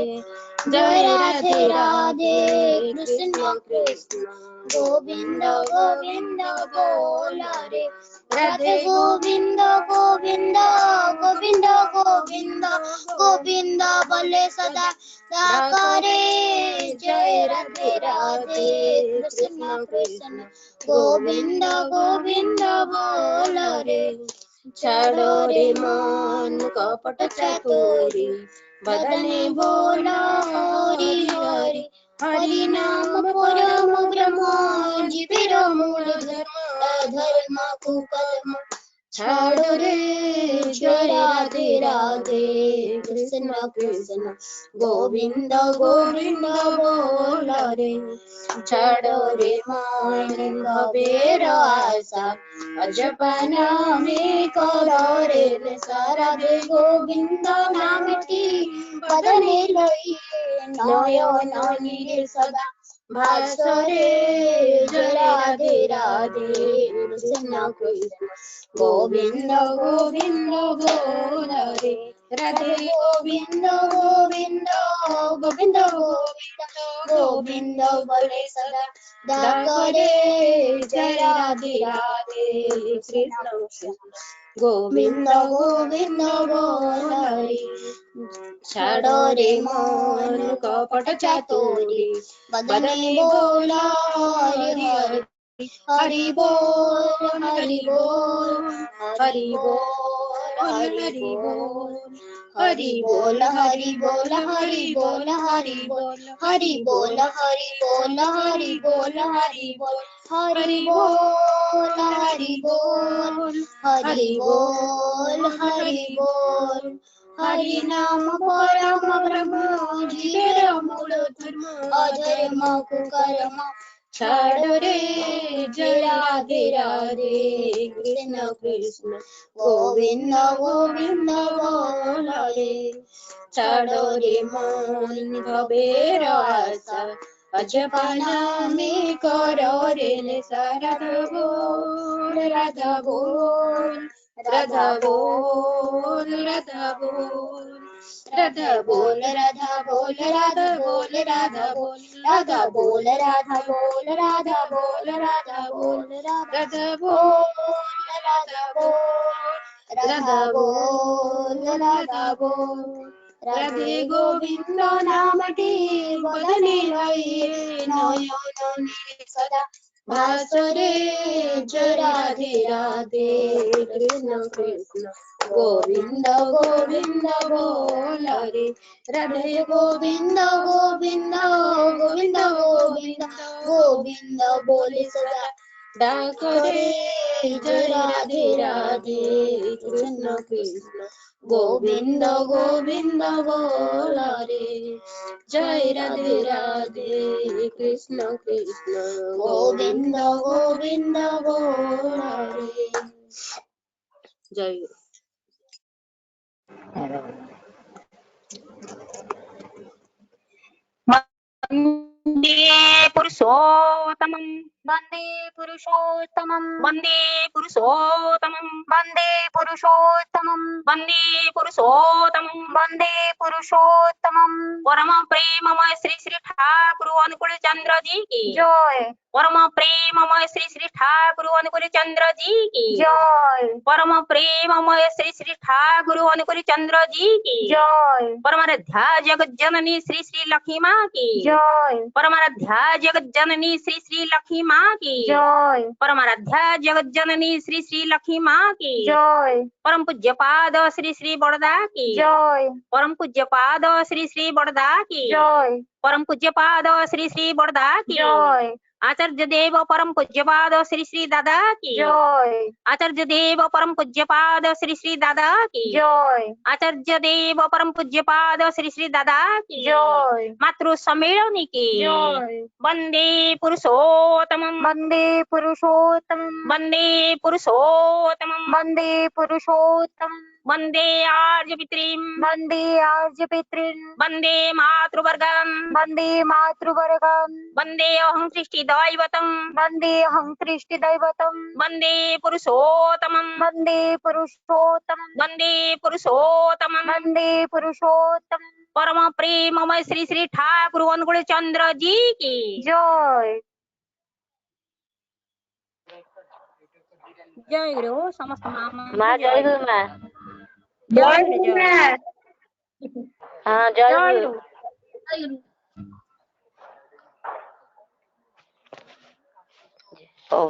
जय राधे राधे कृष्ण कृष्ण गोविंद गोविंद बोल रे। राधे गोविंद गोविंद गोविंद गोविंद गोविंद बोले सदा करे। जय राधे राधे कृष्ण कृष्ण गोविंद गोविंद बोल रे। छाड़ो रे मन कपट चातुरी बदने बोल हरि हरि। हरि नाम परम ब्रह्म जीवेर मूल धर्म धर्म कुकर्म छाड़ो रे। जय राधे राधे कृष्ण कृष्ण गोविंद गोविंद बोल रे। छाड़ो रे मन भवेर आशा अजपना में करो रे। सारा दे गोविंद नामटी बदने लई नयन नीर सदा भासरे। जय राधे राधे कृष्ण कृष्ण गोविंद गोविंद बोल रे। राधे गोविंद गोविंद गोविंद गोविंद गोविंद बोले सदा करे। जय राधे राधे कृष्ण कृष्ण गोविंद गोविंद बोल रे। छाड़ो रे मन कपट चातुरी बदने बोल हरि हरि। हरि बोल हरि बोल हरि बोल हरि बोल हरि बोल हरि बोल हरि बोल हरि बोल हरि बोल हरि बोल हरि बोल हरि बोल हरि बोल हरि बोल हरि बोल हरि बोल। हरि नाम परम ब्रह्म जीवेर मूल धर्म अधर्म कुकर्म छाड़ो रे। जय राधे राधे कृष्ण कृष्ण गोविंद गोविंद बोल रे। छाड़ो रे मन भवेर आशा अजपना में करो रे ने राधा बोल राधा बोल राधा बोल राधा बोल राधा बोल राधा बोल राधा बोल राधा बोल राधा बोल राधा बोल राधा बोल राधा बोल राधा बोल राधा बोल राधा बोल राधा बोल राधे गोविंद नामटी बदने रहिए नयन सदा भासरे जय राधे राधे कृष्ण कृष्ण गोविंद गोविंद बोल रे राधे गोविंद गोविंद गोविंद गोविंद गोविंद बोले सदा डाक रे जय राधे राधे कृष्ण कृष्ण गोविंद गोविंद बोल रे जय राधे राधे कृष्ण कृष्ण गोविंद गोविंद बोल रे जय वन्दे पुरुषोत्तमं वन्दे पुरुषोत्तमं वन्दे पुरुषोत्तमं वन्दे पुरुषोत्तमं वन्दे पुरुषोत्तमं वन्दे पुरुषोत्तमं परम प्रेममय श्री श्री ठाकुर अनुकूल चंद्र जी की जय परम प्रेममय श्री श्री ठाकुर अनुकूल चंद्र जी की जय परम प्रेममय श्री श्री ठाकुर अनुकूल चंद्र जी की जय परमाराध्या जगत जननी श्री श्री लक्ष्मी माँ की जय परमाराध्या जगत जननी श्री श्री लक्ष्मी माँ की जय परमाराध्या जगत जननी श्री श्री लक्ष्मी माँ की जय परम पूज्य पाद श्री श्री बड़दा की जय परम पूज्य पाद श्री श्री बड़दा की जय परम पूज्य पाद श्री श्री बड़दा की जय आचार्य देव परम पूज्यपाद श्री श्री दादा की जय आचार्य देव परम पूज्यपाद श्री श्री दादा की जय आचार्य देव परम पूज्यपाद श्री श्री दादा की जय मातृ सम्मेलनी की जय वंदे पुरुषोत्तमं वंदे पुरुषोत्तमं वंदे पुरुषोत्तमं वंदे पुरुषोत्तमं वंदे आर्य पितृं वंदे आर्य पितृं वंदे मातृवर्गं वंदे अहं सृष्टि दैवतं वंदे अहं सृष्टि दैवतं वंदे पुरुषोत्तमं वंदे पुरुषोत्तमं वंदे पुरुषोत्तमं वंदे पुरुषोत्तमं परम प्रेममय श्री श्री ठाकुर अनुकूल चंद्र जी की जय जय गुरु समस्त माँ जय गुरु माँ जय गुरु हाँ जय गुरु ओ